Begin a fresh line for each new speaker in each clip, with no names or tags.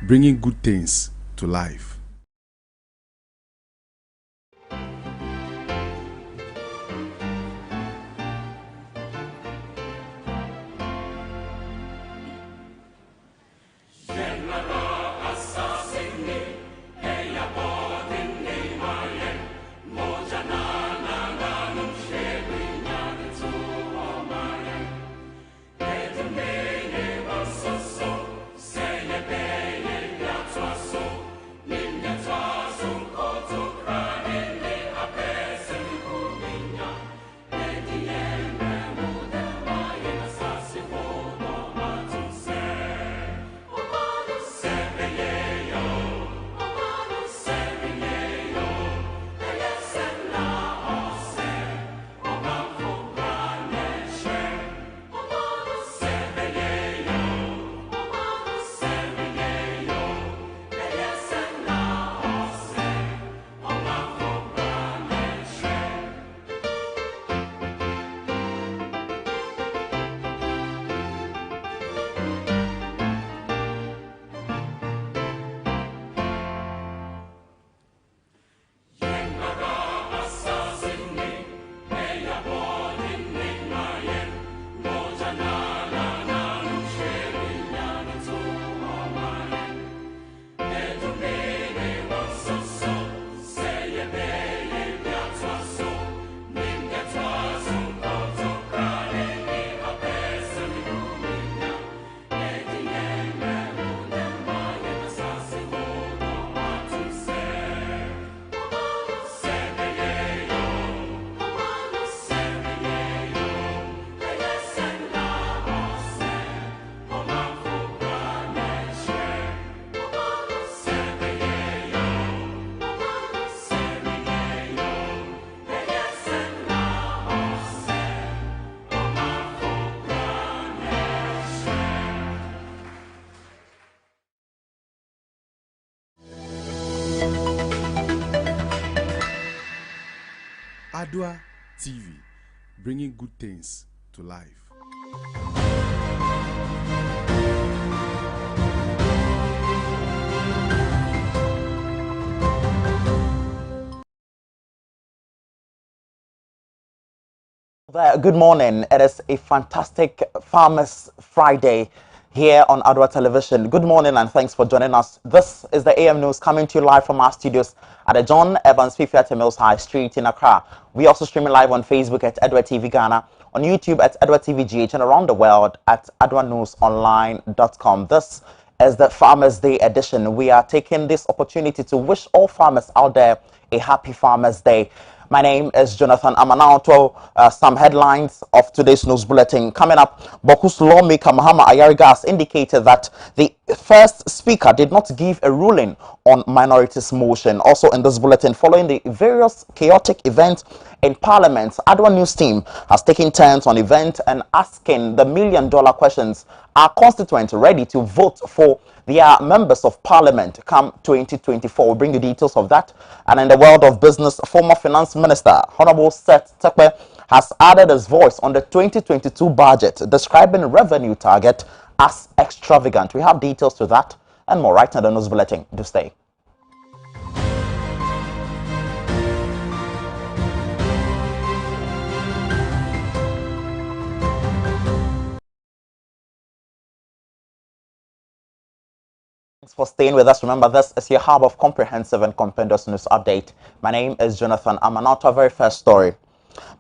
bringing good things to life. Adoatv, bringing good things to life.
Good morning. It is a fantastic Farmers Friday here on Adoatv Television. Good morning and thanks for joining us. This is the AM News coming to you live from our studios at the John Evans Fifiate Mills High Street in Accra. We also streaming live on Facebook at Adoatv Ghana, on YouTube at Adoatv GH, and around the world at adoanewsonline.com. This is the Farmers Day edition. We are taking this opportunity to wish all farmers out there a happy Farmers Day. My name is Jonathan Amanauto. Some headlines of today's news bulletin. Coming up, Boku's lawmaker Mahama Ayariga has indicated that the first speaker did not give a ruling on minorities motion. Also in this bulletin, following the various chaotic events in Parliament, Adoa News team has taken turns on event and asking the million-dollar questions. Are constituents ready to vote for their members of Parliament come 2024? We'll bring you details of that. And in the world of business, former Finance Minister Honorable Seth Tekpe has added his voice on the 2022 budget, describing revenue target as extravagant. We have details to that and more right now in the news bulletin. Do stay. Thanks for staying with us. Remember, this is your hub of comprehensive and compendious news update. My name is Jonathan Amanauto. Our very first story.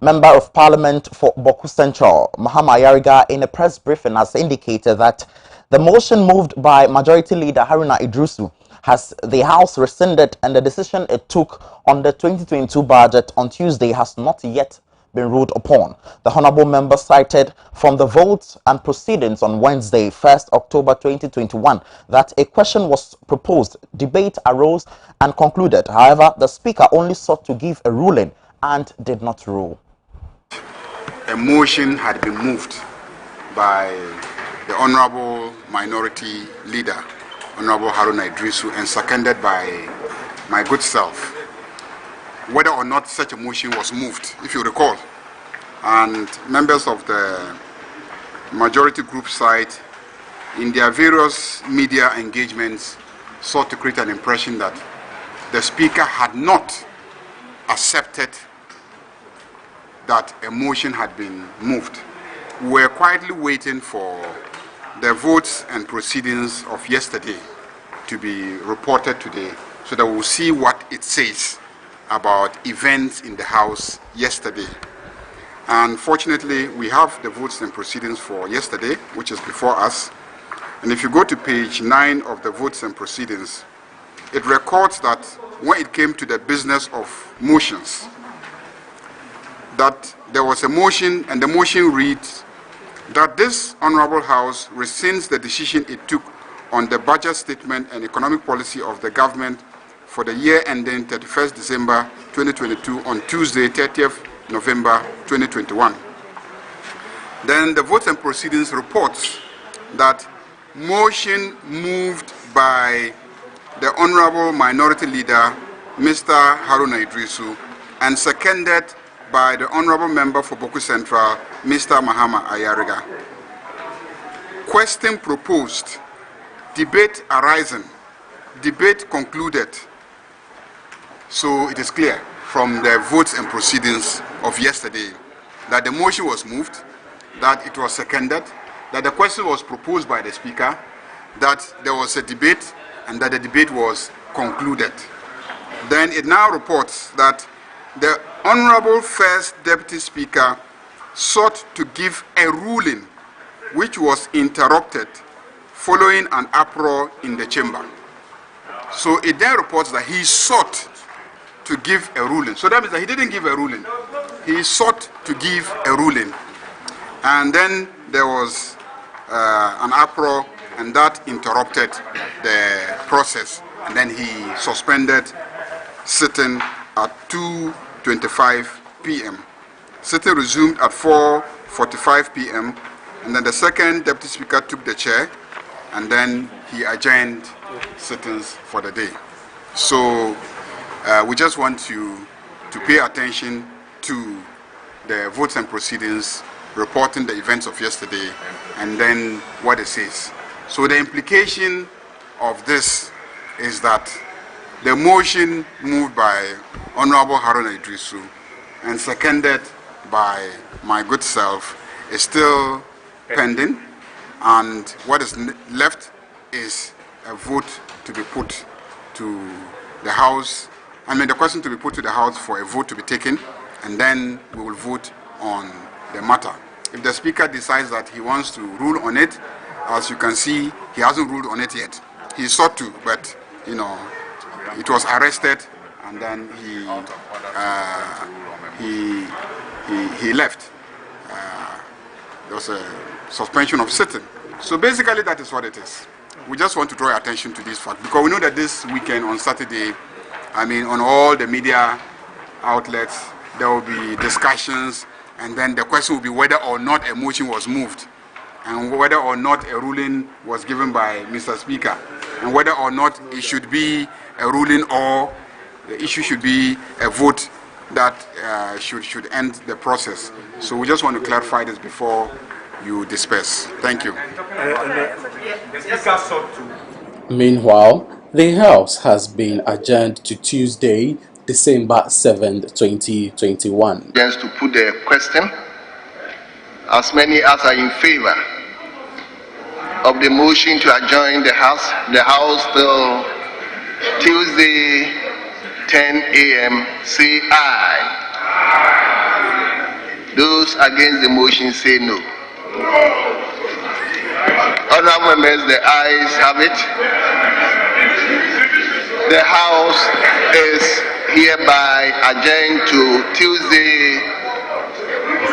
Member of Parliament for Boku Central, Mahama Ayariga, in a press briefing has indicated that the motion moved by Majority Leader Haruna Idrusu has the House rescinded, and the decision it took on the 2022 budget on Tuesday has not yet been ruled upon. The honorable member cited from the votes and proceedings on Wednesday, 1st October 2021, that a question was proposed, debate arose and concluded. However, the speaker only sought to give a ruling and did not rule.
A motion had been moved by the honorable minority leader, Honorable Haruna Idrisu, and seconded by my good self. Whether or not such a motion was moved, if you recall, and members of the majority group side in their various media engagements sought to create an impression that the Speaker had not accepted that a motion had been moved. We were quietly waiting for the votes and proceedings of yesterday to be reported today so that we'll see what it says about events in the House yesterday. Unfortunately, we have the votes and proceedings for yesterday, which is before us. And if you go to page 9 of the votes and proceedings, it records that when it came to the business of motions, that there was a motion, and the motion reads that this Honorable House rescinds the decision it took on the budget statement and economic policy of the government for the year ending 31st December 2022 on Tuesday, 30th November 2021. Then the votes and proceedings reports that motion moved by the Honorable Minority Leader, Mr. Haruna Idrisu, and seconded by the Honorable Member for Boku Central, Mr. Mahama Ayariga. Question proposed, debate arising, debate concluded. So it is clear from the votes and proceedings of yesterday that the motion was moved, that it was seconded, that the question was proposed by the Speaker, that there was a debate, and that the debate was concluded. Then it now reports that the Honorable First Deputy Speaker sought to give a ruling which was interrupted following an uproar in the chamber. So it then reports that he sought to give a ruling. So that means that he didn't give a ruling. He sought to give a ruling. And then there was an uproar, and that interrupted the process. And then he suspended sitting at 2:25 p.m. Sitting resumed at 4:45 p.m. And then the second Deputy Speaker took the chair, and then he adjourned sittings for the day. So we just want you to pay attention to the votes and proceedings reporting the events of yesterday and then what it says. So the implication of this is that the motion moved by Honorable Haruna Idrisu and seconded by my good self is still pending, and what is left is a vote to be put to the House. The question to be put to the House for a vote to be taken, and then we will vote on the matter. If the Speaker decides that he wants to rule on it, as you can see, he hasn't ruled on it yet. He sought to, but it was arrested, and then he left. There was a suspension of sitting. So basically, that is what it is. We just want to draw attention to this fact because we know that this weekend on Saturday, on all the media outlets, there will be discussions, and then the question will be whether or not a motion was moved, and whether or not a ruling was given by Mr. Speaker, and whether or not it should be a ruling or the issue should be a vote that should end the process. So we just want to clarify this before you disperse. Thank you.
Meanwhile, the House has been adjourned to Tuesday, December 7th, 2021.
Just to put the question, as many as are in favor of the motion to adjourn the House till Tuesday, 10 a.m., say aye. Those against the motion say no. Honorable members, the ayes have it. The House is hereby adjourned to Tuesday.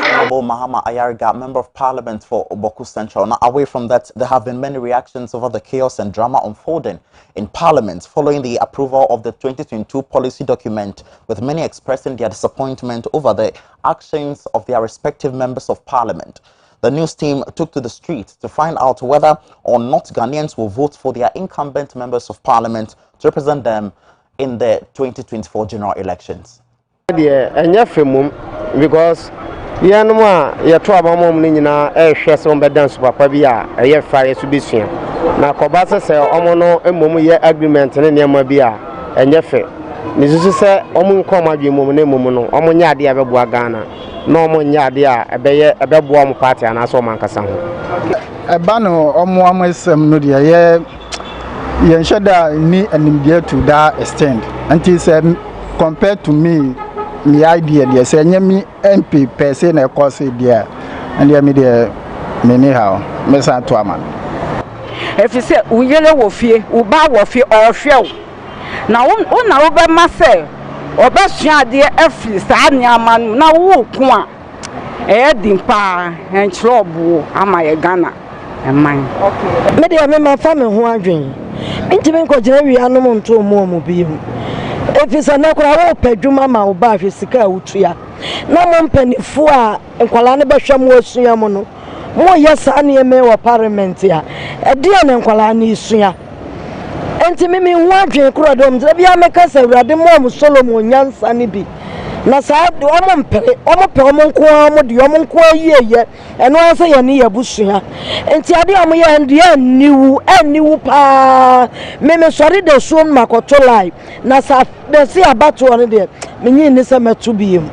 Honorable Mahama Ayariga, Member of Parliament for Boku Central. Now, away from that, there have been many reactions over the chaos and drama unfolding in Parliament following the approval of the 2022 policy document, with many expressing their disappointment over the actions of their respective members of Parliament. The news team took to the streets to find out whether or not Ghanaians will vote for their incumbent members of Parliament to represent them in the 2024 general elections.
Because Yanuma, your trouble mom nina, shares on bed dance papa bia, a year fire submission. Now, Cobasa say, Omono, a momu ye agreement and near Mabia, and your fair. Mrs. say, Omun coma be momo, Omonia dia Ghana, no monia dia, a bear, a bebwam party, and I saw Mancasan.
A banner, almost no dear, ye shudder me and immediate to that extent. Until said, compared to me, the idea, dear, say, me MP per se, a course, dear, and dear me, dear, anyhow, Messa Twaman.
If you say, we yellow will fear, Uba will fear or show. Now, one over myself, or best dear Effie, Sanya man, now walk one. Edding pa and trouble, am I a Ghana? And mine. Okay.
Maybe I remember family who are drinking. Intimate Jerry animal to more mobile. If it's an aqua, Pedro Mamma, Bafi Sika Utria. No one penny for a Kualana Basham was Yamono. More yes, Annie me or parliament here. A dear Nanqualani Suya. And to me, one drink cradom, the Biamacas, the mom Solomon Yan Sanibi. Nasa omon kwa di omon kwa ye eno ansa ye ne yabusu ha enti ade am ye ande niwu pa me sori de so makoto live nasa be se abato one de menyi ni se metu biem.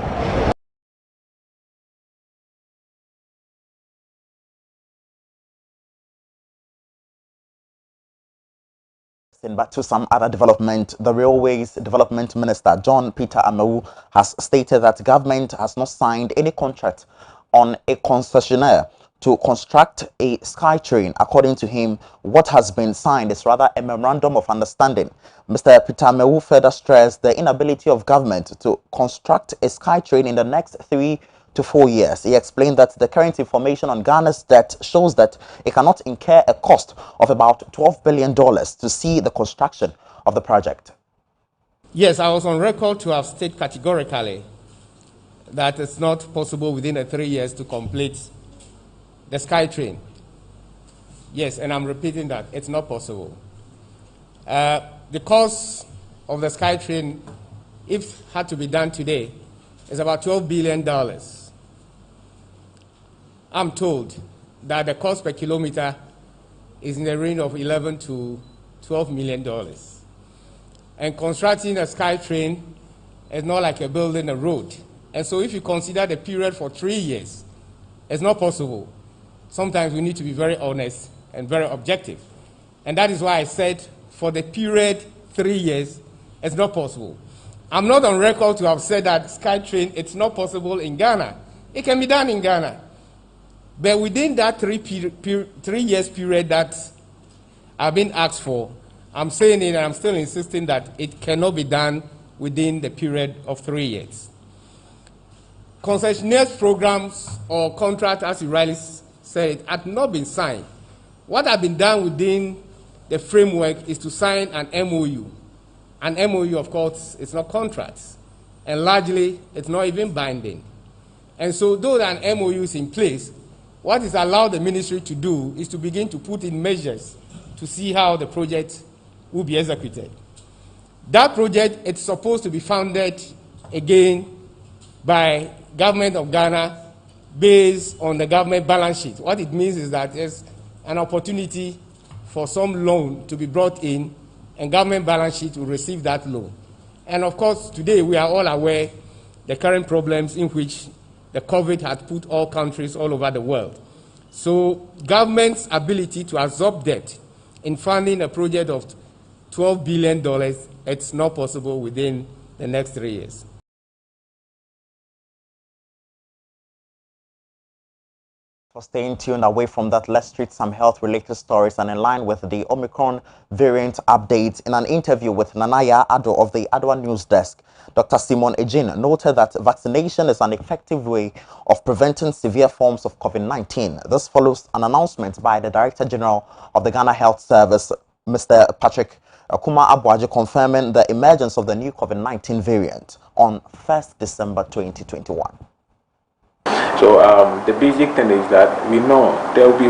But to some other development, the Railways Development Minister, John Peter Amewu, has stated that government has not signed any contract on a concessionaire to construct a SkyTrain. According to him, what has been signed is rather a memorandum of understanding. Mr. Peter Amewu further stressed the inability of government to construct a SkyTrain in the next 3 to 4 years. He explained that the current information on Ghana's debt shows that it cannot incur a cost of about $12 billion to see the construction of the project.
Yes, I was on record to have stated categorically that it's not possible within the 3 years to complete the SkyTrain. Yes, and I'm repeating that. It's not possible. The cost of the SkyTrain, if had to be done today, is about $12 billion. I'm told that the cost per kilometer is in the range of $11 to $12 million. And constructing a SkyTrain is not like you're building a road. And so if you consider the period for 3 years, it's not possible. Sometimes we need to be very honest and very objective. And that is why I said for the period 3 years, it's not possible. I'm not on record to have said that SkyTrain, it's not possible in Ghana. It can be done in Ghana. But within that 3 years period that I've been asked for, I'm saying it and I'm still insisting that it cannot be done within the period of 3 years. Concessionaires programs or contracts, as you rightly said, had not been signed. What had been done within the framework is to sign an MOU. An MOU, of course, is not contracts, and largely it's not even binding. And so though an MOU is in place, what is allowed the ministry to do is to begin to put in measures to see how the project will be executed. That project is supposed to be funded again by government of Ghana based on the government balance sheet. What it means is that there's an opportunity for some loan to be brought in, and government balance sheet will receive that loan. And of course, today we are all aware the current problems in which the COVID had put all countries all over the world. So government's ability to absorb debt in funding a project of $12 billion, it's not possible within the next 3 years.
For staying tuned away from that, let's treat some health-related stories, and in line with the Omicron variant updates. In an interview with Nanaya Ado of the Adoatv News Desk, Dr. Simon Ejin noted that vaccination is an effective way of preventing severe forms of COVID-19. This follows an announcement by the Director General of the Ghana Health Service, Mr. Patrick Kuma Abuaji, confirming the emergence of the new COVID-19 variant on 1st December 2021.
So the basic thing is that we know there will be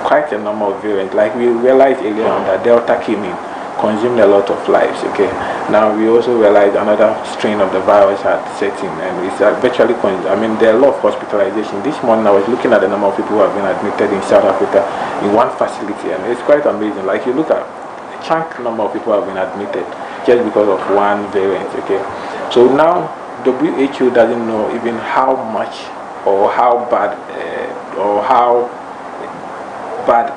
quite a number of variants. Like we realized earlier on that Delta came in consumed a lot of lives. Okay, now we also realized another strain of the virus had set in, and it's virtually, there are a lot of hospitalization. This morning I was looking at the number of people who have been admitted in South Africa in one facility, and it's quite amazing. Like you look at a chunk number of people have been admitted just because of one variant. Okay, so now WHO doesn't know even how much or how bad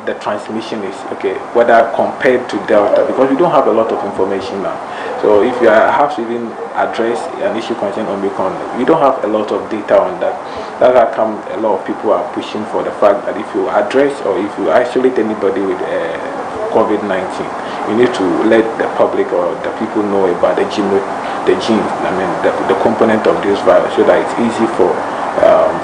the transmission is, okay, whether compared to Delta, because we don't have a lot of information now. So if you have to even address an issue concerning Omicron, we don't have a lot of data on that. That's how come a lot of people are pushing for the fact that if you address or if you isolate anybody with COVID-19, you need to let the public or the people know about the gene, the component of this virus, so that it's easy for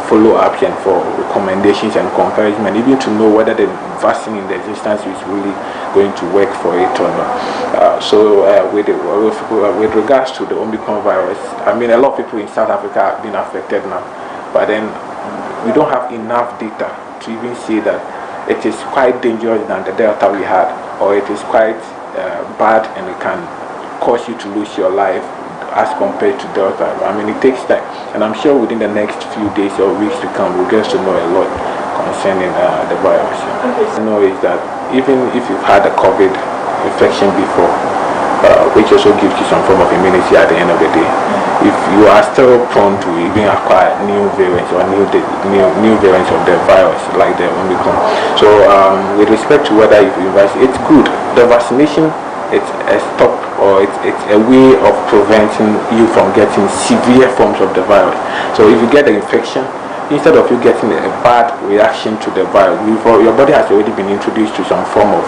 follow-up and for recommendations and encouragement, even to know whether the vaccine in the existence is really going to work for it or not. With regards to the Omicron virus, a lot of people in South Africa have been affected now, but then we don't have enough data to even say that it is quite dangerous than the Delta we had, or it is quite bad and it can cause you to lose your life as compared to Delta. It takes time, and I'm sure within the next few days or weeks to come, we'll get to know a lot concerning the virus. What I know is that even if you've had a COVID infection before, which also gives you some form of immunity at the end of the day, if you are still prone to even acquire new variants or new variants of the virus, like the Omicron. So with respect to whether if you vaccinate, it's good. The vaccination, it's a stop, or it's a way of preventing you from getting severe forms of the virus. So if you get the infection, instead of you getting a bad reaction to the virus, your body has already been introduced to some form of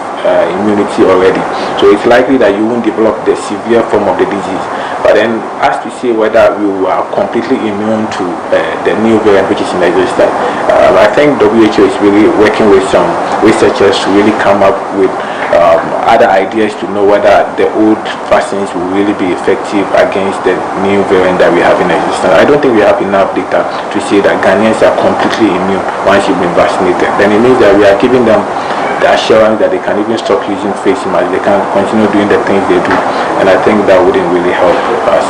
immunity already. So it's likely that you won't develop the severe form of the disease. But then, as to say whether you are completely immune to the new variant which is in existence, I think WHO is really working with some researchers to really come up with other ideas to know whether the old vaccines will really be effective against the new variant that we have in existence. I don't think we have enough data to say that Ghanaians are completely immune once you've been vaccinated. Then it means that we are giving them the assurance that they can even stop using face masks, they can continue doing the things they do, and I think that wouldn't really help us.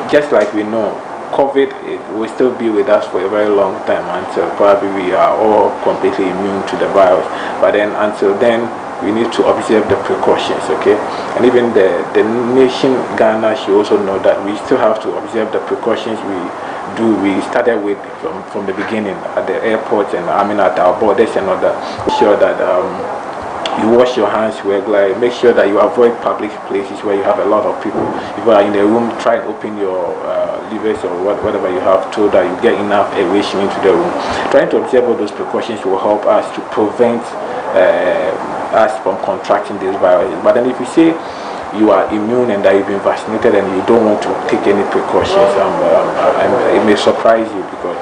Just like we know, COVID will still be with us for a very long time until probably we are all completely immune to the virus. But then until then, we need to observe the precautions, okay? And even the nation Ghana should also know that we still have to observe the precautions we started with from the beginning at the airports and at our borders and all that. Make sure that you wash your hands regularly. Make sure that you avoid public places where you have a lot of people. If you are in a room, try and open your levers or whatever you have, so that you get enough aeration into the room. Trying to observe all those precautions will help us to prevent us from contracting this virus. But then if you say you are immune and that you've been vaccinated and you don't want to take any precautions, it may surprise you, because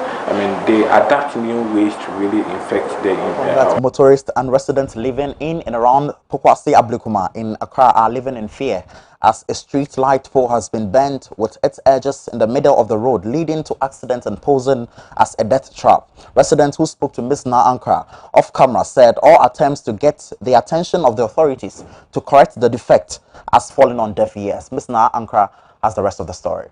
they adapt new ways to really infect the
motorists and residents living in and around Pokwase Ablekuma in Accra are living in fear as a street light pole has been bent with its edges in the middle of the road, leading to accidents and posing as a death trap. Residents who spoke to Ms. Na Ankara off camera said all attempts to get the attention of the authorities to correct the defect has fallen on deaf ears. Ms. Na Ankara has the rest of the story.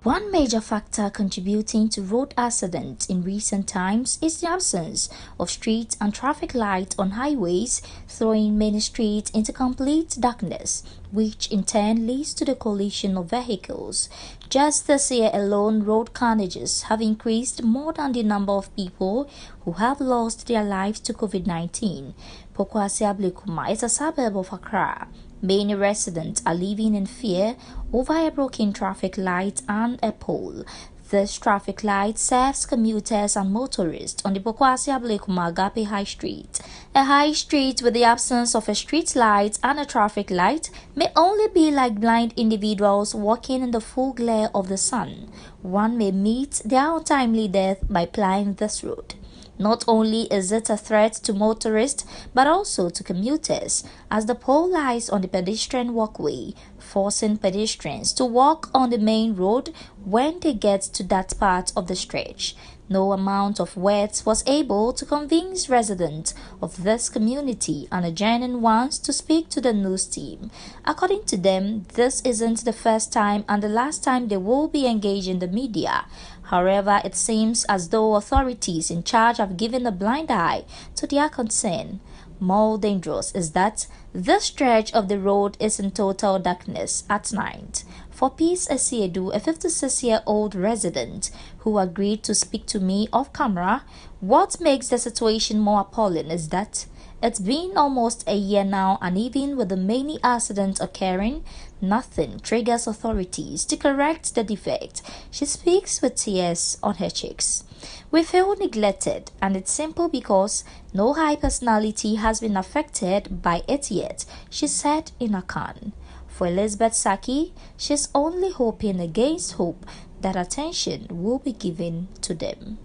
One major factor contributing to road accidents in recent times is the absence of street and traffic lights on highways, throwing many streets into complete darkness, which in turn leads to the collision of vehicles. Just this year alone, road carnages have increased more than the number of people who have lost their lives to COVID-19. Pokwase Ablekuma is a suburb of Accra. Many residents are living in fear over a broken traffic light and a pole. This traffic light serves commuters and motorists on the Pokwase Ablekuma Agape High Street. A high street with the absence of a street light and a traffic light may only be like blind individuals walking in the full glare of the sun. One may meet their untimely death by plying this road. Not only is it a threat to motorists, but also to commuters, as the pole lies on the pedestrian walkway, forcing pedestrians to walk on the main road when they get to that part of the stretch. No amount of words was able to convince residents of this community and adjoining ones to speak to the news team. According to them, this isn't the first time and the last time they will be engaging the media. However, it seems as though authorities in charge have given a blind eye to their concern. More dangerous is that this stretch of the road is in total darkness at night. For Peace Esiedu, a 56-year-old resident who agreed to speak to me off camera, what makes the situation more appalling is that it's been almost a year now, and even with the many accidents occurring, nothing triggers authorities to correct the defect. She speaks with tears on her cheeks. We feel neglected, and it's simple because no high personality has been affected by it yet, she said in a can. For Elizabeth Saki, she's only hoping against hope that attention will be given to them.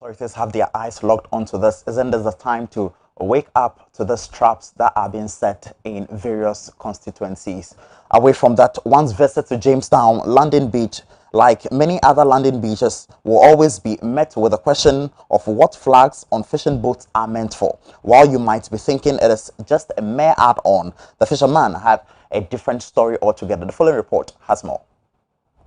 Authorities have their eyes locked onto this. Isn't this the time to wake up to these traps that are being set in various constituencies? Away from that, one's visit to Jamestown landing beach, like many other landing beaches, will always be met with the question of what flags on fishing boats are meant for. While you might be thinking it is just a mere add-on, the fisherman had a different story altogether. The following report has more.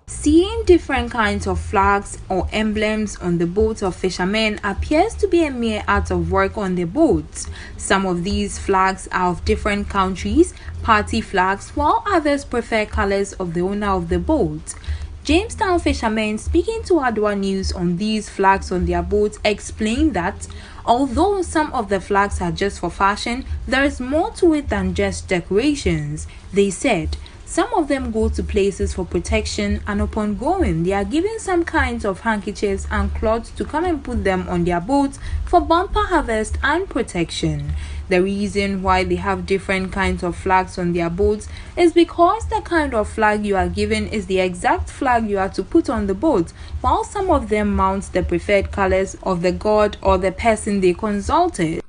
Seeing different kinds of flags or emblems on the boats of fishermen appears to be a mere act of work on the boats. Some of these flags are of different countries, party flags, while others prefer colors of the owner of the boat. Jamestown fishermen speaking to Adoatv News on these flags on their boats explained that although some of the flags are just for fashion, there is more to it than just decorations. They said some of them go to places for protection, and upon going, they are given some kinds of handkerchiefs and cloths to come and put them on their boats for bumper harvest and protection. The reason why they have different kinds of flags on their boats is because the kind of flag you are given is the exact flag you are to put on the boat, while some of them mount the preferred colors of the god or the person they consulted.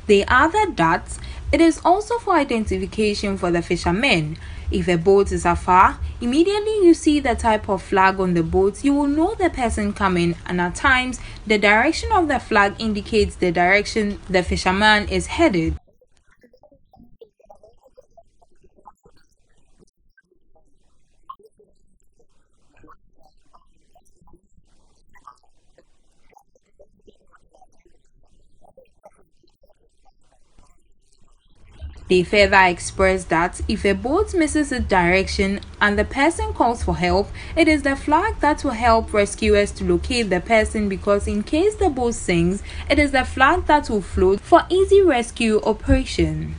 They added that it is also for identification for the fishermen. If a boat is afar, immediately you see the type of flag on the boat, you will know the person coming, and at times the direction of the flag indicates the direction the fisherman is headed. They further expressed that if a boat misses its direction and the person calls for help, it is the flag that will help rescuers to locate the person, because in case the boat sinks, it is the flag that will float for easy rescue operation.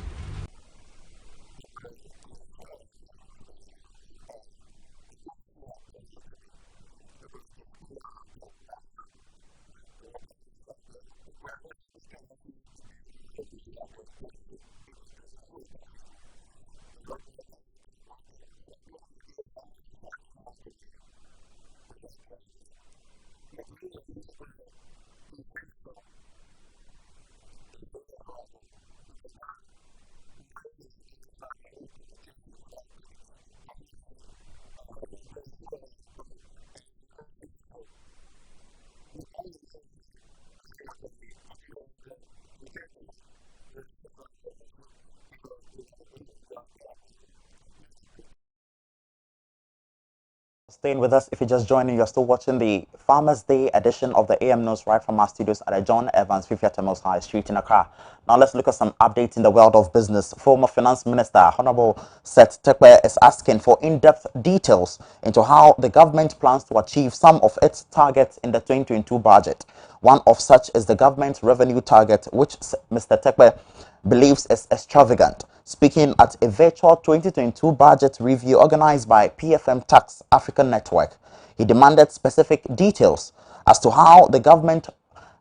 Staying with us, if you're just joining, you're still watching the Farmers Day edition of the AM News right from our studios at the John Evans Fifiatemos High Street in Accra. Now let's look at some updates in the world of business. Former Finance Minister Honorable Seth Tekwe is asking for in-depth details into how the government plans to achieve some of its targets in the 2022 budget. One of such is the government revenue target, which Mr. Tekwe believes is extravagant. Speaking at a virtual 2022 budget review organized by PFM Tax Africa Network, he demanded specific details as to how the government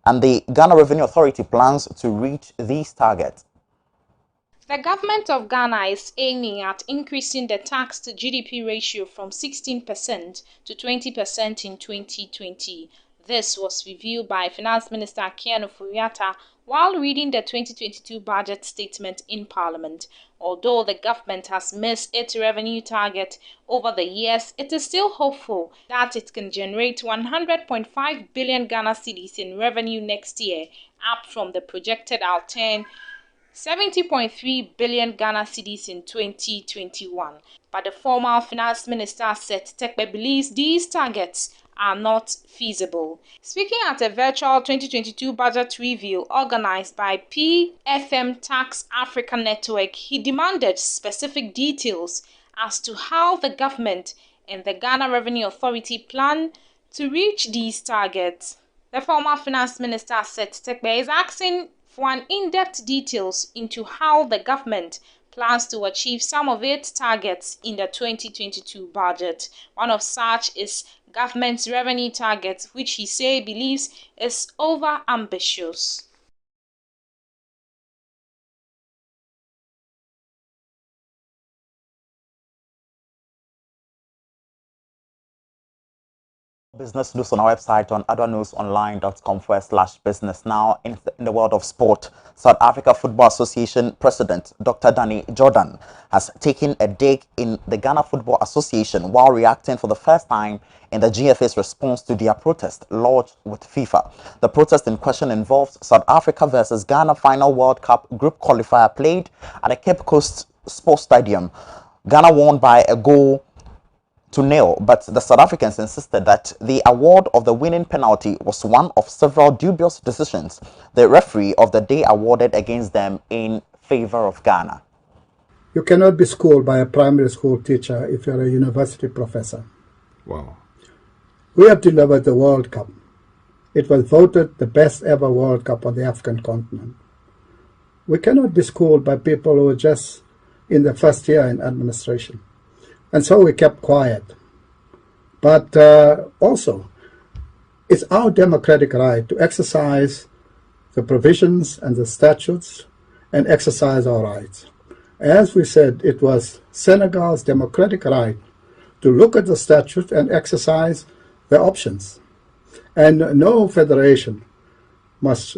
and the Ghana Revenue Authority plans to reach these targets.
The government of Ghana is aiming at increasing the tax to GDP ratio from 16% to 20% in 2020. This was revealed by Finance Minister Ken Ofori-Atta while reading the 2022 budget statement in Parliament. Although the government has missed its revenue target over the years, it is still hopeful that it can generate 100.5 billion Ghana cedis in revenue next year, up from the projected outturn 70.3 billion Ghana cedis in 2021. But the former finance minister said Tekbe believes these targets are not feasible. Speaking at a virtual 2022 budget review organized by PFM Tax Africa Network, he demanded specific details as to how the government and the Ghana Revenue Authority plan to reach these targets. The former finance minister said Tekbe is asking for an in-depth details into how the government plans to achieve some of its targets in the 2022 budget. One of such is government's revenue target, which he believes is over-ambitious.
Business news on our website on adoanewsonline.com/business. Now, in the world of sport, South Africa Football Association President Dr. Danny Jordan has taken a dig in the Ghana Football Association while reacting for the first time in the GFA's response to their protest lodged with FIFA. The protest in question involves South Africa versus Ghana final World Cup group qualifier played at the Cape Coast Sports Stadium. Ghana won by a goal to nil, but the South Africans insisted that the award of the winning penalty was one of several dubious decisions the referee of the day awarded against them in favor of Ghana.
You cannot be schooled by a primary school teacher if you're a university professor.
Wow.
We have delivered the World Cup. It was voted the best ever World Cup on the African continent. We cannot be schooled by people who are just in the first year in administration. And so we kept quiet. But also, it's our democratic right to exercise the provisions and the statutes and exercise our rights. As we said, it was Senegal's democratic right to look at the statute and exercise the options. And no federation must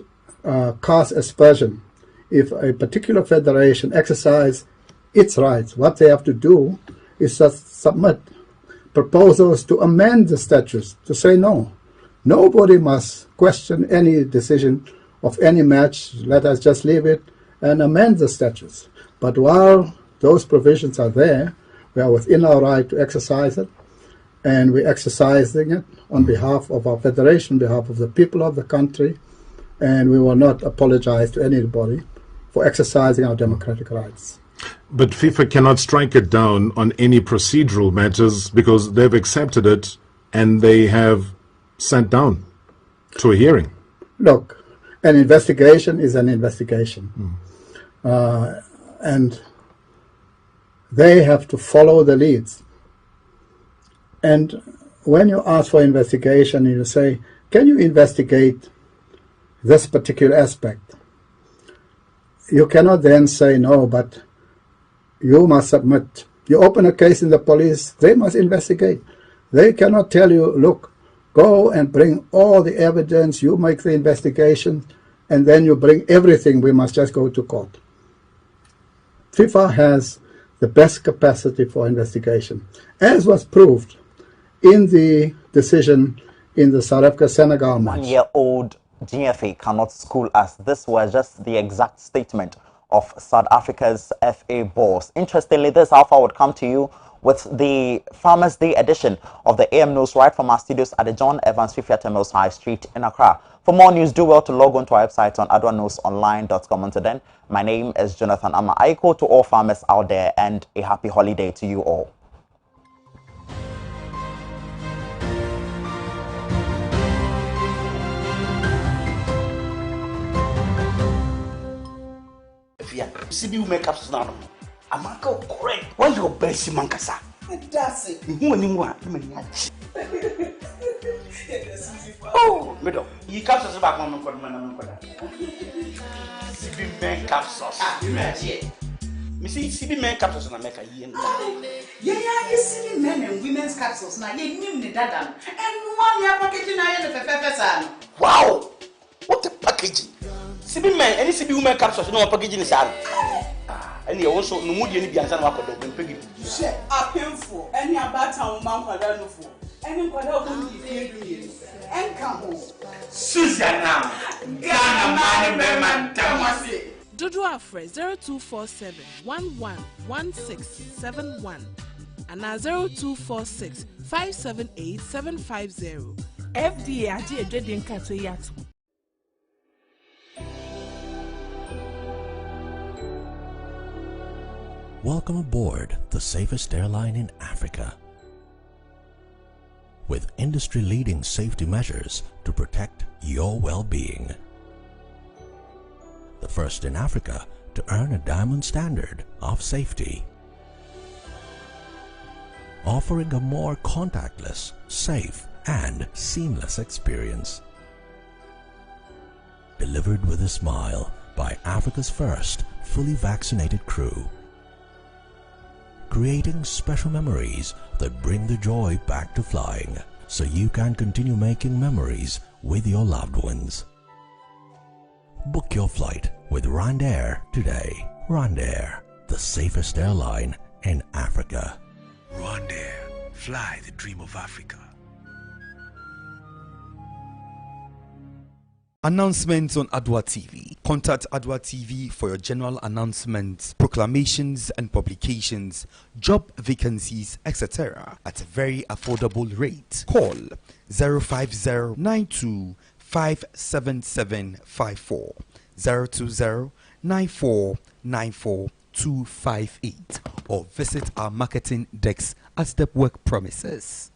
cast aspersion if a particular federation exercises its rights. What they have to do is just submit proposals to amend the statutes, to say no. Nobody must question any decision of any match. Let us just leave it and amend the statutes. But while those provisions are there, we are within our right to exercise it, and we're exercising it on behalf of our federation, on behalf of the people of the country, and we will not apologize to anybody for exercising our democratic rights.
But FIFA cannot strike it down on any procedural matters because they've accepted it and they have sent down to a hearing.
Look, an investigation is an investigation. And they have to follow the leads. And when you ask for investigation, you say, can you investigate this particular aspect? You cannot then say, no, but you must submit. You open a case in the police, they must investigate. They cannot tell you, look, go and bring all the evidence, you make the investigation, and then you bring everything, we must just go to court. FIFA has the best capacity for investigation, as was proved in the decision in the South Africa-Senegal match.
1-year-old GFA cannot school us. This was just the exact statement of South Africa's FA boss. Interestingly, this alpha would come to you with the Farmers' Day edition of the AM News right from our studios at the John Evans Fifiata Mills High Street in Accra. For more news, do well to log on to our website on adoanewsonline.com. Until then, my name is Jonathan Amma. I call to all farmers out there, and a happy holiday to you all.
CB makeup now. I'm correct. Why your best mankasa? That's it. Who anyone? Oh, middle. You captures about one for CB makeup sauce. Missy CB makeup sauce and make a year.
Yeah, you see men and women's capsules now. You knew the dada. And 1 year packaging I had a pepper.
Wow! What a packaging! CB men, any CB women capsules, no packaging is out. And you also no mood any biansan wako do pegi.
She are painful. Any about town woman kwada no for. Any kwada won di fie do yen. Enka ho.
Susanna. Ghana man man tamase.
Dodo Afre 0247 111671 and 0246 578 750. FDA aje edwedin kato yato.
Welcome aboard the safest airline in Africa. With industry-leading safety measures to protect your well-being. The first in Africa to earn a diamond standard of safety. Offering a more contactless, safe, and seamless experience. Delivered with a smile by Africa's first fully vaccinated crew. Creating special memories that bring the joy back to flying, so you can continue making memories with your loved ones. Book your flight with RwandAir today. RwandAir, the safest airline in Africa.
RwandAir, fly the dream of Africa.
Announcements on Adoatv. Contact Adoatv for your general announcements, proclamations and publications, job vacancies, etc. at a very affordable rate. Call 050-92-57754, 020-9494-258, or visit our marketing desk at Stepwork premises.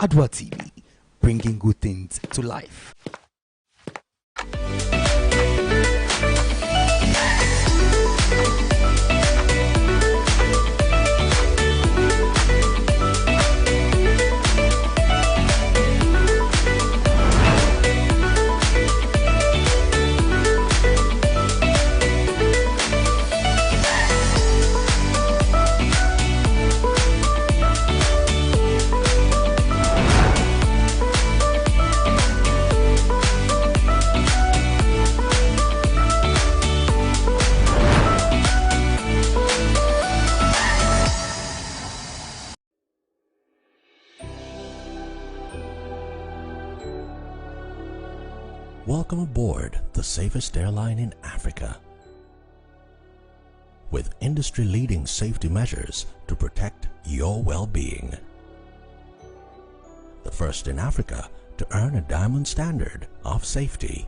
Adoatv, bringing good things to life.
Welcome aboard the safest airline in Africa. With industry-leading safety measures to protect your well-being. The first in Africa to earn a diamond standard of safety.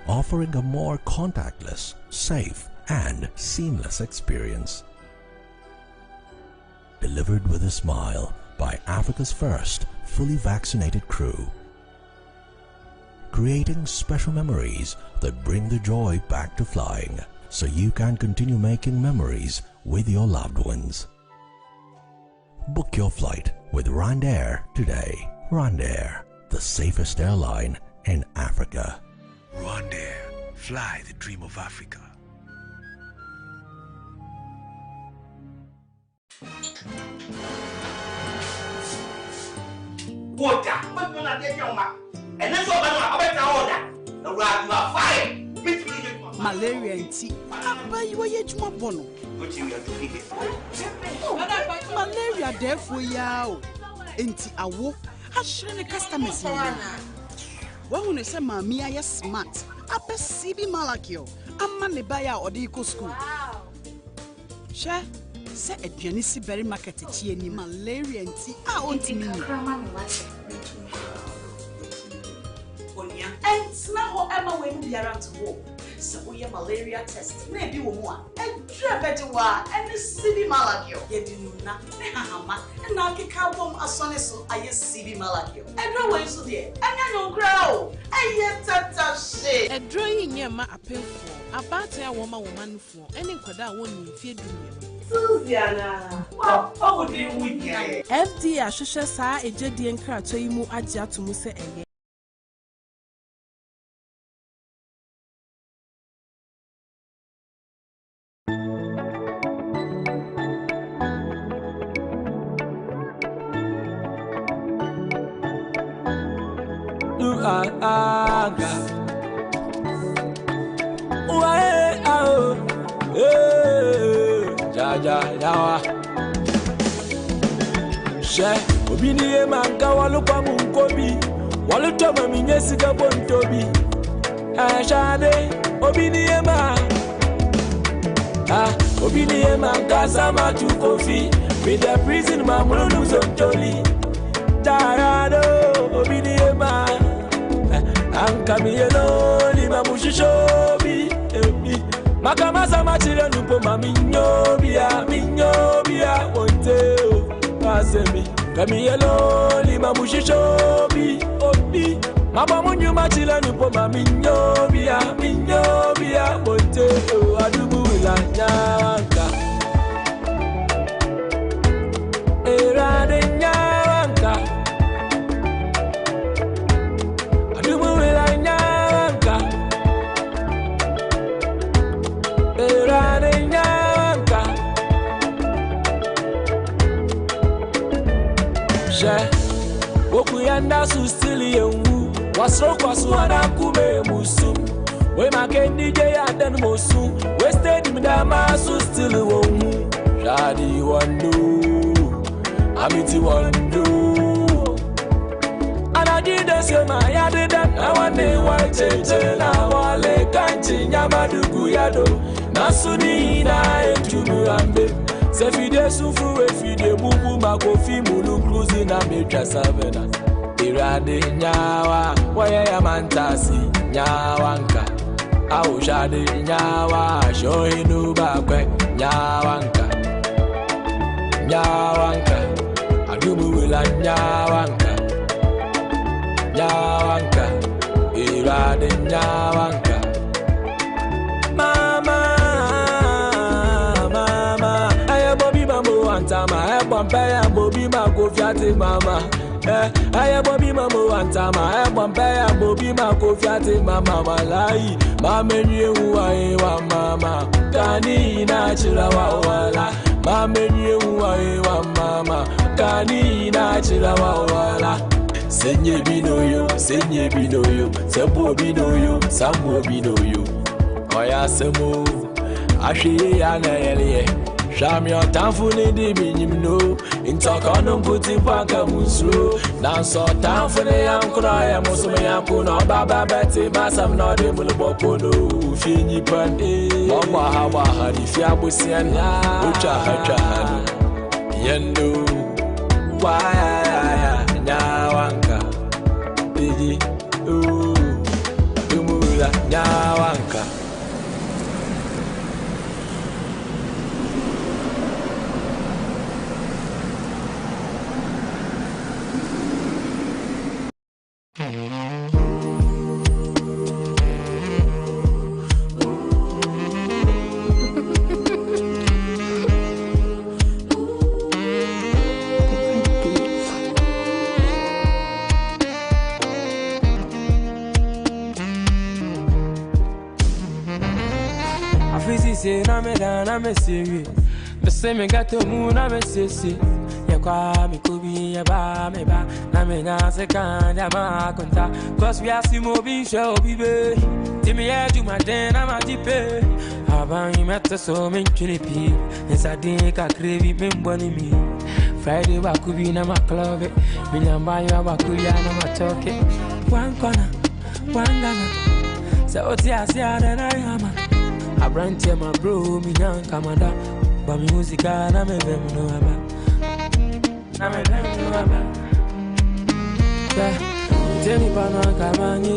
Offering a more contactless, safe, and seamless experience. Delivered with a smile by Africa's first fully vaccinated crew. Creating special memories that bring the joy back to flying, so you can continue making memories with your loved ones. Book your flight with RwandAir today. RwandAir, the safest airline in Africa.
RwandAir, fly the dream of Africa.
Water, but you're not getting your mouth. And that's all I'm about to order.
Malaria nti. Aba yi wo ye juma bono. Malaria therefore ya o. Enti awo ahire ne customers ni. Wo hu ne se mami aye smart. Abe CB Malakio. Amma ne ba ya odi ko school. She se aduane si berry market chi ni malaria nti a ontimi ni.
Onia and now Emma when be around to walk. So we malaria test. Maybe woman. And better wa and CB Malakio. Ye didn't na hama. And now ki ka bom asone so aye CB Malakio. And no way so there. And no grow. Aye tata shit.
A drawing ye ma apemfo. About a woman for any kwada won fie dunia.
Suziana. What would you with you?
FD ahwehwe saa ejedi nkrato yi mu agye atomu se eye.
Obini manka walukwa munkobi walutoma minyesika bontobi ashade obini manka sama tu kofi with the prison mamulu zontoli tarado obini anka miyelo ni mamushishobi makama sama chile nupo minyobia wonteo asemi kami yelo lima mushishobi obi mabamu nyuma chile nupo minyobia wonteo adubu la nyawanka erade nyawanka adubu la nyawanka erade nyawanka Okuyanda su stili yengu wasro kwasu anakume musu we makendi je yadan mosu we steady midama su stili wongu jadi wandu amiti wandu anajide sema yadidan awane wacheche na wale kanchi nyamadugu yado nasuni na entumu ambe se fide sufu we fide bubu makofi mulu cruising na meja savena irade nyawa waya ya mantasi nyawanka au shade nyawa shohinu bakwe nyawanka adubu wila nyawanka irade nyawanka Tama, Bombay, Bobby, Marco, Fiati, Mama. I Bobby, Mamma, and Tama, Bombay, Bobby, Marco, Fiati, Mama, Malai, Mamma, you are Mama, Kani, Nachila, Wala, Mamma, you are Mama, Kani, Nachila, Wala. Senye binoyo, Sabo binoyo, Sambo binoyo. Oya Samo, Ashi, Ana, Sham your tamfuni di minimno, in talk on them putty paka musro. Now so tamfuni and cry, Musumi Yakuno, Baba Betty, Massam not able to bokono, Fini Pandi, Mama Hawa, Hadifiabusian, Ucha Hacha, Yendo, why Nawanka, Didi, Dumula, Nawanka. Say na me serious. The same got to moon, I'm a sissy. Ya kwa mi kubi ya ba me ba na me nya se kan ya ma konta cause we are simo bi show bi be timi ya ju ma den na ma jipe aban yi meta so men chinipi inside ka krevi men boni mi Friday wa kubi na ma club mi nyamba ya wa kubi na ma choke one corner one gana so oti asia na yama I brand to my bro mi nyan kamada ba music na me vem no aba na me vem no aba teni pana kamani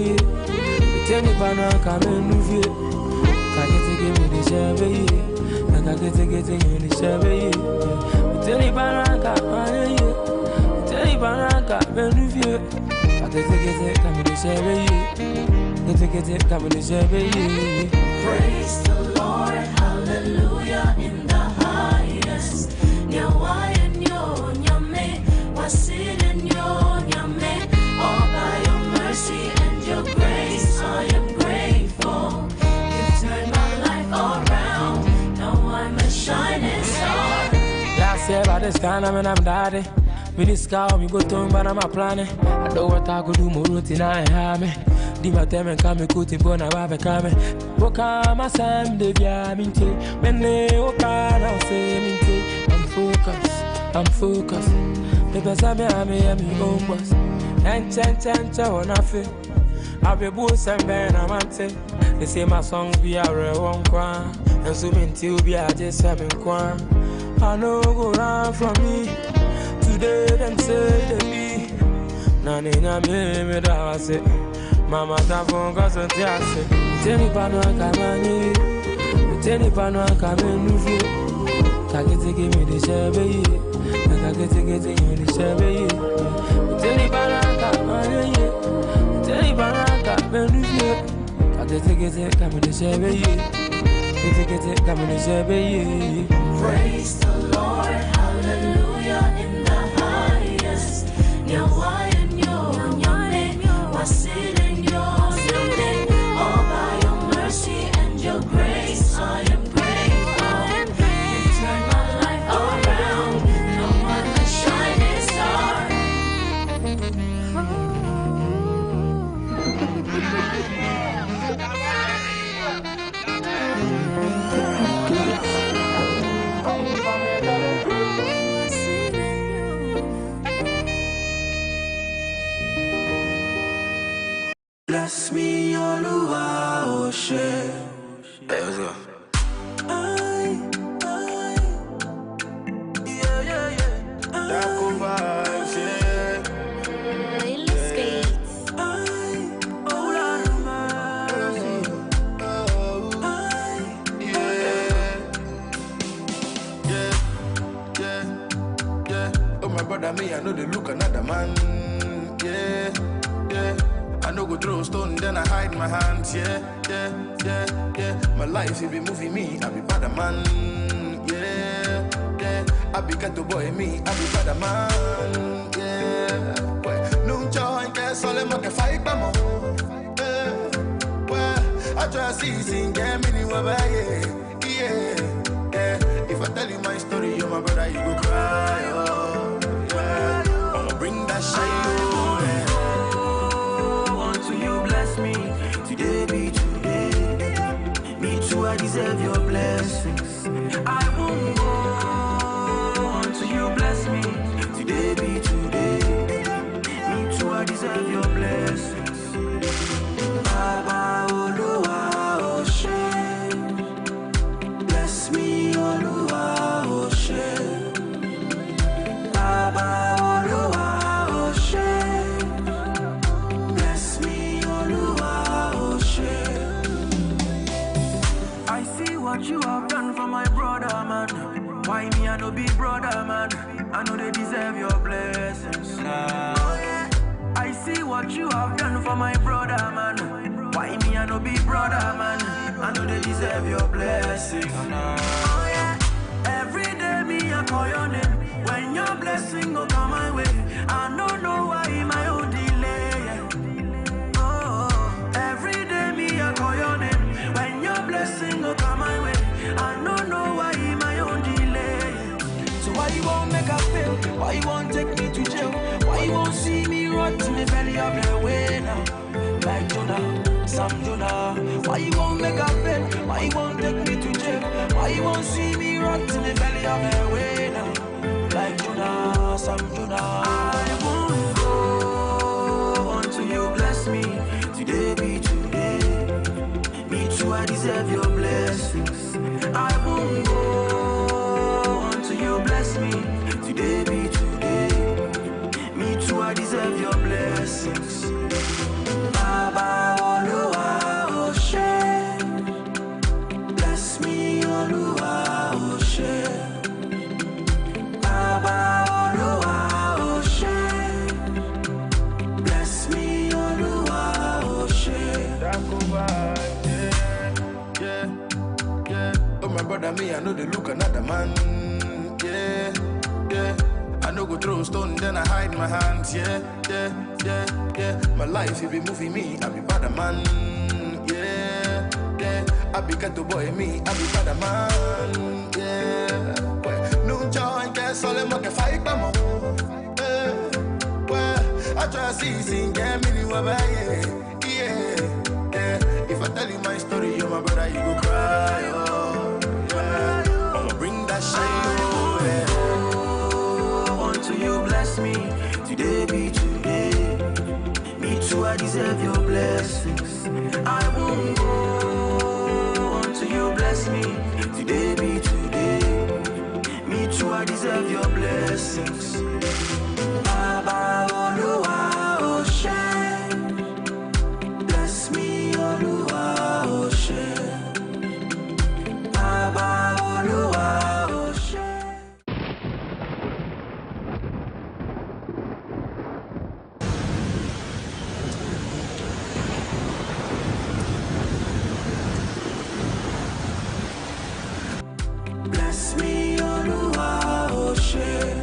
teni pana kamenu vie kakete ke me de chave kakete ke te me de chave teni pana kamani teni pana kamenu vie kakete ke te me de chave kakete ke me de chave.
Praise the Lord, hallelujah in the highest. Nyawaye nyo nyame, wasile nyo nyame. All by your mercy and your grace, I am grateful. You've turned my life around, now I'm a shining star.
Last year by this time I'm daddy. Me this cow, me go to but I'm a planning. I know what I could do more routine I have me. Di mateme kame kuti bona wabe kame Boka masam de via minti Mene oka na ose minti I'm focused Pepe same ame own boss Enche wana fe Abe bu sembe na mante They say my songs be a real kwa And so minti ubi a just having kwa I know go run from me Today them say they be Nani me da wase Mama tafon kaso tiase Teni pano akamani Teni pano akamenu vie Kakete ke me de chebe Kakete ke te me de chebe Teni pano akamani Teni pano akamenu vie Kakete ke te me de chebe Kakete ke te me de chebe.
Praise the Lord, hallelujah in the highest. Nyawaye nyo nyame wasile all by your mercy and your grace, I am grateful. You turned my life around, now I'm a shining star.
Bless me, Oluwa, Oshe. Hey, let's go.
Me, I know they look another man, yeah, yeah. I know go throw stone, then I hide my hands, yeah. My life, it be moving me, I be bad man, yeah. I be ghetto boy, me, I be bad man, yeah. Well, no joy, guess all them can fight, mama. Well, I try to see, sing, get me, yeah. If I tell you my story, you're my brother, you go cry, oh. Bring that shine, until you bless me. Today be today. Me too, I deserve your blessings. I won't go until you bless me. Today be today. Me too, I deserve your blessings. Baba Oluwa Oshe. Bless me, Oluwa Oshe. Baba what you have done for my brother, man. Why me, I no big brother, man. I know they deserve your blessings. Oh, yeah. I see what you have done for my brother, man. Why me, I no big brother, man. I know they deserve your blessings. Oh, yeah. Every day me, I call your name. When your blessing go come my way, I don't know why my own delay. Oh, every day me, I call your name. When your blessing go come my way, I don't know why my own delay. So
Why you won't make a fail? Why you won't take me to jail? Why you won't see me rot in the belly of the way now? Like Jonah, Sam Jonah. Why you won't make a fail? Why you won't take me to jail? Why you won't see me rot in the belly of the way now? Like Jonah, Sam Jonah. I won't go until you bless me. Today be today. Me too, I deserve your blessings. I won't go until you bless me. Today be today. Me too, I deserve your blessings. Baba Oluwa Oshe, bless me Oluwa Oshe. Baba Oluwa Oshe, bless me Oluwa Oshe. Yeah. Oh my brother, me I know they look another man. Yeah. I know go throw stone, then I hide my hands. Yeah. My life, you be moving me, I be bad man. Yeah. I be ghetto boy, me, I be bad man. Yeah. Well, no joy, guess all them can fight, come well, I try to see, sing, yeah, me, yeah. If I tell you my story, you're my brother, you go cry, oh. Yeah. I'ma bring that shine, oh, yeah. Until you bless me, today be today. Me too, I deserve your blessings. I won't go until you bless me, today be today. Me too, I deserve your blessings. Baba Oluwa Oshe, bless me Oluwa Oshe. Baba Oluwa Oshe. Bless me Oluwa Oshe.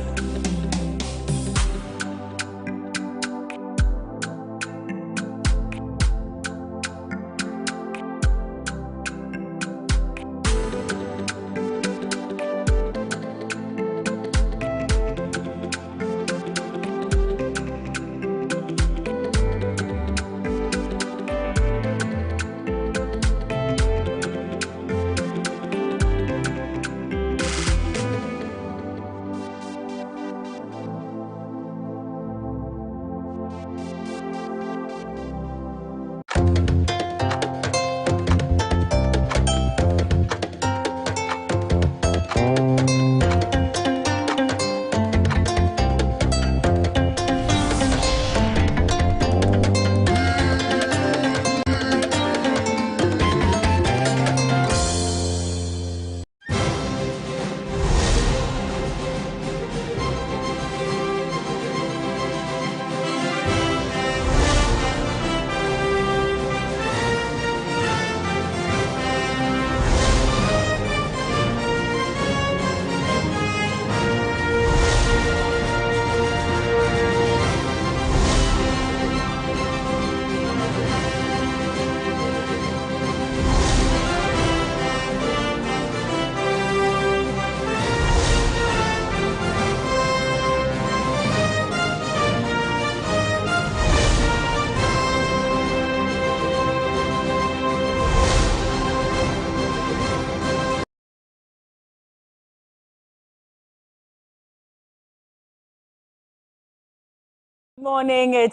Morning, you're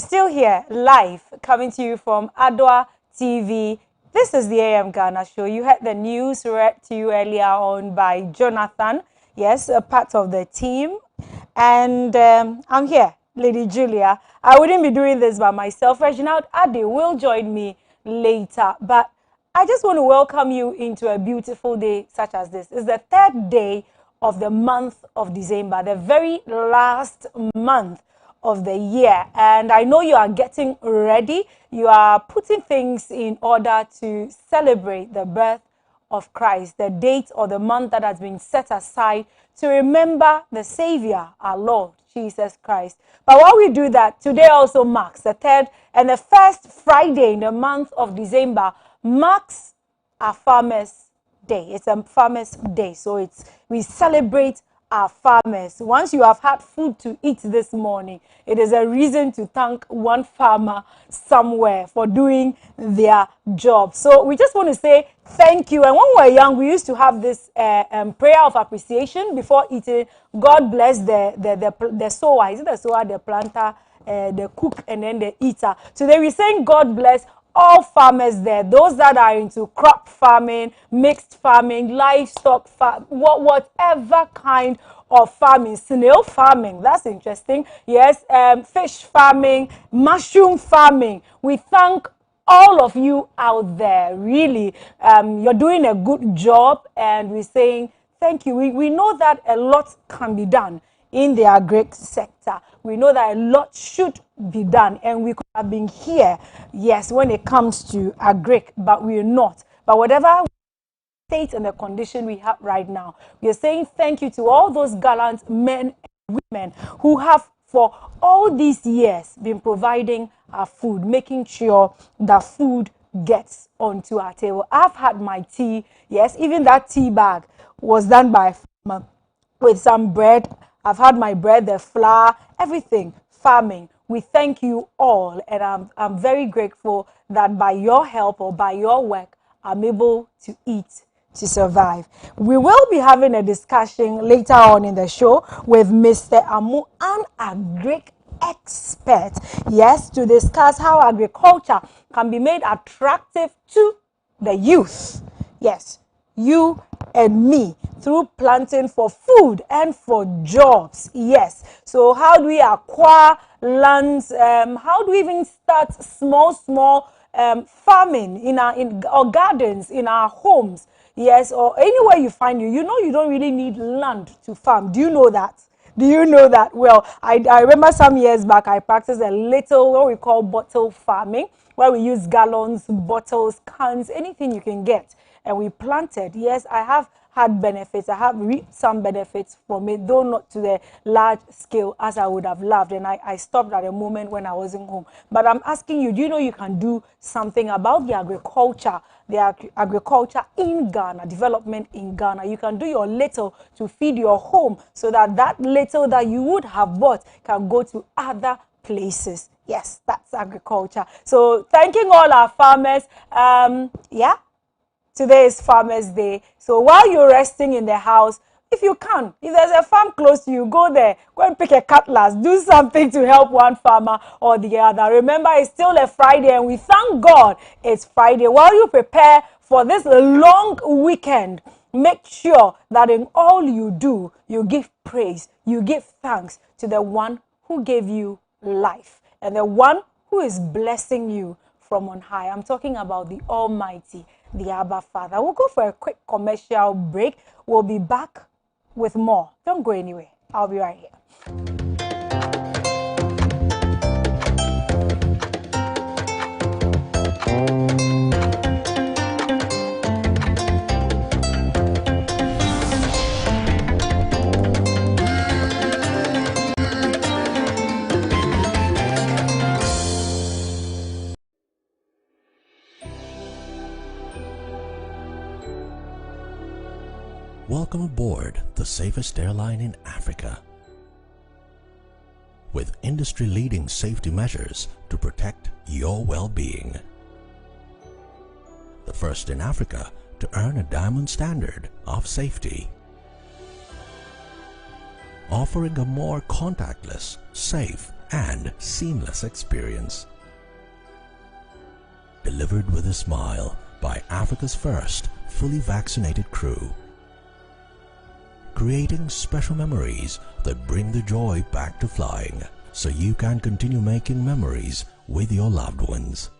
still here live coming to you from Adoatv. This is the AM Ghana show. You heard the news read to you earlier on by Jonathan. Yes, a part of the team. And I'm here, Lady Julia. I wouldn't be doing this by myself. Reginald Ade will join me later. But I just want to welcome you into a beautiful day such as this. It's the third day of the month of December, the very last month of the year, and I know you are getting ready. You are putting things in order to celebrate the birth of Christ, the date or the month that has been set aside to remember the Savior, our Lord Jesus Christ. But while we do that, today also marks the third and the first Friday in the month of December, marks our Farmers Day. It's a Farmers Day, so we celebrate our farmers. Once you have had food to eat this morning, it is a reason to thank one farmer somewhere for doing their job. So we just want to say thank you. And when we were young, we used to have this prayer of appreciation before eating. God bless the sower. Is it the sower, the planter, the cook, and then the eater? Today we're saying God bless all farmers there, those that are into crop farming, mixed farming, livestock whatever kind of farming, snail farming, that's interesting. Yes, fish farming, mushroom farming. We thank all of you out there. Really, you're doing a good job, and we're saying thank you. We know that a lot can be done in the agri sector. We know that a lot should be done, and we could have been here, yes, when it comes to agri, but we're not. But whatever state and the condition we have right now, we are saying thank you to all those gallant men and women who have for all these years been providing our food, making sure that food gets onto our table. I've had my tea, yes, even that tea bag was done by a farmer with some bread. I've had my bread, the flour, everything, farming. We thank you all, and I'm very grateful that by your help or by your work, I'm able to eat, to survive. We will be having a discussion later on in the show with Mr. Amu, an agri expert, yes, to discuss how agriculture can be made attractive to the youth. Yes, you and me, through planting for food and for jobs. Yes. So how do we acquire lands? How do we even start small farming in our gardens, in our homes? Yes, or anywhere you find you. You know you don't really need land to farm. Do you know that? Do you know that? Well, I remember some years back I practiced a little what we call bottle farming, where we use gallons, bottles, cans, anything you can get. And we planted. Yes, I have had benefits. I have reaped some benefits from it, though not to the large scale as I would have loved. And I stopped at a moment when I wasn't home. But I'm asking you, do you know you can do something about the agriculture in Ghana, development in Ghana? You can do your little to feed your home so that that little that you would have bought can go to other places. Yes, that's agriculture. So thanking all our farmers. Yeah. Today is Farmers Day. So while you're resting in the house, if you can, if there's a farm close to you, go there. Go and pick a cutlass. Do something to help one farmer or the other. Remember, it's still a Friday, and we thank God it's Friday. While you prepare for this long weekend, make sure that in all you do, you give praise, you give thanks to the one who gave you life and the one who is blessing you from on high. I'm talking about the Almighty, the Abba Father. We'll go for a quick commercial break. We'll be back with more. Don't go anywhere. I'll be right here.
Welcome aboard the safest airline in Africa. With industry-leading safety measures to protect your well-being. The first in Africa to earn a diamond standard of safety. Offering a more contactless, safe, and seamless experience. Delivered with a smile by Africa's first fully vaccinated crew. Creating special memories that bring the joy back to flying, so you can continue making memories with your loved ones.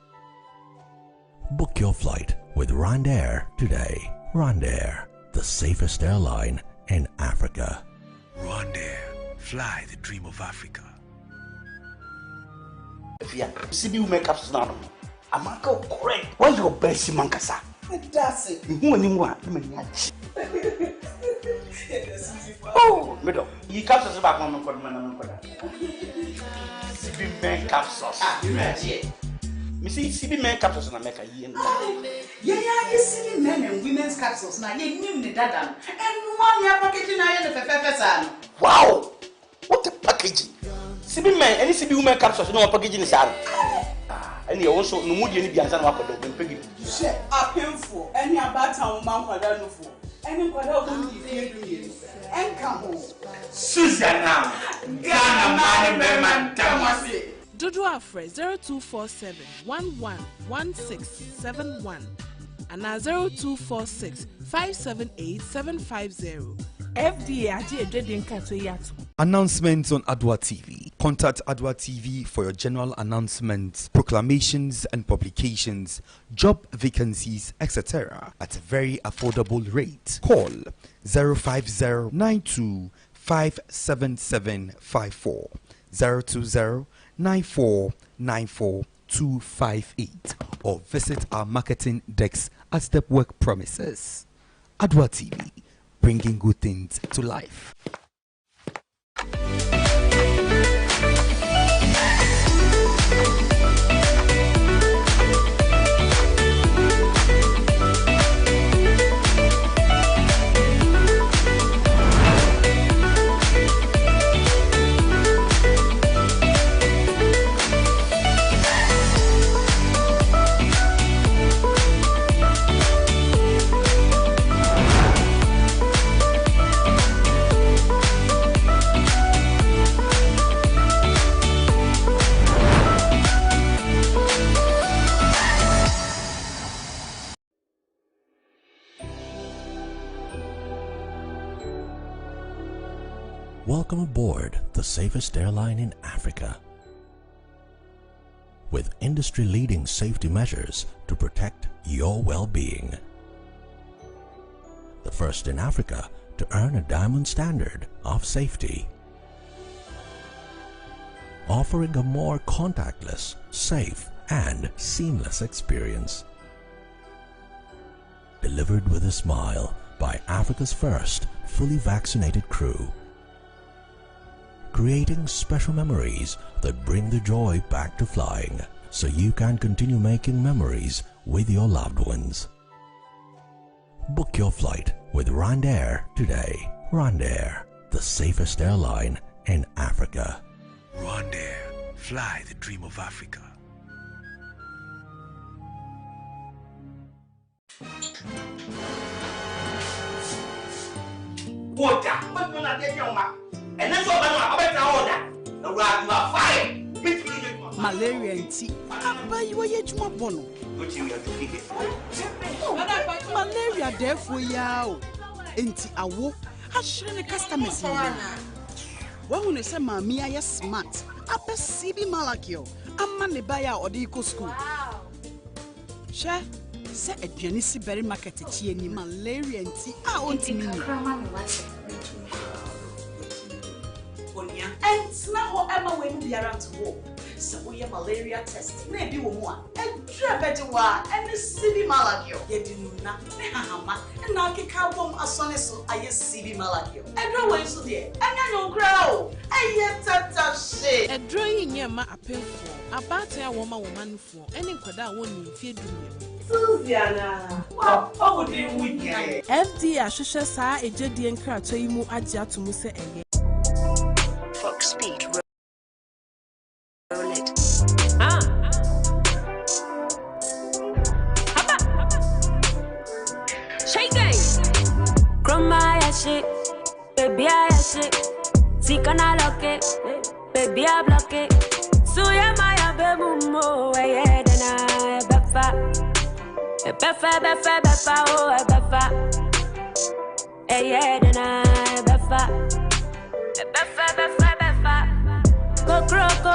Book your flight with Rwandair today. Rwandair, the safest airline in Africa.
Rwandair, fly the dream of Africa.
CB will make up now. I'm not correct. Why your best mankasa? That's it. Who anyone? Oh, middle. You captures back on CB men capsules. Ah, you see, CB men capsules and I make a year.
Yeah, you see men and women's capsules now. You name the dada. And one year packaging I am the
Wow! What a packaging! Sibi men, any Sibi women capsules, no packaging is on. And you also no mood any biansan wako do pegi.
Share a painful any about town man kwada no for. Any kwada won di fear do you. And come home.
Susanna. Ghana man man tamasi.
Dodo Afre 0247 111671 and 0246 578 750. FDA Aji Edredin Katoyatu.
Announcements on Adoatv. Contact Adoatv for your general announcements, proclamations and publications, job vacancies, etc. at a very affordable rate. Call 05092 57754 020 9494 or visit our marketing decks at Stepwork premises. Adoatv, bringing good things to life.
Welcome aboard the safest airline in Africa. With industry-leading safety measures to protect your well-being. The first in Africa to earn a diamond standard of safety. Offering a more contactless, safe, and seamless experience. Delivered with a smile by Africa's first fully vaccinated crew. Creating special memories that bring the joy back to flying, so you can continue making memories with your loved ones. Book your flight with Rwandair today. Rwandair, the safest airline in Africa.
Rwandair, fly the dream of Africa.
Water, but you're not getting your and that's all I'm order. The rag you are fire.
Malaria and tea. But you are yet more bono. Malaria, therefore, yao. Enti awo. Ashene customers. When you say, Mammy, I smart. Upper CB Malakio. I'm money buyer or the eco school. Share. Say a pianisi berry market ni malaria and tea. I want me.
And now Emma when we are out to walk. So we have malaria test. Maybe one. And better and the CB Malagio. Yedinuna, Nehama, and now kick out bomb as soon as I CB Malagio. And no way so dear. And I know grow. And yet that shit.
A drawing yama a pen for about a woman for any quada won't in fear.
Susanna, what would you with
FD Ashusha sa a jedi and crack to you aja to Musa and
Fox speed. Roll it. Shake it. Chroma shit. Baby I shit. See can I lock it? Baby I block it. So yeah my baby mo. Yeah then I befa. Befa oh befa. Yeah then I befa. Befa. Coco,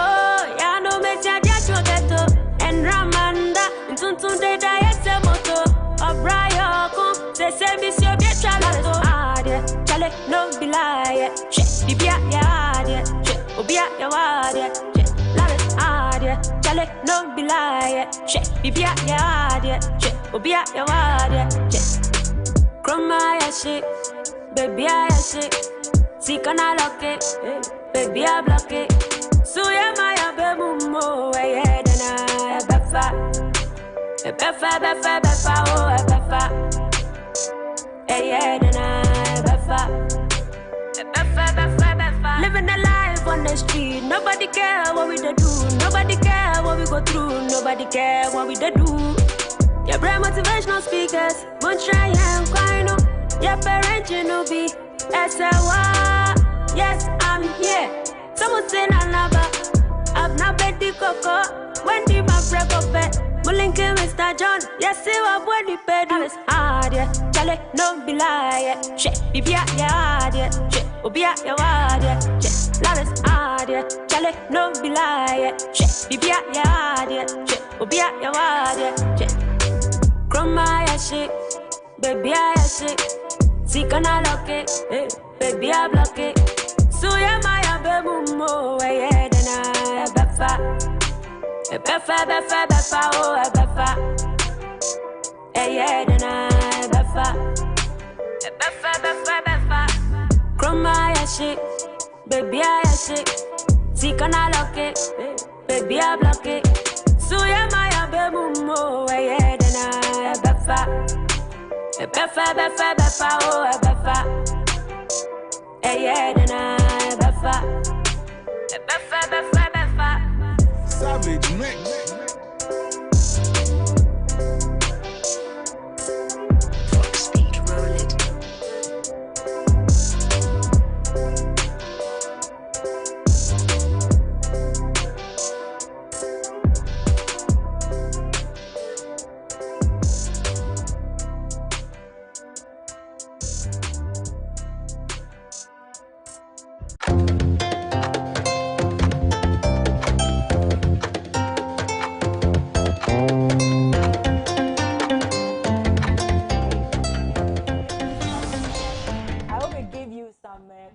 ya no me chadia chogeto, and Ramanda, Tuntun de Diet Moto, O'Brien, se Monsieur Biachalato, Chale, no be lie, Bibia, Obia, Yawadia, Chale, no be lie, Bibia, Obia, Yawadia, Chroma, shit, baby, I shit, see, can I lock it, baby, I block it. So yeah, my baby mo, yeah, then I befa. Befa, befa, befa, oh, befa. Hey, yeah, befa. Befa, befa, befa. Living a life on the street. Nobody care what we do. Nobody care what we go through. Nobody care what we do. Your brain motivational speakers. Won't try and cry no. Your parents, you know, be. Yes, I'm here. Someone say Nalaba. I've not bet the coco. When the my break up bed. Mulinke Mr. John. Yes, see what when the bed is hard, yeah. Chale, no be lie, yeah. Shit, be at your hard, yeah. Shit, be at your hard, yeah. Shit, love is hard, yeah. Chale, no be lie, yeah. Shit, be at your hard, yeah. Shit, be at your hard, yeah. Shit. Chroma, yeah, shit. Baby, I shit. See, can I lock it? Hey, baby, I block it. So, yeah, my baby, mo, yeah, then I befa. Befa, befa, befa, oh, befa. Yeah, then I befa. Befa, befa, befa. Chroma, yeah, shit. Baby, I shit. See, can I lock it? Baby, I block it. So, yeah, my baby, mo, yeah, then I befa. Befa, befa, befa, oh, befa. Yeah, then I befa. Befa, befa, befa.
Savage mix.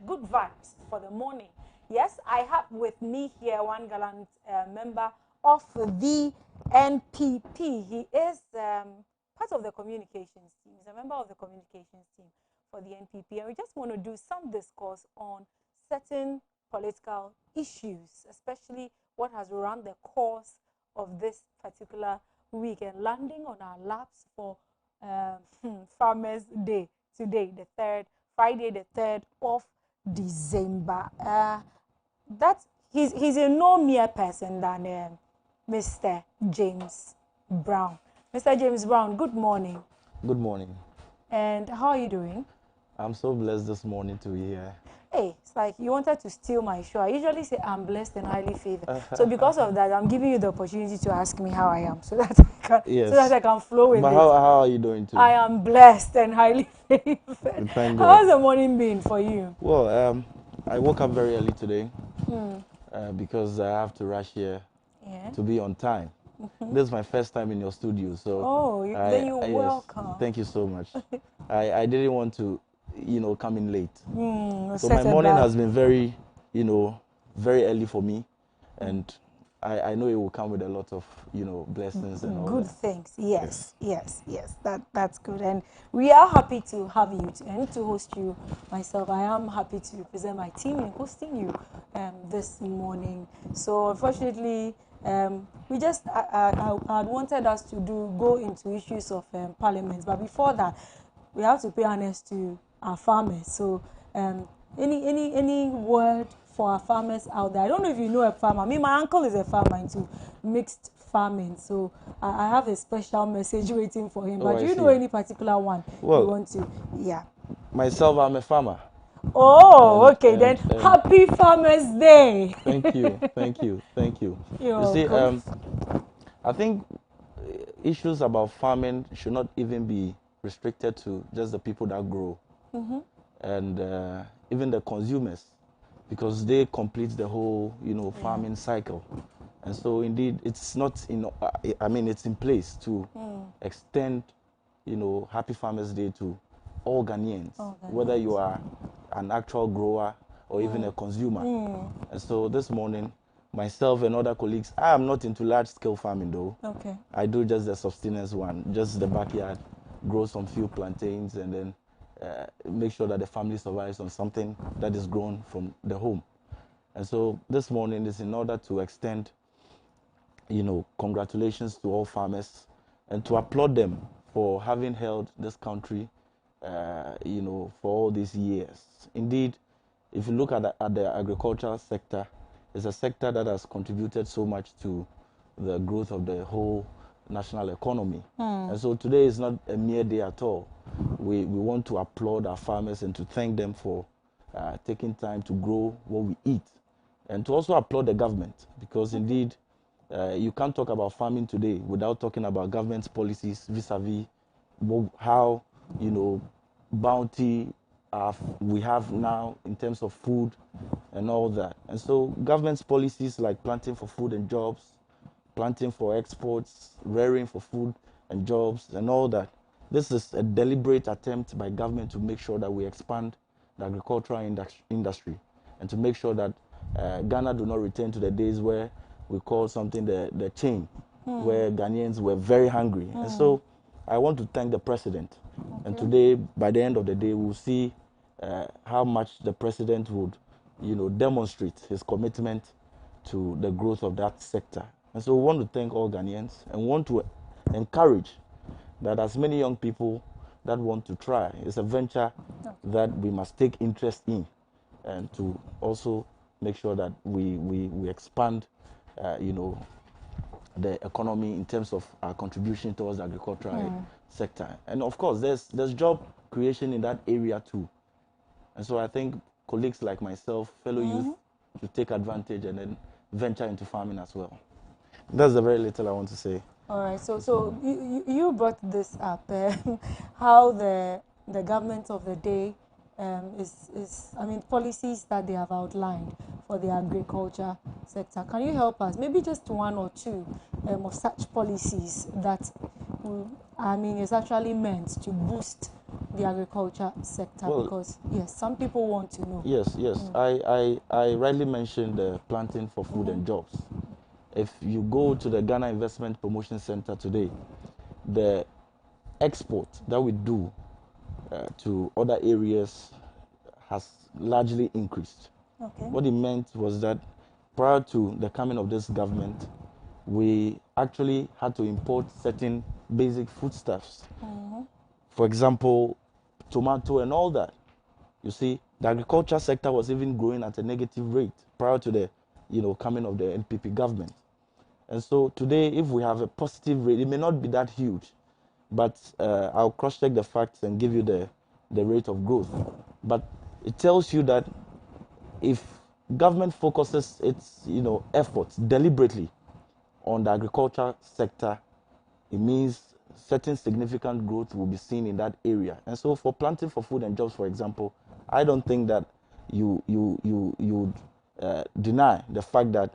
Good vibes for the morning. Yes, I have with me here one gallant member of the NPP. He is part of the communications team. He's a member of the communications team for the NPP. And we just want to do some discourse on certain political issues, especially what has run the course of this particular week and landing on our laps for Farmers' Day today, Friday, the 3rd of December. He's a no mere person than Mr. James Brown. Mr. James Brown, good morning.
Good morning.
And how are you doing?
I'm so blessed this morning to be here.
Hey, it's like you wanted to steal my show. I usually say I'm blessed and highly favored. So because of that, I'm giving you the opportunity to ask me how I am, so that I can flow with
but
it.
How are you doing too?
I am blessed and highly favored.
Thank
How's
God.
the morning been for you?
Well, I woke up very early today
Hmm.
because I have to rush here to be on time.
Mhm.
This is my first time in your studio, so
then you're
yes,
welcome.
thank you so much. I didn't want to, come in late. So my
settle
morning
down.
has been very, very early for me, and I know it will come with a lot of, blessings and all
Good
that.
things. Yes. That's good. And we are happy to have you and to host you myself. I am happy to represent my team in hosting you this morning. So unfortunately, we just I wanted us to go into issues of parliament, but before that, we have to pay honest to our farmers. So any word for our farmers out there? I don't know if you know a farmer. My uncle is a farmer into mixed farming, so I have a special message waiting for him. But do you know any particular one you want to? Yeah.
Myself, I'm a farmer.
Oh, okay. Then happy Farmers Day.
Thank you.
You're
You see,
welcome.
I think issues about farming should not even be restricted to just the people that grow and even the consumers, because they complete the whole, farming cycle. And so, indeed, it's not it's in place to extend, Happy Farmers Day to all Ghanaians, whether you are an actual grower or even a consumer. And so this morning, myself and other colleagues, I am not into large-scale farming though.
Okay.
I do just the subsistence one, just the backyard, grow some few plantains and then make sure that the family survives on something that is grown from the home. And so this morning is in order to extend, congratulations to all farmers and to applaud them for having held this country, for all these years. Indeed, if you look at the agricultural sector, it's a sector that has contributed so much to the growth of the whole national economy. And so today is not a mere day at all. We want to applaud our farmers and to thank them for taking time to grow what we eat, and to also applaud the government, because indeed you can't talk about farming today without talking about government's policies vis-a-vis how bounty we have now in terms of food and all that. And so government's policies like planting for food and jobs, planting for exports, rearing for food and jobs and all that. This is a deliberate attempt by government to make sure that we expand the agricultural industry, and to make sure that Ghana do not return to the days where we call something the chain, where Ghanaians were very hungry. And so I want to thank the president. And today, by the end of the day, we'll see how much the president would, demonstrate his commitment to the growth of that sector. And so we want to thank all Ghanaians and want to encourage that as many young people that want to try, it's a venture that we must take interest in, and to also make sure that we expand, the economy in terms of our contribution towards the agricultural sector. And of course, there's job creation in that area too. And so I think colleagues like myself, fellow youth, should take advantage and then venture into farming as well. That's the very little I want to say.
All right. So you brought this up, how the government of the day policies that they have outlined for the agriculture sector. Can you help us? Maybe just one or two of such policies that is actually meant to boost the agriculture sector, because yes, some people want to know.
Yes. I rightly mentioned the planting for food and jobs. If you go to the Ghana Investment Promotion Center today, the export that we do to other areas has largely increased.
Okay.
What it meant was that prior to the coming of this government, we actually had to import certain basic foodstuffs. For example, tomato and all that. You see, the agriculture sector was even growing at a negative rate prior to the coming of the NPP government. And so today, if we have a positive rate, it may not be that huge, but I'll cross-check the facts and give you the rate of growth. But it tells you that if government focuses its efforts deliberately on the agriculture sector, it means certain significant growth will be seen in that area. And so for planting for food and jobs, for example, I don't think that you deny the fact that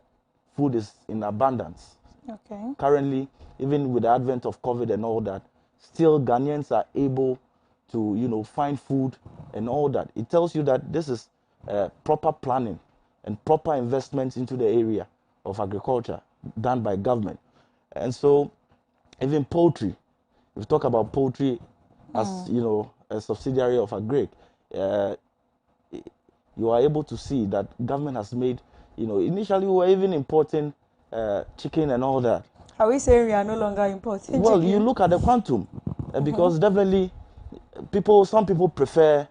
food is in abundance.
Okay.
Currently, even with the advent of COVID and all that, still Ghanaians are able to find food and all that. It tells you that this is proper planning and proper investments into the area of agriculture done by government. And so even poultry, if we talk about poultry as a subsidiary of Agric, you are able to see that government has made, initially we were even importing chicken and all that.
Are we saying we are no longer importing
Well,
chicken?
you look at the quantum, because definitely some people prefer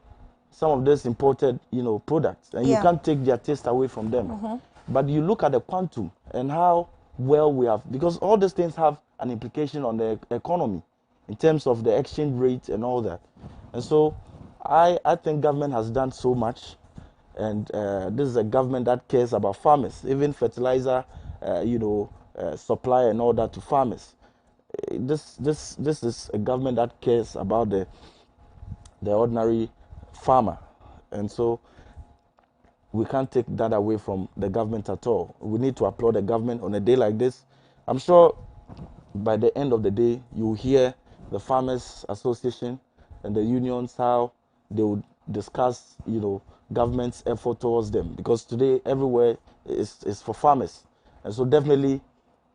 some of these imported, products, and you can't take their taste away from them. But you look at the quantum and how well we have, because all these things have an implication on the economy in terms of the exchange rate and all that. And so I think government has done so much, and this is a government that cares about farmers, even fertilizer, supply and all that to farmers. This is a government that cares about the ordinary farmer, and so we can't take that away from the government at all. We need to applaud the government on a day like this. I'm sure by the end of the day, you hear the Farmers Association and the unions, how they would discuss, government's effort towards them. Because today, everywhere is for farmers. And so definitely,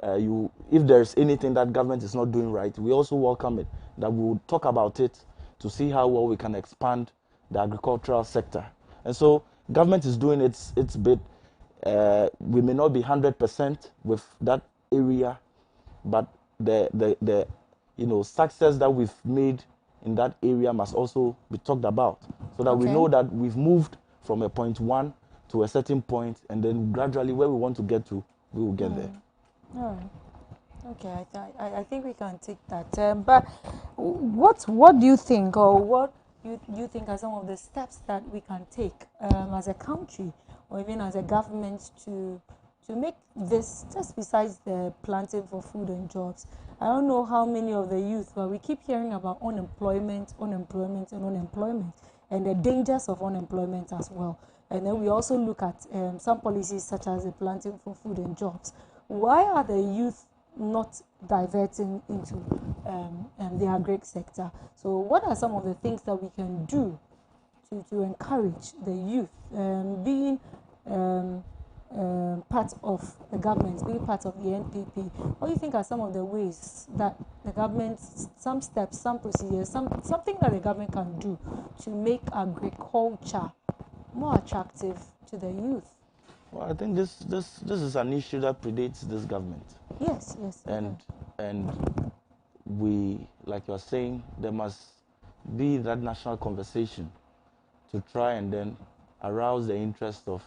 if there's anything that government is not doing right, we also welcome it, that we will talk about it to see how well we can expand the agricultural sector. And so government is doing its bit. We may not be 100% with that area, but the success that we've made in that area must also be talked about, so that we
Okay.
know that we've moved from a point one to a certain point, and then gradually where we want to get to, we will get there.
All right. Okay, I think we can take that. But what do you think, or what you think are some of the steps that we can take as a country, or even as a government, to make this, just besides the planting for food and jobs? I don't know how many of the youth, but we keep hearing about unemployment, and the dangers of unemployment as well. And then we also look at some policies such as the planting for food and jobs. Why are the youth not diverting into the agri sector? So what are some of the things that we can do to encourage the youth being part of the government, being part of the NPP? What do you think are some of the ways that the government, some steps, some procedures, something that the government can do to make agriculture more attractive to the youth?
Well, I think this is an issue that predates this government.
Yes.
And we, like you're saying, there must be that national conversation to try and then arouse the interest of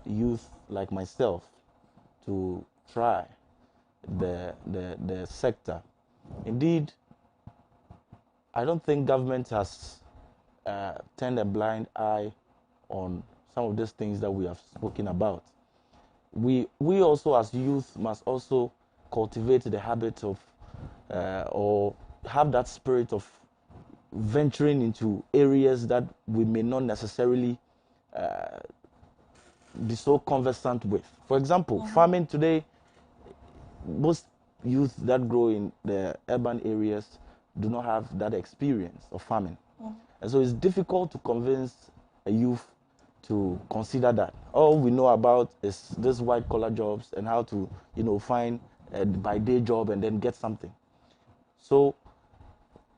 youth like myself to try the sector. Indeed, I don't think government has turned a blind eye on some of these things that we have spoken about. We also as youth must also cultivate the habit of or have that spirit of venturing into areas that we may not necessarily be so conversant with. For example, farming today, most youth that grow in the urban areas do not have that experience of farming. And so it's difficult to convince a youth to consider that. All we know about is this white collar jobs and how to, find a by day job and then get something. So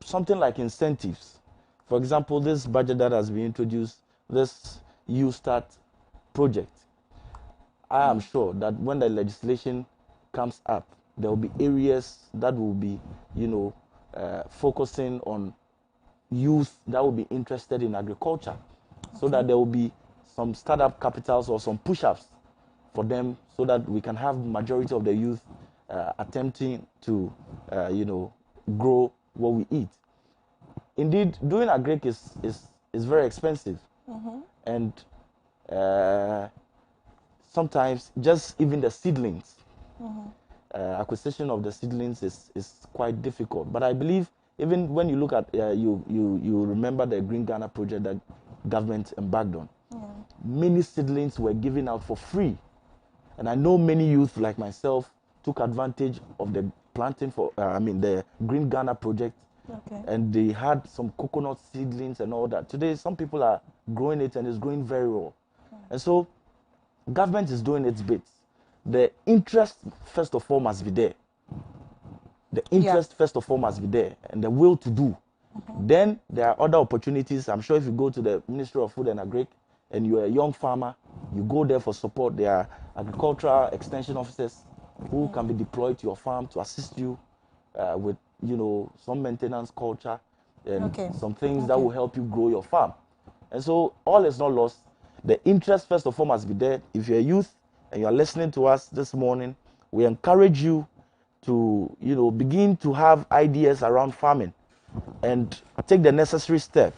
something like incentives. For example, this budget that has been introduced, this You Start project, I am sure that when the legislation comes up, there will be areas that will be, focusing on youth that will be interested in agriculture, so that there will be some startup capitals or some push-ups for them, so that we can have majority of the youth attempting to, grow what we eat. Indeed, doing agric is very expensive, and sometimes just even the seedlings, acquisition of the seedlings is quite difficult. But I believe even when you look at you remember the Green Ghana project that government embarked on. Many seedlings were given out for free, and I know many youth like myself took advantage of the planting for the Green Ghana project. And they had some coconut seedlings and all that. Today, some people are growing it and it's growing very well. And so, government is doing its bit. The interest, first of all, must be there. The interest, first of all, must be there, and the will to do. Then there are other opportunities. I'm sure if you go to the Ministry of Food and Agric and you're a young farmer, you go there for support. There are agricultural extension officers who can be deployed to your farm to assist you with some maintenance culture and some things that will help you grow your farm. And so all is not lost. The interest, first of all, must be there. If you're a youth and you're listening to us this morning, we encourage you to, begin to have ideas around farming and take the necessary step.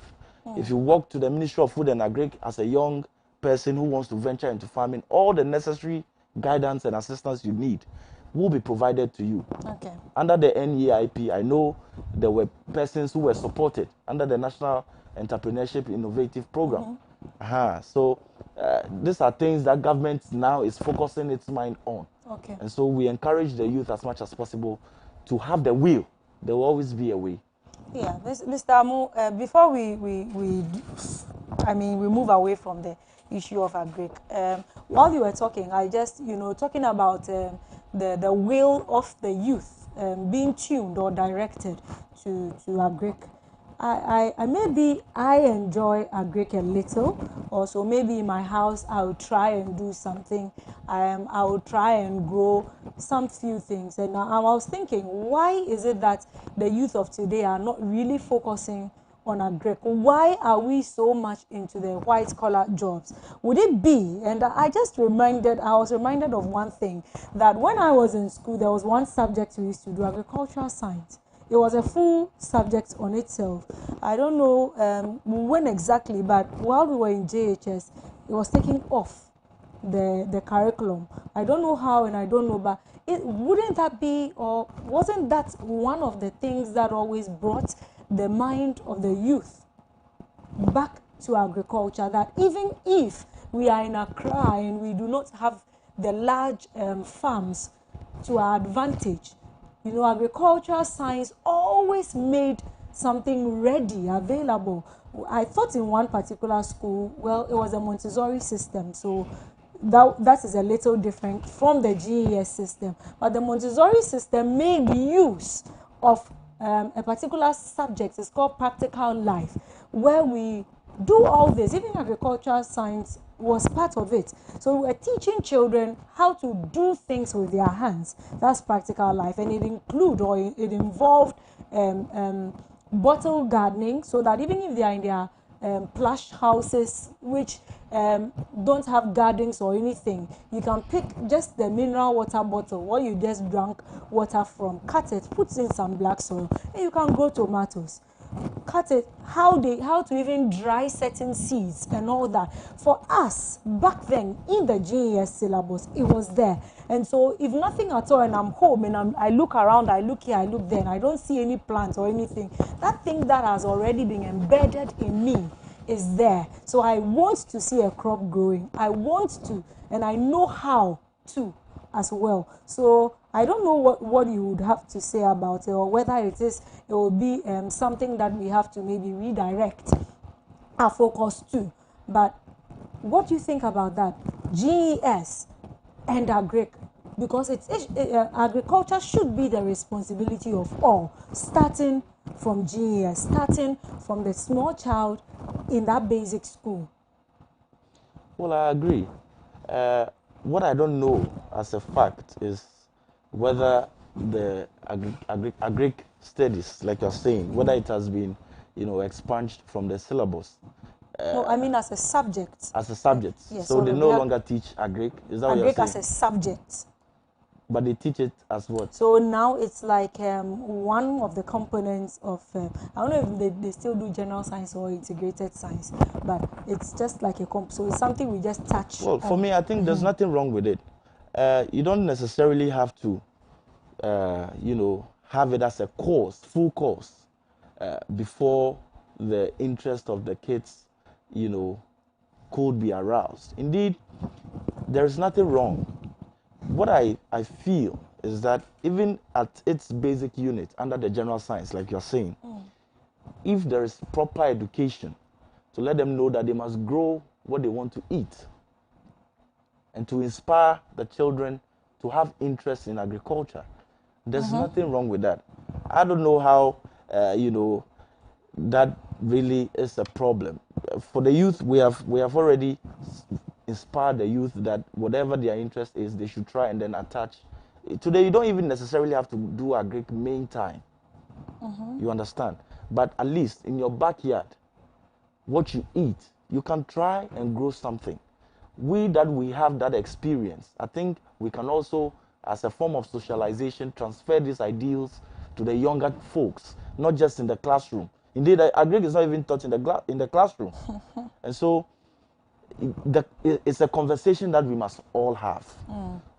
If you walk to the Ministry of Food and Agric as a young person who wants to venture into farming, all the necessary guidance and assistance you need will be provided to you. Under the NEIP, I know there were persons who were supported under the National Entrepreneurship Innovative Program. So these are things that government now is focusing its mind on. And so we encourage the youth as much as possible to have the will. There will always be a way.
Yeah, Mr. Amu, before we move away from the issue of agric, while you were talking, I just, talking about the will of the youth being tuned or directed to agric. maybe I enjoy agric a little. Also, maybe in my house I will try and do something. I will try and grow some few things. And I was thinking, why is it that the youth of today are not really focusing on agric? Why are we so much into the white collar jobs? Would it be, and I was reminded of one thing, that when I was in school, there was one subject we used to do, agricultural science. It was a full subject on itself. I don't know when exactly, but while we were in JHS, it was taken off the curriculum. I don't know how and I don't know, but wouldn't that be, or wasn't that one of the things that always brought the mind of the youth back to agriculture? That even if we are in Accra and we do not have the large farms to our advantage, you know, agricultural science always made something ready, available. I thought in one particular school, well, it was a Montessori system, so that is a little different from the GES system. But the Montessori system made use of a particular subject. It's called practical life, where we do all this. Even agricultural science was part of it. So we were teaching children how to do things with their hands. That's practical life, and it involved bottle gardening, so that even if they are in their plush houses which don't have gardens or anything, you can pick just the mineral water bottle what you just drank water from, cut it, put in some black soil, and you can grow tomatoes. Cut it, how to even dry certain seeds and all that. For us back then in the GES syllabus, it was there. And so if nothing at all, and I'm home and I look around, I look here, I look there, and I don't see any plants or anything, that thing that has already been embedded in me is there. So I want to see a crop growing. I want to, and I know how to as well. So I don't know what you would have to say about it, or whether it will be something that we have to maybe redirect our focus to. But what do you think about that? GES and agric, because agriculture should be the responsibility of all, starting from GES, starting from the small child in that basic school.
Well, I agree. What I don't know as a fact is whether the agric studies, like you're saying, whether it has been, expunged from the syllabus.
No, I mean as a subject.
As a subject.
Yes,
so they no longer teach agric. Is that what you're saying?
Agric as a subject.
But they teach it as what?
So now it's like one of the components of, I don't know if they still do general science or integrated science, but it's just like so it's something we just touch.
Well, for me, I think there's nothing wrong with it. You don't necessarily have to, have it as a course, full course, before the interest of the kids, could be aroused. Indeed, there's nothing wrong. What I feel is that even at its basic unit under the general science, like you're saying, if there is proper education to let them know that they must grow what they want to eat, and to inspire the children to have interest in agriculture, there's nothing wrong with that. I don't know how, that really is a problem. For the youth, we have already inspire the youth that whatever their interest is, they should try and then attach. Today, you don't even necessarily have to do agric main time. You understand? But at least in your backyard, what you eat, you can try and grow something. We have that experience, I think we can also, as a form of socialization, transfer these ideals to the younger folks, not just in the classroom. Indeed, agric is not even taught in the classroom. And so, it's a conversation that we must all have.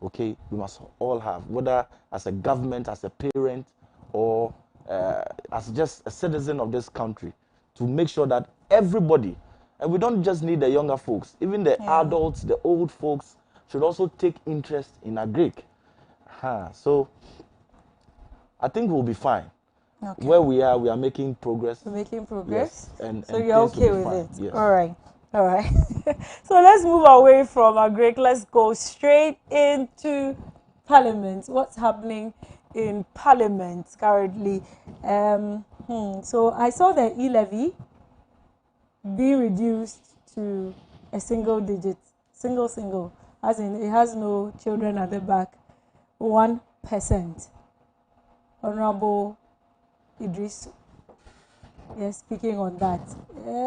Okay, we must all have, whether as a government, as a parent, or as just a citizen of this country, to make sure that everybody, and we don't just need the younger folks, even the adults, the old folks, should also take interest in agric. So I think we'll be fine. Okay. Where we are making progress.
We're making progress.
Yes,
so you're okay with it.
Yes.
All right. So let's move away from agric. Let's go straight into Parliament. What's happening in Parliament currently? So I saw the e-levy being reduced to a single digit, single, as in it has no children at the back, 1%. Honorable Idris, yes, speaking on that.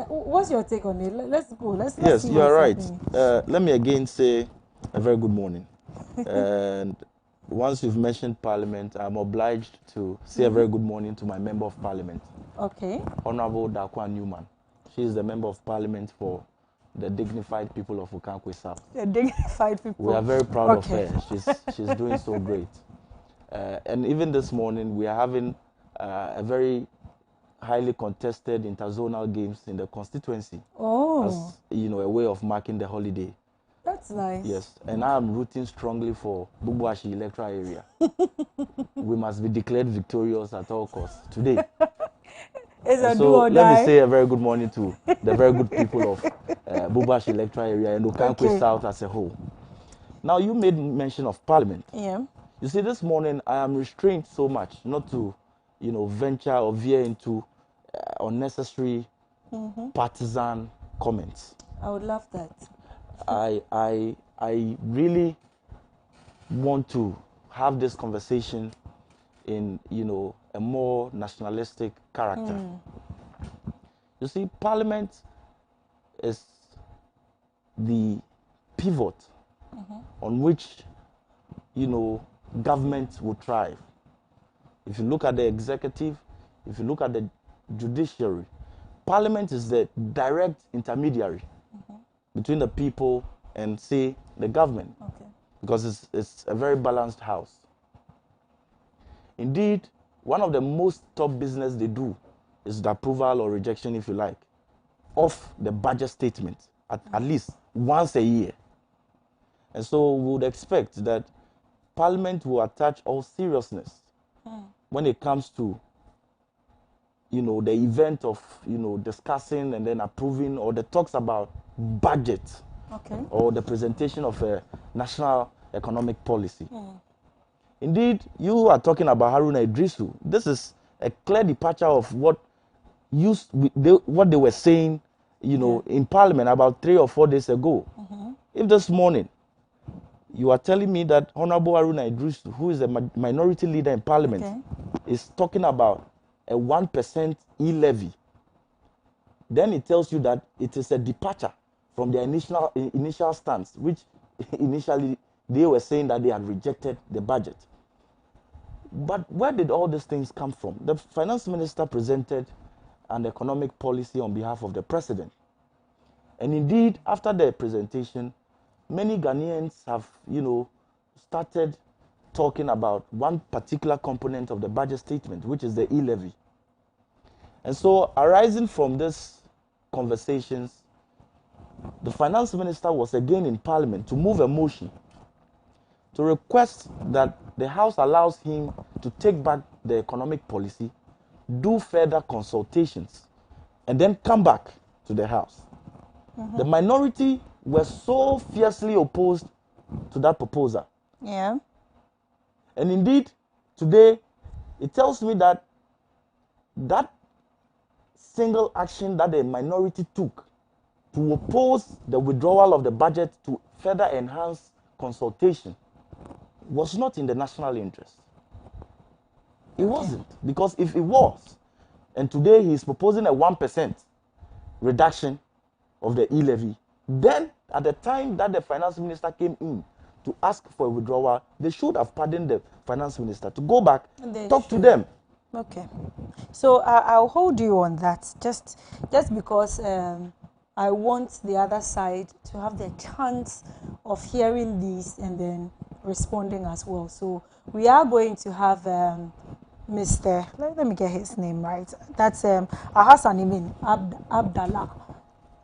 What's your take on it? Let's go. Let's
Yes,
see
you are right.
happening.
Let me again say a very good morning. And once you've mentioned Parliament, I'm obliged to say a very good morning to my Member of Parliament,
Okay.
Honorable Dakwa Newman. She is the Member of Parliament for the dignified people of Okankwe South.
The dignified people.
We are very proud of
Okay.
her. She's doing so great. And even this morning, we are having a very highly contested interzonal games in the constituency.
Oh.
As, a way of marking the holiday.
That's nice.
Yes, and I am rooting strongly for Bubuashi electoral area. We must be declared victorious at all costs today.
So
let me say a very good morning to the very good people of Bubuashi electoral area and Okankwe South as a whole. Now, you made mention of Parliament.
Yeah.
You see, this morning I am restrained so much not to, venture or veer into unnecessary partisan comments.
I would love that.
I really want to have this conversation in, a more nationalistic character. You see, Parliament is the pivot on which, government will thrive. If you look at the executive, if you look at the judiciary, Parliament is the direct intermediary between the people and, say, the government, because it's a very balanced house. Indeed, one of the most top business they do is the approval or rejection, if you like, of the budget statement at least once a year. And so we would expect that Parliament will attach all seriousness when it comes to, the event of, discussing and then approving, or the talks about budget, or the presentation of a national economic policy. Indeed, you are talking about Haruna Idrisu. This is a clear departure of what they were saying, in Parliament about 3 or 4 days ago. If this morning you are telling me that Honorable Haruna Idrisu, who is a minority leader in Parliament, is talking about a 1% e-levy, then it tells you that it is a departure from their initial stance, which initially they were saying that they had rejected the budget. But where did all these things come from? The finance minister presented an economic policy on behalf of the president. And indeed, after the presentation, many Ghanaians have, started talking about one particular component of the budget statement, which is the e-levy. And so, arising from these conversations, the finance minister was again in Parliament to move a motion to request that the House allows him to take back the economic policy, do further consultations, and then come back to the House. The minority were so fiercely opposed to that proposal.
Yeah.
And indeed, today, it tells me that that single action that the minority took to oppose the withdrawal of the budget to further enhance consultation was not in the national interest. It wasn't. Because if it was, and today he is proposing a 1% reduction of the e-levy, then at the time that the finance minister came in to ask for a withdrawal, they should have pardoned the finance minister to go back, talk to them.
Okay. So I'll hold you on that, just because I want the other side to have the chance of hearing these and then responding as well. So we are going to have Mr. Let me get his name right. That's Ahassan Imin Abdallah.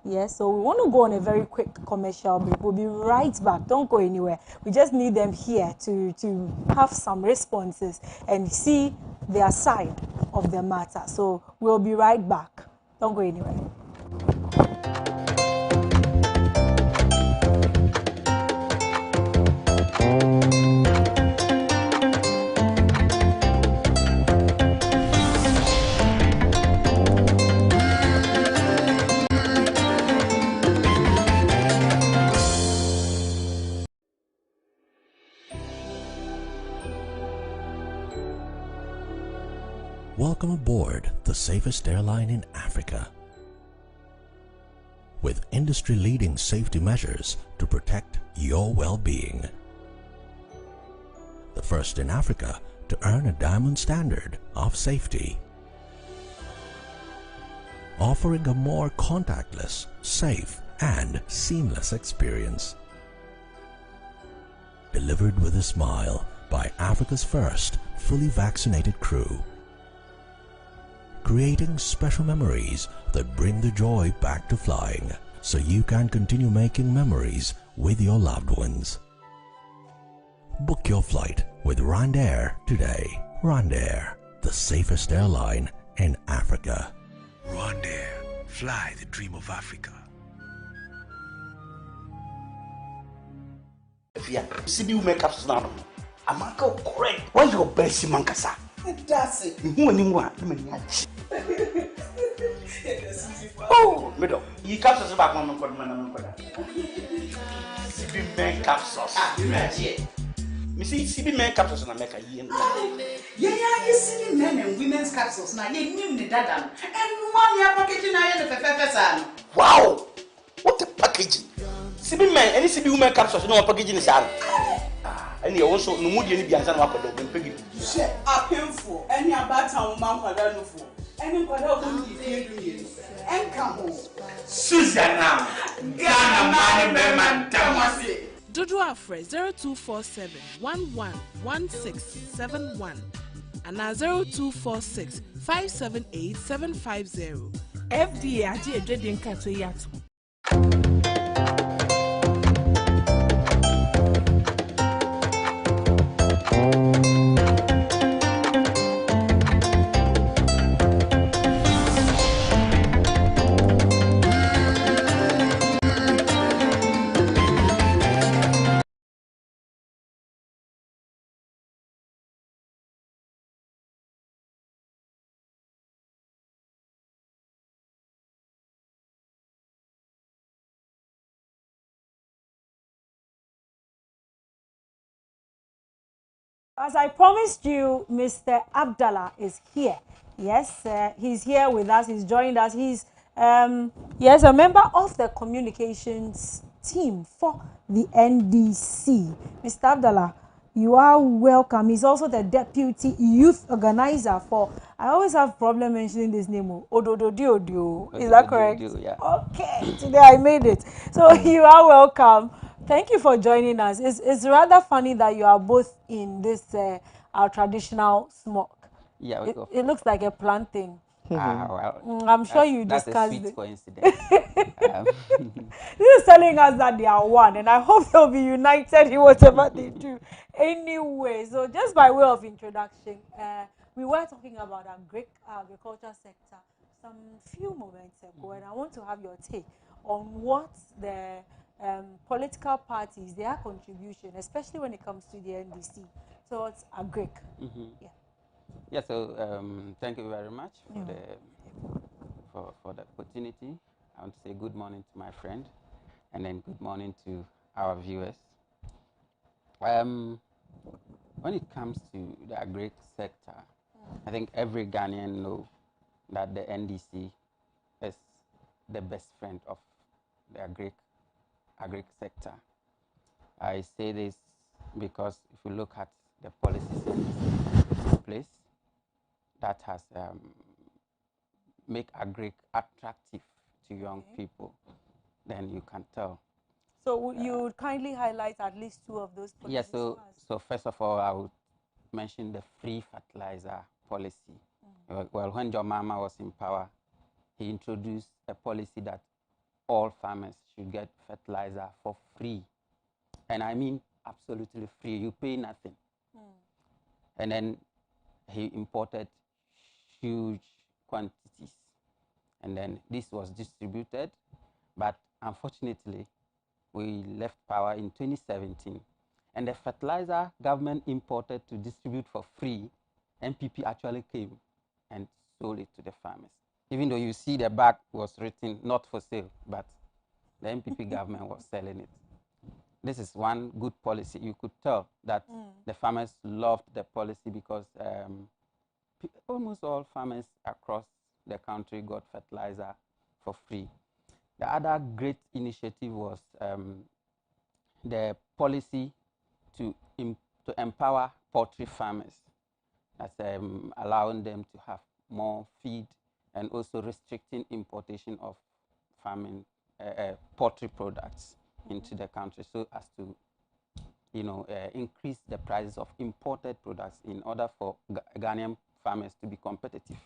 Yes, so we want to go on a very quick commercial break. We'll be right back. Don't go anywhere. We just need them here to have some responses and see their side of the matter. So we'll be right back. Don't go anywhere.
Welcome aboard the safest airline in Africa. With industry-leading safety measures to protect your well-being. The first in Africa to earn a diamond standard of safety. Offering a more contactless, safe, and seamless experience. Delivered with a smile by Africa's first fully vaccinated crew. Creating special memories that bring the joy back to flying, so you can continue making memories with your loved ones. Book your flight with Rwandair today. Rwandair, the safest airline in Africa.
Rwandair, fly the dream of Africa.
Yeah, CB will make up now. I'm not correct. Why your best mankasa? That's it. Who anyone? Oh, middle. He captures back on CB men capsules. Me see CB men capsules na make a year.
Yeah, you see men and women's capsules now. You knew the dada. And one year packaging I am.
Wow! What a packaging! CB men, any CB women capsules, no packaging is out. And you also no mood any biansan wako do pegi.
Share a painful any about town man kwada for. Any kwada go di fear do and come home.
Susanna, Ghana man be man tamasi.
Dodo Afre 0247 111671 and 0246 578 750. FDA aji edwedin kato yato.
As I promised you, Mr. Abdallah is here. Yes, he's here with us. He's joined us. He's yes, a member of the communications team for the NDC. Mr. Abdallah, you are welcome. He's also the deputy youth organizer for. I always have problem mentioning this name. Odododiodio. Is that correct?
Yeah.
Okay. Today I made it. So you are welcome. Thank you for joining us. It's rather funny that you are both in this our traditional smock.
Yeah,
it looks like a planting.
Well,
I'm sure you
that's
discussed
a sweet
it.
coincidence.
This is telling us that they are one, and I hope they'll be united in whatever they do. Anyway, so just by way of introduction, we were talking about agriculture sector some few moments ago, and I want to have your take on what the political parties, their contribution, especially when it comes to the NDC, towards agric. Yeah.
Yeah. So thank you very much for the opportunity. I want to say good morning to my friend, and then good morning to our viewers. When it comes to the agric sector, I think every Ghanaian knows that the NDC is the best friend of the agric sector. I say this because if you look at the policies in place that has make agric attractive to young people, then you can tell.
So you would kindly highlight at least two of those policies.
Yeah, so first of all, I would mention the free fertilizer policy. Well, when John Mahama was in power, he introduced a policy that all farmers should get fertilizer for free. And I mean absolutely free. You pay nothing. And then he imported huge quantities. And then this was distributed. But unfortunately, we left power in 2017. And the fertilizer government imported to distribute for free, MPP actually came and sold it to the farmers. Even though you see the back was written not for sale, but the MPP government was selling it. This is one good policy. You could tell that the farmers loved the policy because almost all farmers across the country got fertilizer for free. The other great initiative was the policy to empower poultry farmers. That's allowing them to have more feed and also restricting importation of farming poultry products into the country so as to increase the prices of imported products in order for Ghanaian farmers to be competitive.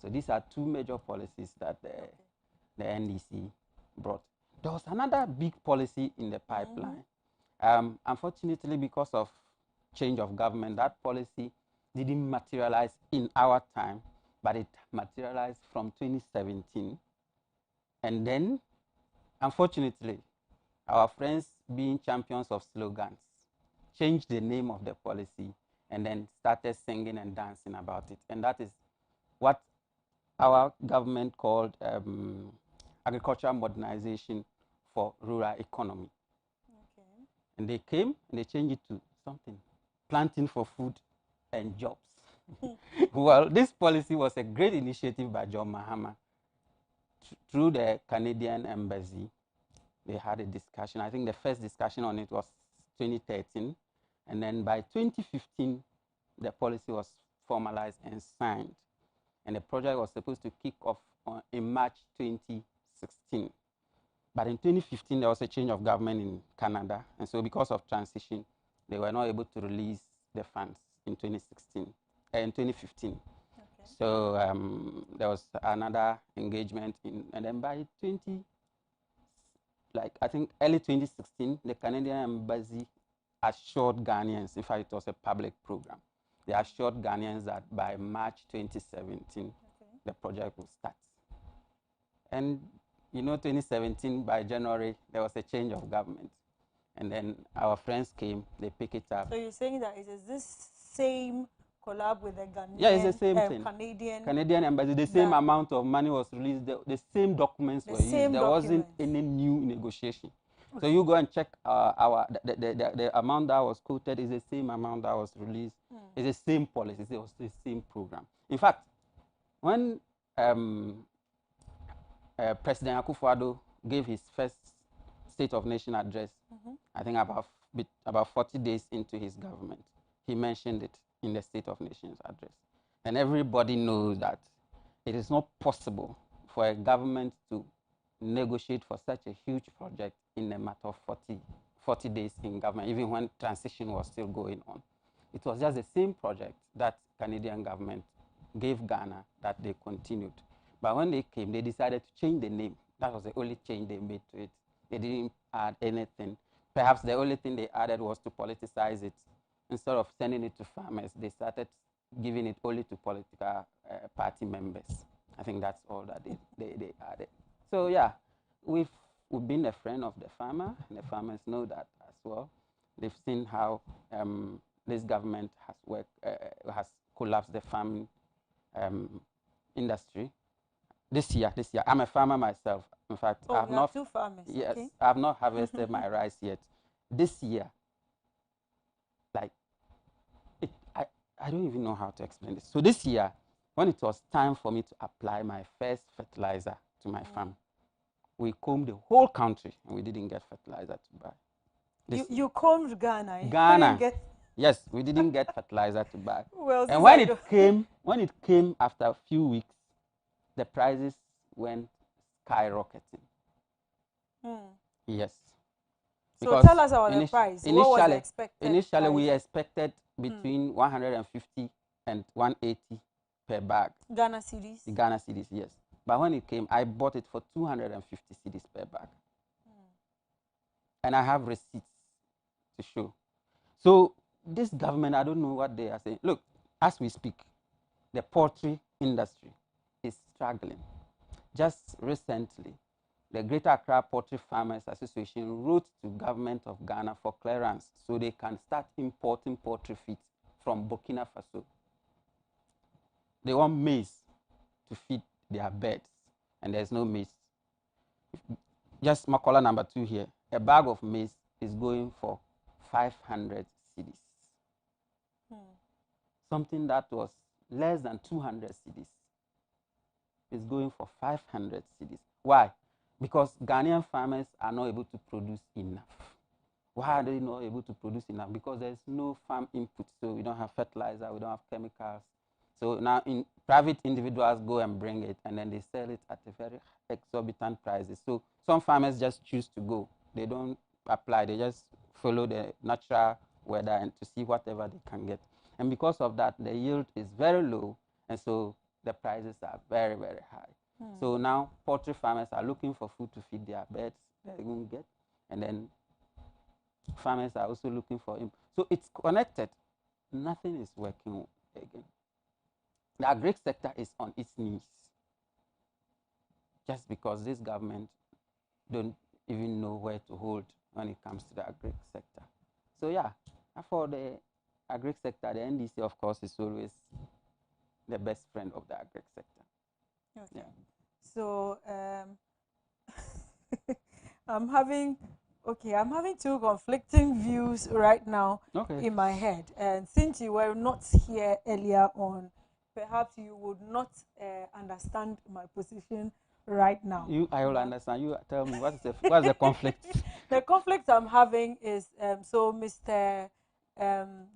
So these are two major policies that the NDC brought. There was another big policy in the pipeline. Unfortunately, because of change of government, that policy didn't materialize in our time, but it materialized from 2017. And then, unfortunately, our friends, being champions of slogans, changed the name of the policy and then started singing and dancing about it. And that is what our government called agricultural modernization for rural economy. Okay. And they came and they changed it to something, planting for food and jobs. Well, this policy was a great initiative by John Mahama. Through the Canadian embassy, they had a discussion. I think the first discussion on it was 2013. And then by 2015, the policy was formalized and signed. And the project was supposed to kick off in March 2016. But in 2015, there was a change of government in Canada. And so because of transition, they were not able to release the funds in 2015. Okay. So there was another engagement and then by I think early 2016, the Canadian embassy assured Ghanaians, in fact, it was a public program. They assured Ghanaians that by March 2017, the project will start. And 2017, by January, there was a change of government. And then our friends came, they picked it up.
So you're saying that it is this same collab with the Ghanaian,
yeah, it's the same thing.
Canadian
embassy, the same amount of money was released, the same documents were used. There wasn't any new negotiation. Okay. So you go and check the amount that was quoted is the same amount that was released. It's the same policy, it was the same program. In fact, when President Akufo-Addo gave his first State of Nation address, I think about 40 days into his government, he mentioned it in the State of Nations address. And everybody knows that it is not possible for a government to negotiate for such a huge project in a matter of 40 days in government, even when transition was still going on. It was just the same project that Canadian government gave Ghana that they continued. But when they came, they decided to change the name. That was the only change they made to it. They didn't add anything. Perhaps the only thing they added was to politicize it. Instead of sending it to farmers, they started giving it only to political party members. I think that's all that they added. So yeah, we've been a friend of the farmer, and the farmers know that as well. They've seen how this government has has collapsed the farming industry. This year, I'm a farmer myself. In fact,
I've not two farmers.
Yes,
okay.
I've not harvested my rice yet. This year, I don't even know how to explain this. So this year, when it was time for me to apply my first fertilizer to my farm, we combed the whole country and we didn't get fertilizer to buy.
You combed Ghana.
Ghana. Yes, we didn't get fertilizer to buy.
Well,
and when it came after a few weeks, the prices went skyrocketing. Yes.
So tell us about the price. What was the expected
Initially,
price?
we expected between 150 and 180 per bag.
Ghana cedis?
Ghana cedis, yes. But when it came, I bought it for 250 cedis per bag. And I have receipts to show. So this government, I don't know what they are saying. Look, as we speak, the poultry industry is struggling. Just recently, the Greater Accra Poultry Farmers Association wrote to government of Ghana for clearance so they can start importing poultry feed from Burkina Faso. They want maize to feed their birds, and there's no maize. Just Makola number 2 here. A bag of maize is going for 500 cedis. Something that was less than 200 cedis is going for 500 cedis. Why? Because Ghanaian farmers are not able to produce enough. Why are they not able to produce enough? Because there's no farm input, so we don't have fertilizer, we don't have chemicals. So now private individuals go and bring it, and then they sell it at a very exorbitant prices. So some farmers just choose to go. They don't apply, they just follow the natural weather and to see whatever they can get. And because of that, the yield is very low, and so the prices are very, very high. So now poultry farmers are looking for food to feed their birds they won't get, and then farmers are also looking for him. So it's connected. Nothing is working again. The agri sector is on its knees just because this government don't even know where to hold when it comes to the agri sector. So yeah, for the agri sector, the NDC, of course, is always the best friend of the agri sector.
Okay. Yeah. So I'm having two conflicting views right now in my head. And since you were not here earlier on, perhaps you would not understand my position right now.
I will understand. You tell me what's the conflict?
The conflict I'm having is so Mr.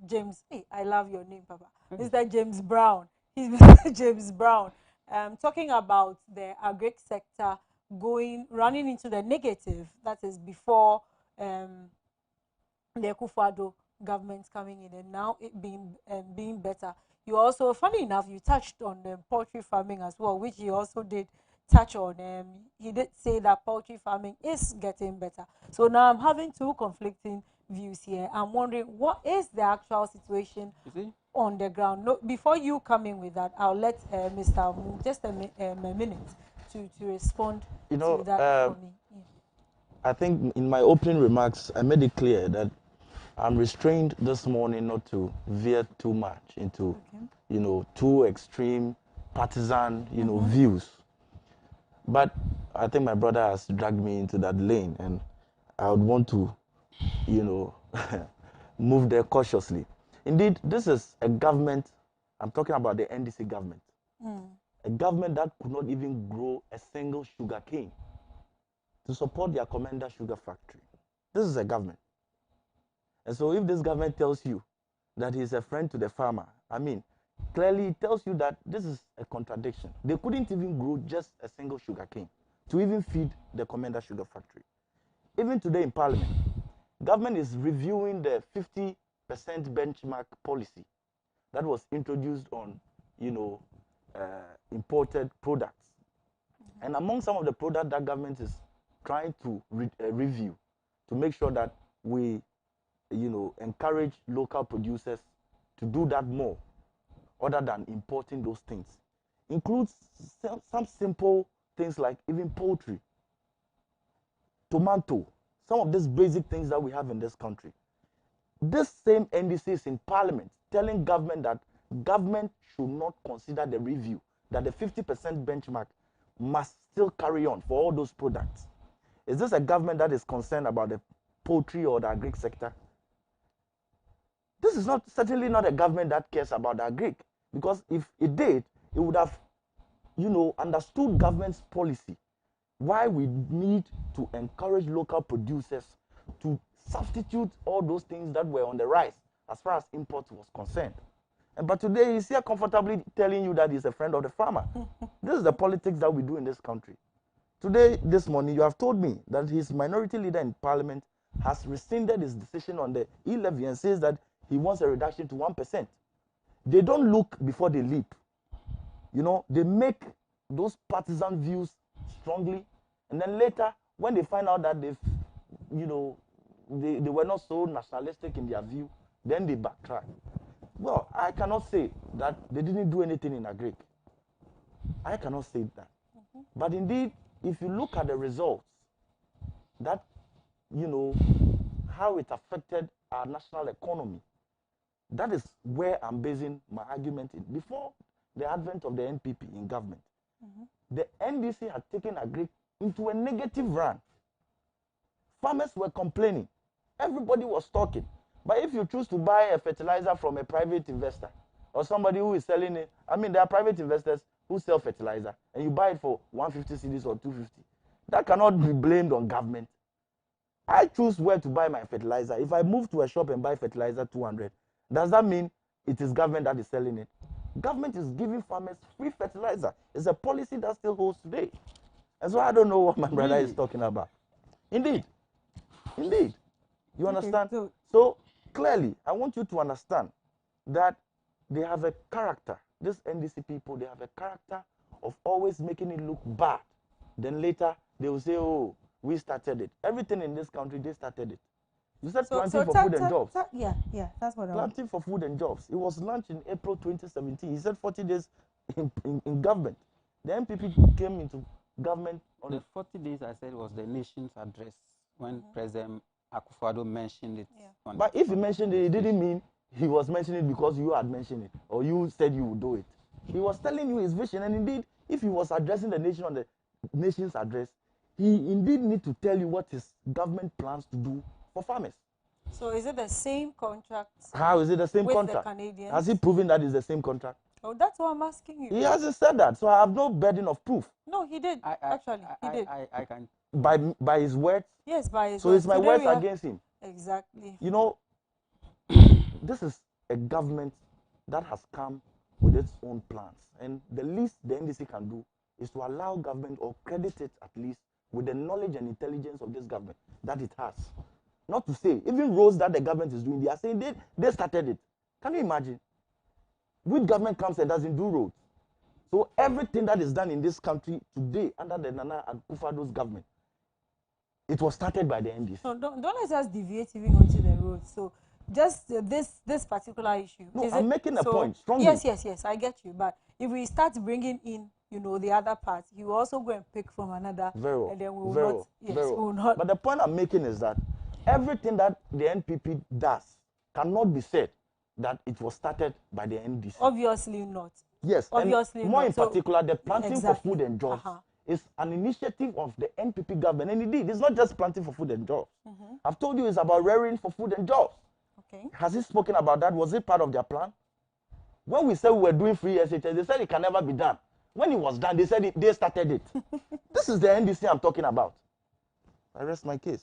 James. Hey, I love your name, Papa. Mr. James Brown. He's Mr. James Brown. Talking about the agri sector running into the negative. That is before the Akufo-Addo government coming in, and now it being better. You also, funny enough, you touched on poultry farming as well, which you also did touch on. He did say that poultry farming is getting better. So now I'm having two conflicting views here. I'm wondering what is the actual situation on the ground. No, before you come in with that, I'll let Mr. Amu just a minute to respond to that for me. Yeah.
I think in my opening remarks, I made it clear that I'm restrained this morning not to veer too much into, too extreme partisan, views. But I think my brother has dragged me into that lane, and I would want to, move there cautiously. Indeed, this is a government, I'm talking about the NDC government, a government that could not even grow a single sugar cane to support their Commander Sugar Factory. This is a government. And so if this government tells you that he's a friend to the farmer, I mean, clearly it tells you that this is a contradiction. They couldn't even grow just a single sugar cane to even feed the Commander Sugar Factory. Even today in Parliament, government is reviewing the 50% benchmark policy that was introduced on, imported products. And among some of the products that government is trying to review to make sure that we, encourage local producers to do that more, other than importing those things, includes some simple things like even poultry, tomato, some of these basic things that we have in this country. This same NDC is in Parliament telling government that government should not consider the review, that the 50% benchmark must still carry on for all those products. Is this a government that is concerned about the poultry or the agri sector? This is certainly not a government that cares about the agri, because if it did, it would have, understood government's policy, why we need to encourage local producers to substitute all those things that were on the rise as far as import was concerned. But today he's here comfortably telling you that he's a friend of the farmer. This is the politics that we do in this country. Today, this morning, you have told me that his minority leader in Parliament has rescinded his decision on the e-levy and says that he wants a reduction to 1%. They don't look before they leap. They make those partisan views strongly, and then later, when they find out that they were not so nationalistic in their view, then they backtrack. Well, I cannot say that they didn't do anything in agri. I cannot say that. But indeed, if you look at the results, that, how it affected our national economy, that is where I'm basing my argument in. Before the advent of the NPP in government, the NDC had taken agri into a negative run. Farmers were complaining. Everybody was talking. But if you choose to buy a fertilizer from a private investor or somebody who is selling it I mean, there are private investors who sell fertilizer, and you buy it for 150 cedis or 250. That cannot be blamed on government. I choose where to buy my fertilizer. If I move to a shop and buy fertilizer 200, does that mean it is government that is selling it? Government is giving farmers free fertilizer. It's a policy that still holds today. And so I don't know what my brother is talking about. Indeed. Indeed. You understand? So clearly, I want you to understand that they have a character. These NDC people, they have a character of always making it look bad. Then later, they will say, oh, we started it. Everything in this country, they started it. You said planting for food and jobs.
Yeah, that's what I want.
Planting for food and jobs. It was launched in April 2017. He said 40 days in government. The MPP came into government on
the 40 days I said was the nation's address when President Akufo-Addo mentioned it.
But if he mentioned it, it didn't mean he was mentioning it because you had mentioned it or you said you would do it. He was telling you his vision, and indeed, if he was addressing the nation on the nation's address, he indeed need to tell you what his government plans to do for farmers.
So is it the same contract?
How is it the same
with
contract?
The Canadians?
Has he proven that it's the same contract?
Oh, that's what I'm asking you.
He hasn't said that, so I have no burden of proof.
No, he did. Actually, he did.
I can.
By his words?
Yes, by his
so
words.
So it's my words against him.
Exactly.
You know, this is a government that has come with its own plans. And the least the NDC can do is to allow government, or credit it at least, with the knowledge and intelligence of this government that it has. Not to say, even roads that the government is doing, they are saying they started it. Can you imagine? Which government comes and doesn't do roads? So everything that is done in this country today under the Nana Akufo-Addo's government, it was started by the NDC.
No, don't let us deviate even onto the road. So just this particular issue.
No, I'm making a point strongly.
Yes, I get you. But if we start bringing in, the other part, you will also go and pick from another.
Very well.
And then we will
we
will not.
But the point I'm making is that everything that the NPP does cannot be said that it was started by the NDC.
Obviously not.
Yes,
obviously
and more
not.
in particular, the planting for food and jobs
is
an initiative of the NPP government. And indeed, it's not just planting for food and jobs. I've told you it's about rearing for food and jobs.
Okay.
Has he spoken about that? Was it part of their plan? When we said we were doing free SHS, they said it can never be done. When it was done, they said they started it. This is the NDC I'm talking about. I rest my case.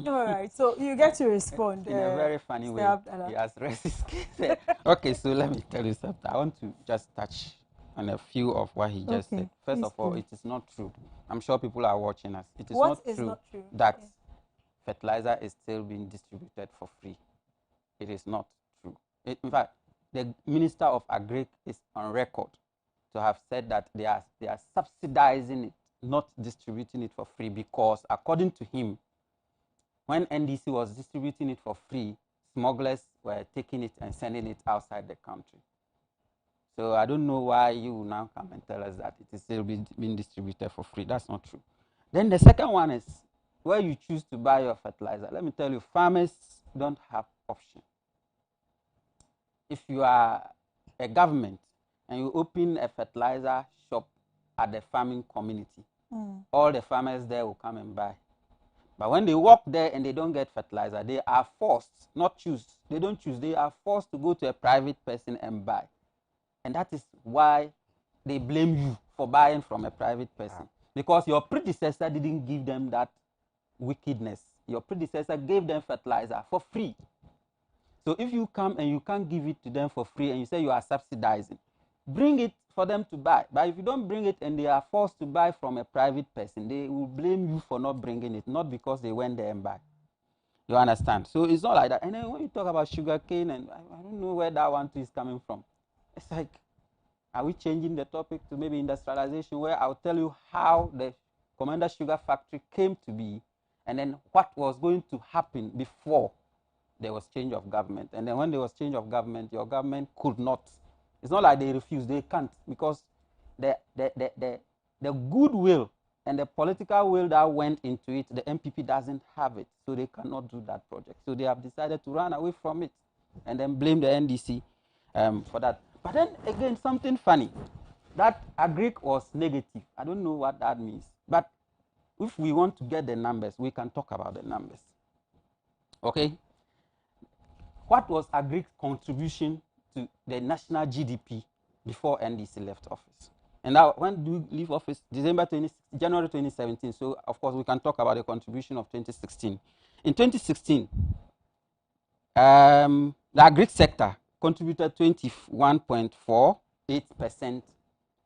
All right, so you get to respond.
In a very funny way, he has raised his case. Okay, so let me tell you something. I want to just touch on a few of what he just said. First of all, it is not true. I'm sure people are watching us. It is not true that fertilizer is still being distributed for free. It is not true. In fact, the Minister of Agri is on record to have said that they are subsidizing it, not distributing it for free, because according to him, when NDC was distributing it for free, smugglers were taking it and sending it outside the country. So I don't know why you now come and tell us that it is still being distributed for free. That's not true. Then the second one is where you choose to buy your fertilizer. Let me tell you, farmers don't have option. If you are a government and you open a fertilizer shop at the farming community, all the farmers there will come and buy. But when they walk there and they don't get fertilizer, they are forced, not choose, they don't choose, they are forced to go to a private person and buy. And that is why they blame you for buying from a private person. Because your predecessor didn't give them that wickedness. Your predecessor gave them fertilizer for free. So if you come and you can't give it to them for free and you say you are subsidizing, bring it for them to buy. But if you don't bring it and they are forced to buy from a private person, they will blame you for not bringing it, not because they went there and buy. You understand? So it's not like that. And then when you talk about sugarcane, and I don't know where that one is coming from. It's like, are we changing the topic to maybe industrialization, where I'll tell you how the Commander Sugar Factory came to be, and then what was going to happen before there was change of government. And then when there was change of government, your government could not. It's not like they refuse, they can't, because the goodwill and the political will that went into it, the MPP doesn't have it, so they cannot do that project. So they have decided to run away from it and then blame the NDC for that. But then again, something funny, that Agric was negative. I don't know what that means. But if we want to get the numbers, we can talk about the numbers. Okay? What was Agric's contribution to the national GDP before NDC left office. And now, when do we leave office? January 2017. So, of course, we can talk about the contribution of 2016. In 2016, the agri sector contributed 21.48%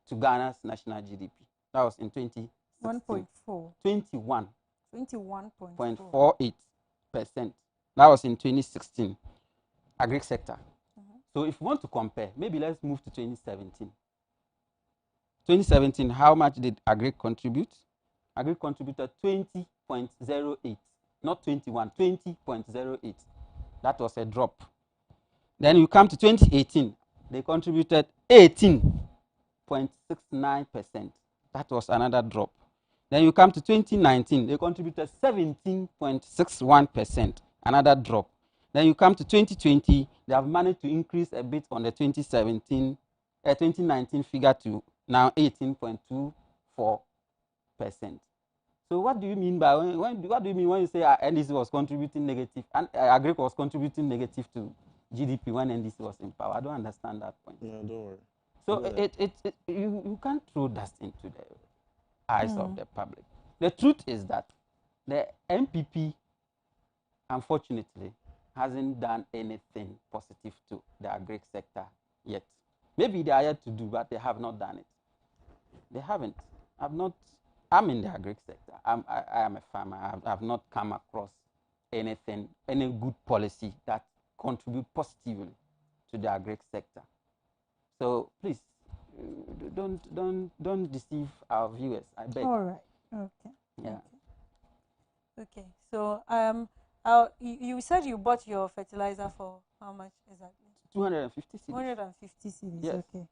to Ghana's national GDP. That was in 2016.
1.4.
21.
21.48%.
That was in 2016. Agri sector. So if you want to compare, maybe let's move to 2017. 2017, how much did Agri contribute? Agri contributed 20.08, not 21, 20.08. That was a drop. Then you come to 2018, they contributed 18.69%. That was another drop. Then you come to 2019, they contributed 17.61%, another drop. Then you come to 2020, they have managed to increase a bit on the 2019 figure to now 18.24%. So what do you mean by what do you mean when you say NDC was contributing negative and Agri was contributing negative to GDP when NDC was in power? I don't understand that point.
No, don't worry.
So you can't throw dust into the eyes of the public. The truth is that the MPP, unfortunately, hasn't done anything positive to the agri sector yet. Maybe they are yet to do, but they have not done it. They haven't. I'm in the agri sector. I am a farmer. I've not come across any good policy that contribute positively to the agri sector. So please, don't deceive our viewers. I beg.
All right. Okay.
Yeah.
Okay. So you said you bought your fertilizer for how much exactly?
250 cedis.
250 cedis.
Yes.
Okay.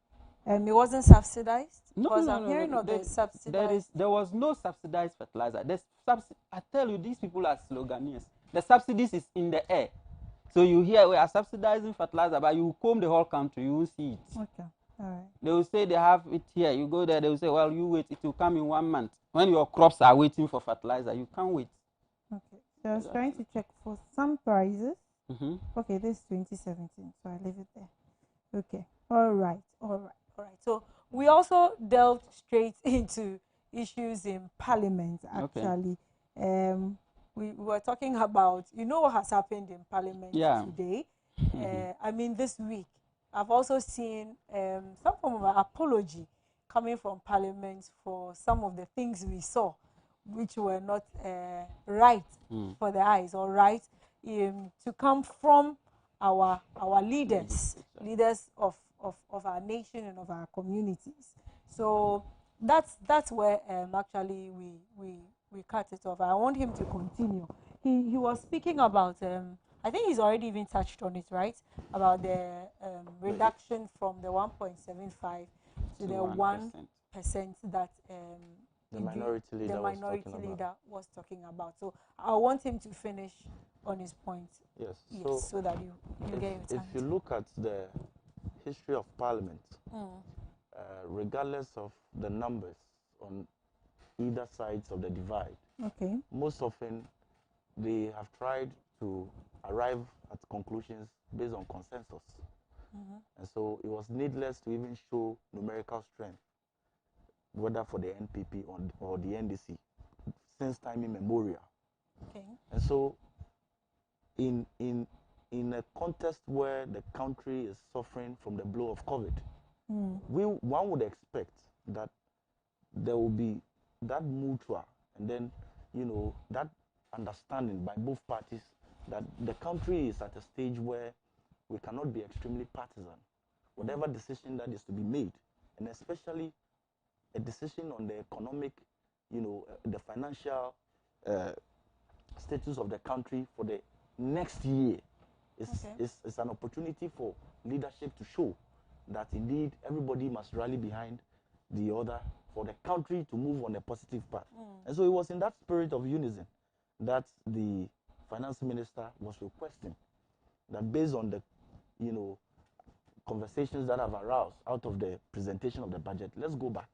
It wasn't subsidized?
No,
because
no,
I'm hearing of the subsidized.
There was no subsidized fertilizer. I tell you, these people are sloganeers. The subsidies is in the air. So you hear we are subsidizing fertilizer, but you comb the whole country, you will see it.
Okay. All right.
They will say they have it here. You go there, they will say, well, you wait, it will come in 1 month. When your crops are waiting for fertilizer, you can't wait.
Okay. So I was trying to check for some prices.
Mm-hmm.
Okay, this is 2017, so I leave it there. Okay. All right. So we also delved straight into issues in Parliament, actually. Okay. We were talking about, what has happened in Parliament today. I mean, this week, I've also seen some form of an apology coming from Parliament for some of the things we saw, which were not right for the eyes, or right to come from our leaders of our nation and of our communities. So that's where actually we cut it off. I want him to continue. He was speaking about I think he's already even touched on it, right? About the reduction from the 1.75 to the 1% that
the minority leader
was talking about. So I want him to finish on his point.
Yes.
So that you get your time.
If you look at the history of Parliament, regardless of the numbers on either sides of the divide, most often they have tried to arrive at conclusions based on consensus. And so it was needless to even show numerical strength, whether for the NPP or the NDC, since time immemorial. And so in a context where the country is suffering from the blow of COVID, one would expect that there will be that mutual and then, that understanding by both parties that the country is at a stage where we cannot be extremely partisan. Whatever decision that is to be made, and especially a decision on the economic, the financial status of the country for the next year is an opportunity for leadership to show that indeed everybody must rally behind the other for the country to move on a positive path. And so it was in that spirit of unison that the finance minister was requesting that based on the, conversations that have aroused out of the presentation of the budget, let's go back,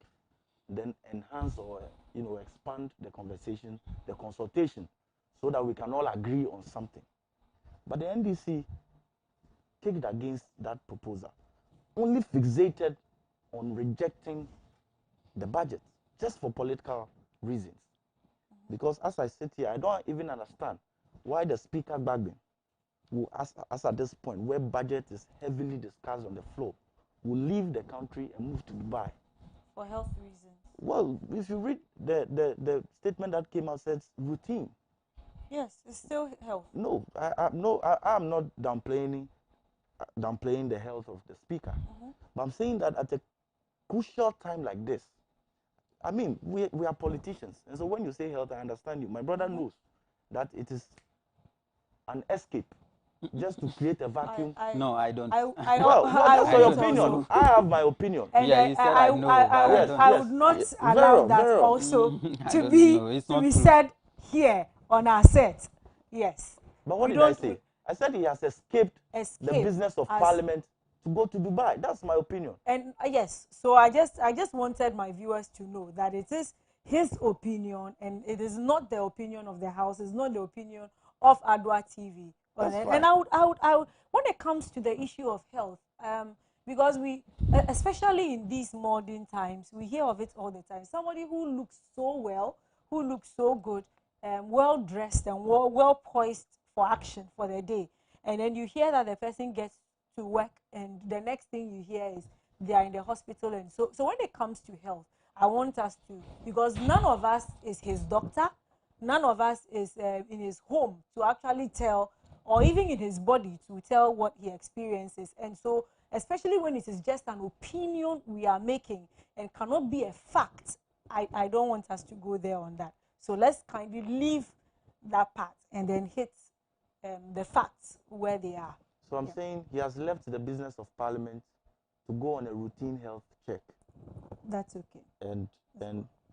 then enhance or, expand the conversation, the consultation, so that we can all agree on something. But the NDC kicked against that proposal, only fixated on rejecting the budget just for political reasons. Because as I sit here, I don't even understand why the Speaker Bagbin, who as at this point where budget is heavily discussed on the floor, will leave the country and move to Dubai.
For health reasons.
Well, if you read the statement that came out, says routine.
Yes, it's still health.
No, I'm not downplaying the health of the speaker. But I'm saying that at a crucial time like this, I mean, we are politicians. And so when you say health, I understand you. My brother knows that it is an escape just to create a vacuum.
No, I don't.
Well, that's your opinion. I have my opinion.
And
Yeah, you said I know, but I don't.
I would not allow that also to be said here on our set. Yes.
But what did I say? I said he has escaped the business of parliament to go to Dubai. That's my opinion.
And yes, so I just wanted my viewers to know that it is his opinion, and it is not the opinion of the house. It's not the opinion of Adoatv. And I would, when it comes to the issue of health, because we, especially in these modern times, we hear of it all the time. Somebody who looks so well, who looks so good, well dressed and well poised for action for the day, and then you hear that the person gets to work, and the next thing you hear is they are in the hospital. And so when it comes to health, I want us to, because none of us is his doctor, none of us is in his home to actually tell, or even in his body to tell what he experiences. And so, especially when it is just an opinion we are making and cannot be a fact, I don't want us to go there on that. So let's kindly leave that part and then hit the facts where they are.
So I'm saying he has left the business of parliament to go on a routine health check.
That's okay.
And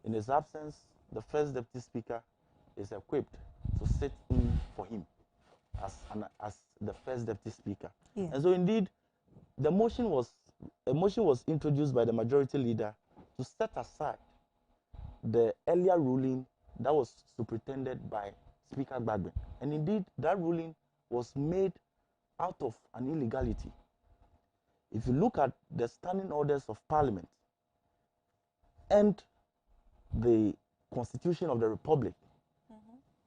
in his absence, the first deputy speaker is equipped to sit in for him as the first deputy speaker.
Yeah.
And so indeed, a motion was introduced by the majority leader to set aside the earlier ruling that was superintended by Speaker Bagbin. And indeed, that ruling was made out of an illegality. If you look at the standing orders of Parliament and the Constitution of the Republic,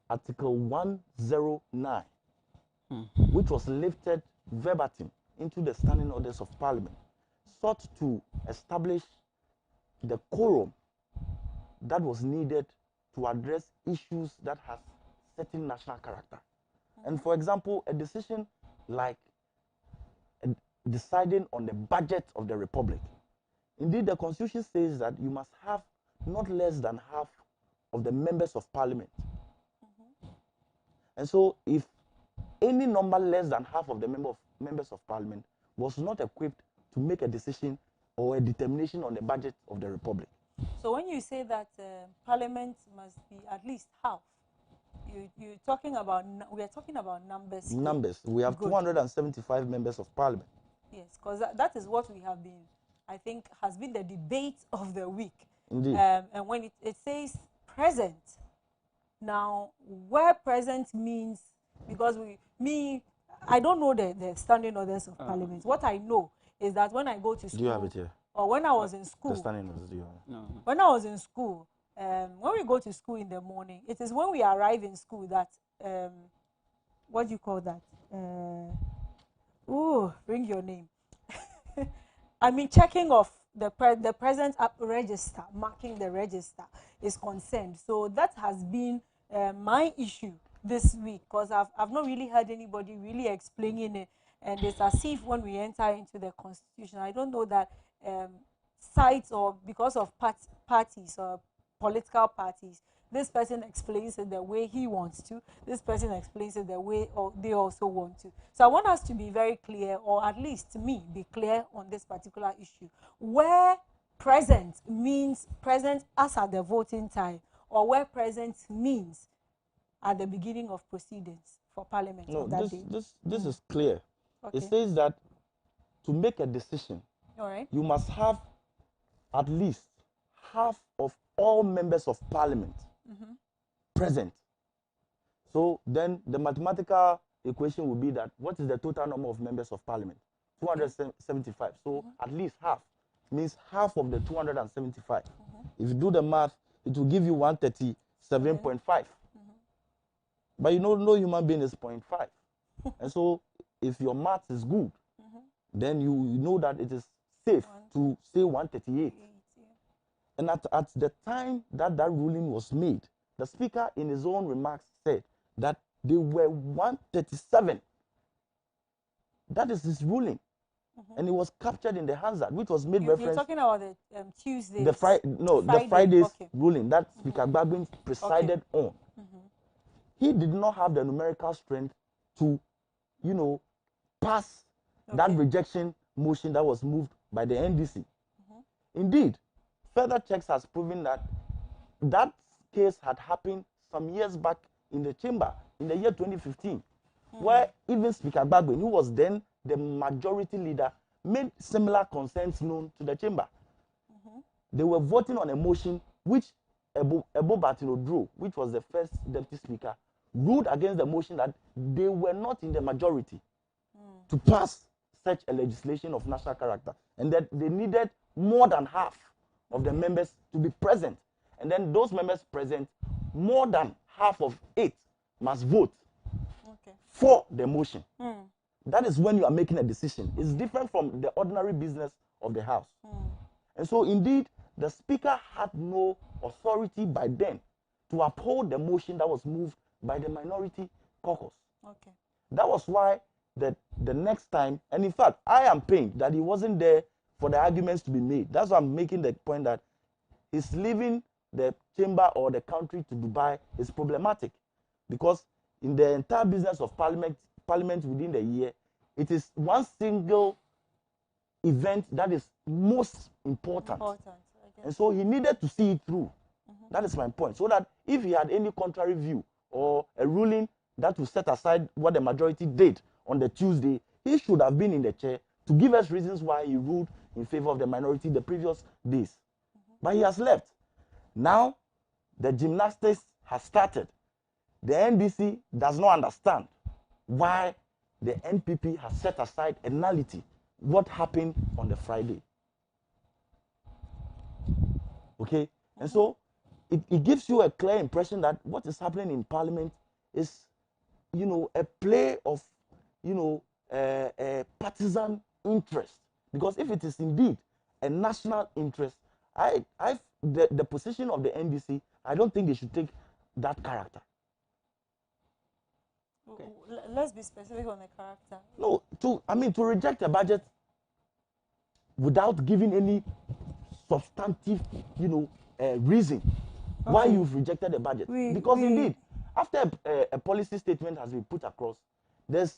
Article 109, which was lifted verbatim into the standing orders of Parliament, sought to establish the quorum that was needed to address issues that have certain national character. And for example, a decision like deciding on the budget of the Republic. Indeed, the Constitution says that you must have not less than half of the members of Parliament. And so if any number less than half of the members of Parliament was not equipped to make a decision or a determination on the budget of the Republic.
So when you say that Parliament must be at least half, you're talking about, we are talking about numbers.
Numbers. We have 275 members of Parliament.
Yes, because that is what we have been, I think, has been the debate of the week.
Indeed.
And when it says present, now where present means, because I don't know the standing orders of Parliament. What I know is that when I go to school,
do you have it here?
Or when I was in school,
the standing orders, do you have it?
No.
When I was in school, when we go to school in the morning, it is when we arrive in school that, what do you call that? Bring your name. I mean, checking off the present register, marking the register is concerned. So that has been my issue this week, because I've not really heard anybody really explaining it. And it's as if when we enter into the Constitution, I don't know that sides, or because of parties or political parties, this person explains it the way he wants to, this person explains it the way they also want to. So I want us to be very clear, or at least me be clear on this particular issue, where present means present as at the voting time, or where present means at the beginning of proceedings for Parliament.
No,
that
this is clear.
Okay.
It says that to make a decision,
all right,
you must have at least half of all members of Parliament present. So then the mathematical equation will be that what is the total number of members of Parliament? 275. So at least half. means half of the 275. If you do the math, it will give you 137.5. But you know, no human being is 0.5. And so, if your math is good, then you know that it is safe to say 138. And at the time that that ruling was made, the speaker in his own remarks said that they were 137. That is his ruling. And it was captured in the Hansard, which was made reference.
You're talking about the Tuesday.
The Friday's ruling that Speaker Gbagbo presided on. He did not have the numerical strength to, pass that rejection motion that was moved by the NDC. Indeed, further checks has proven that that case had happened some years back in the chamber in the year 2015, where even Speaker Gbagbo, who was then the majority leader, made similar concerns known to the chamber. They were voting on a motion which Ebo Batino drew, which was the first deputy speaker, ruled against the motion that they were not in the majority to pass such a legislation of national character, and that they needed more than half of the members to be present. And then those members present, more than half of it must vote for the motion. That is when you are making a decision. It's different from the ordinary business of the House. And so, indeed, the Speaker had no authority by then to uphold the motion that was moved by the minority caucus. That was why the next time, and in fact, I am pained that he wasn't there for the arguments to be made. That's why I'm making the point that his leaving the chamber or the country to Dubai is problematic, because in the entire business of parliament within the year, it is one single event that is most important. And so he needed to see it through. That is my point. So that if he had any contrary view or a ruling that will set aside what the majority did on the Tuesday, he should have been in the chair to give us reasons why he ruled in favor of the minority the previous days. But he has left. Now, the gymnastics has started. The NDC does not understand why the NPP has set aside a nullity. What happened on the Friday? Okay? And so, it gives you a clear impression that what is happening in Parliament is, a play of, a partisan interest. Because if it is indeed a national interest, the position of the NDC, I don't think they should take that character.
Okay. Let's be specific on the character.
No, to reject a budget without giving any substantive, reason why you've rejected the budget. Because indeed, after a policy statement has been put across, there's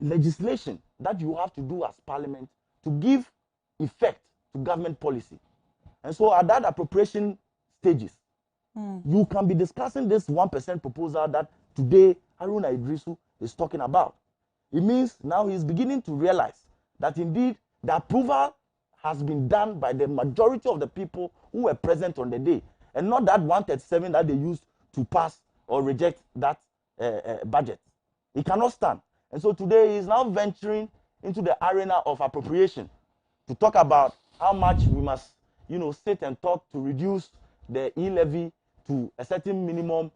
legislation that you have to do as Parliament to give effect to government policy. And so at that appropriation stages, you can be discussing this 1% proposal that today Haruna Idrisu is talking about. It means now he's beginning to realize that indeed the approval has been done by the majority of the people who were present on the day, and not that 137 that they used to pass or reject that budget. It cannot stand. And so today he is now venturing into the arena of appropriation to talk about how much we must, sit and talk to reduce the e-levy to a certain minimum,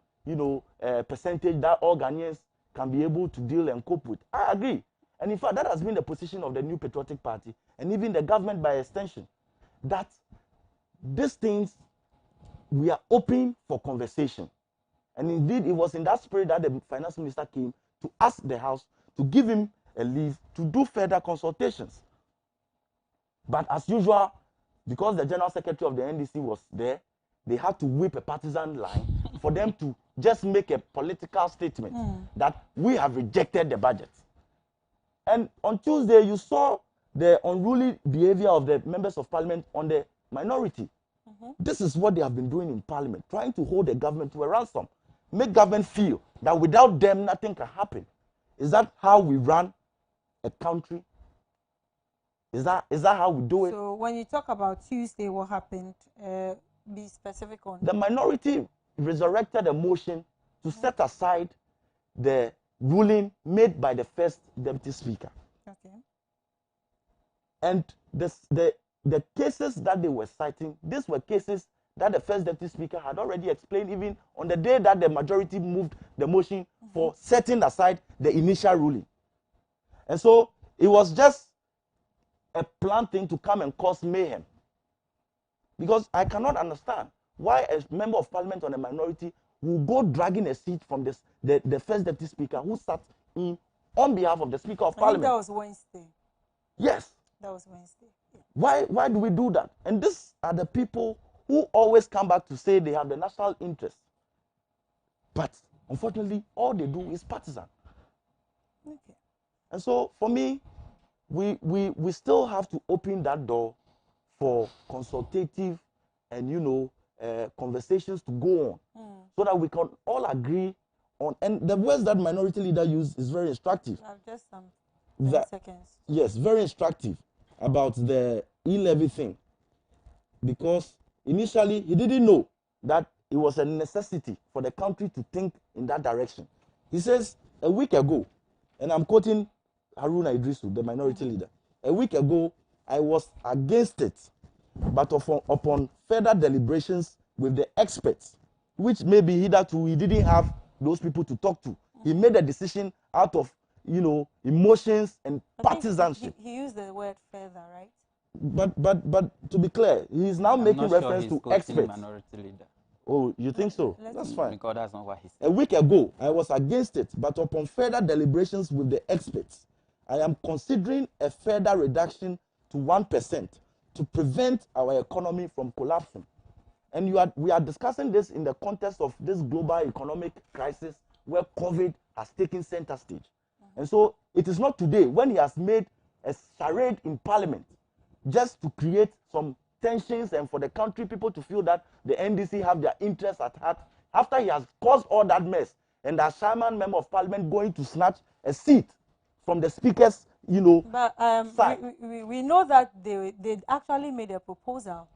percentage that all Ghanaians can be able to deal and cope with. I agree. And in fact, that has been the position of the New Patriotic Party and even the government by extension, that these things, we are open for conversation. And indeed, it was in that spirit that the finance minister came to ask the House to give him a leave to do further consultations. But as usual, because the General Secretary of the NDC was there, they had to whip a partisan line for them to just make a political statement that we have rejected the budget. And on Tuesday, you saw the unruly behavior of the members of Parliament on the minority. This is what they have been doing in Parliament, trying to hold the government to a ransom, make government feel that without them, nothing can happen. Is that how we run a country? Is that how we do it?
So when you talk about Tuesday, what happened? Be specific on.
The minority resurrected a motion to set aside the ruling made by the first deputy speaker.
Okay.
And the the cases that they were citing, these were cases that the first deputy speaker had already explained even on the day that the majority moved the motion for setting aside the initial ruling. And so it was just a planned thing to come and cause mayhem. Because I cannot understand why a member of parliament on a minority will go dragging a seat from the first deputy speaker who sat in on behalf of the speaker of parliament.
That was Wednesday.
Yes.
That was Wednesday.
Yeah. Why do we do that? And these are the people who always come back to say they have the national interest. But unfortunately, all they do is partisan.
Okay.
And so for me, we still have to open that door for consultative and conversations to go on, so that we can all agree on. And the words that minority leader used is very instructive.
Just some 10 seconds.
Yes, very instructive about the e-levy thing, because initially he didn't know that it was a necessity for the country to think in that direction. He says a week ago, and I'm quoting Haruna Idrisu, the minority leader, a week ago I was against it, but upon further deliberations with the experts, which maybe hitherto he didn't have those people to talk to, he made a decision out of emotions and partisanship.
He used the word further, right?
But to be clear, he is now making reference to experts.
Minority leader.
Oh, you think so? That's fine.
Because that's not what he said.
A week ago, I was against it, but upon further deliberations with the experts, I am considering a further reduction to 1% to prevent our economy from collapsing. And we are discussing this in the context of this global economic crisis where COVID has taken center stage. And so it is not today when he has made a charade in parliament just to create some tensions and for the country people to feel that the NDC have their interests at heart, after he has caused all that mess and the Shaman member of parliament going to snatch a seat from the speaker's
But
side.
we know that they actually made a proposal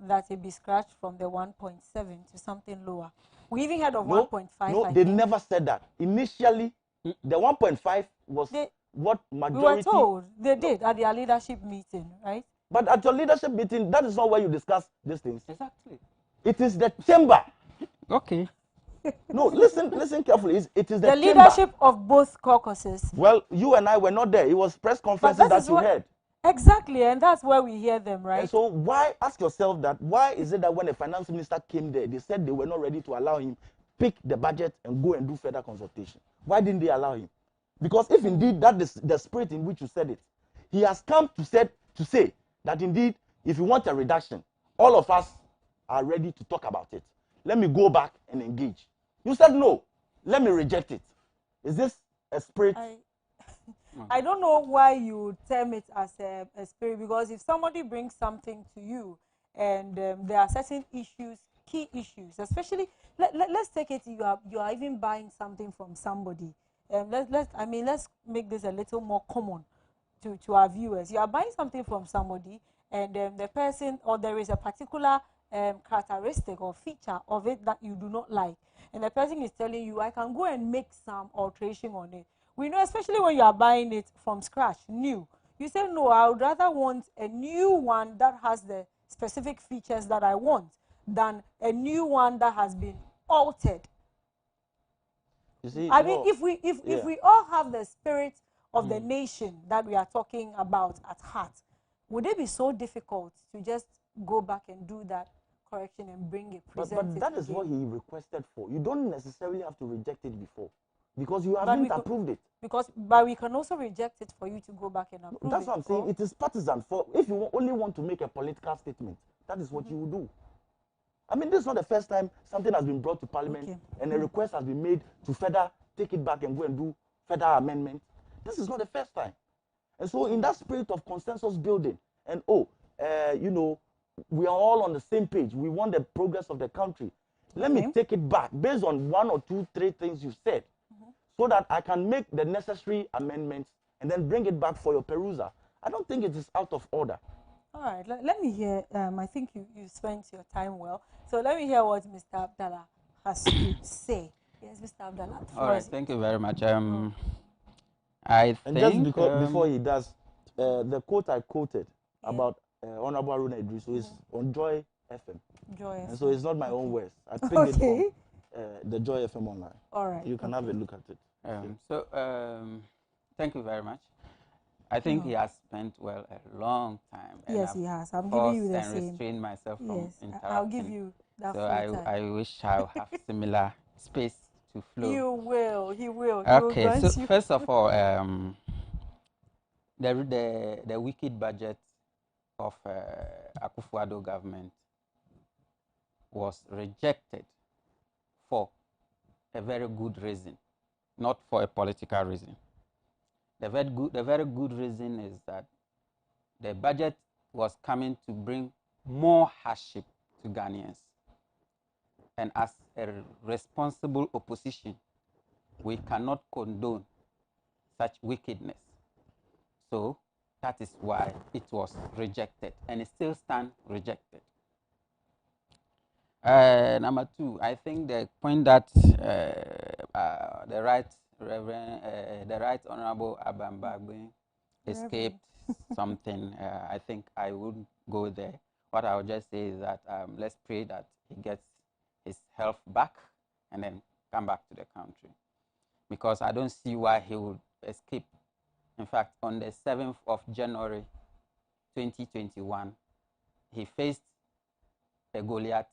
that it be scratched from the 1.7 to something lower. We even heard of 1.5.
No, they never said that. Initially, the 1.5 was what majority.
We were told they did at their leadership meeting, right?
But at your leadership meeting, that is not where you discuss these things.
Exactly.
It is the chamber.
Okay.
No, listen carefully. It is the chamber.
Leadership of both caucuses.
Well, you and I were not there. It was press conferences that you heard.
Exactly, and that's where we hear them, right?
And so ask yourself that, why is it that when the finance minister came there, they said they were not ready to allow him pick the budget and go and do further consultation? Why didn't they allow him? Because if indeed that is the spirit in which you said it, he has come to say that indeed, if you want a reduction, all of us are ready to talk about it. Let me go back and engage. You said no. Let me reject it. Is this a spirit?
I don't know why you term it as a spirit, because if somebody brings something to you and there are certain issues, key issues, especially, let's take it, you are even buying something from somebody. Let's make this a little more common to our viewers. You are buying something from somebody and the person, or there is a particular characteristic or feature of it that you do not like. And the person is telling you, I can go and make some alteration on it. We know, especially when you are buying it from scratch, new. You say, no, I would rather want a new one that has the specific features that I want than a new one that has been altered.
You see,
I mean, if we all have the spirit of the nation that we are talking about at heart, would it be so difficult to just go back and do that correction and bring it, present
but that is what he requested for. You don't necessarily have to reject it before, because you haven't approved it.
But we can also reject it for you to go back and approve it.
That's what I'm saying. It is partisan. If you only want to make a political statement, that is what you will do. I mean, this is not the first time something has been brought to parliament and a request has been made to further take it back and go and do further amendment. This is not the first time. And so in that spirit of consensus building, and we are all on the same page. We want the progress of the country. Let me take it back based on 1 or 2, 3 things you said, so that I can make the necessary amendments and then bring it back for your perusal. I don't think it is out of order.
All right, let me hear. I think you spent your time well. So let me hear what Mr. Abdallah has to say. Yes, Mr. Abdallah.
All right, thank you very much.
And just before he does, the quote I quoted about Honorable Aruna Idris, so it's on Joy FM.
Joy
And
FM.
so it's not my own
Okay.
words. I picked it from the Joy FM online.
All right.
You can have a look at it.
Thank you very much. I think he has spent, well, a long time. And
Yes,
I've
he has. I'm giving you the
and
same.
restrained myself from interrupting.
I'll give you that
so
full time.
I wish I'll have similar space to flow.
You will. He will.
Okay, so first of all, the wicked budget of Akufo-Addo government was rejected for a very good reason, not for a political reason. The very good reason is that the budget was coming to bring more hardship to Ghanaians. And as a responsible opposition, we cannot condone such wickedness. So that is why it was rejected, and it still stands rejected. Number two, I think the point that the Right Honorable Abambagbe escaped something, I think I wouldn't go there. What I would just say is that let's pray that he gets his health back and then come back to the country, because I don't see why he would escape. In fact, on the 7th of January 2021, he faced a Goliath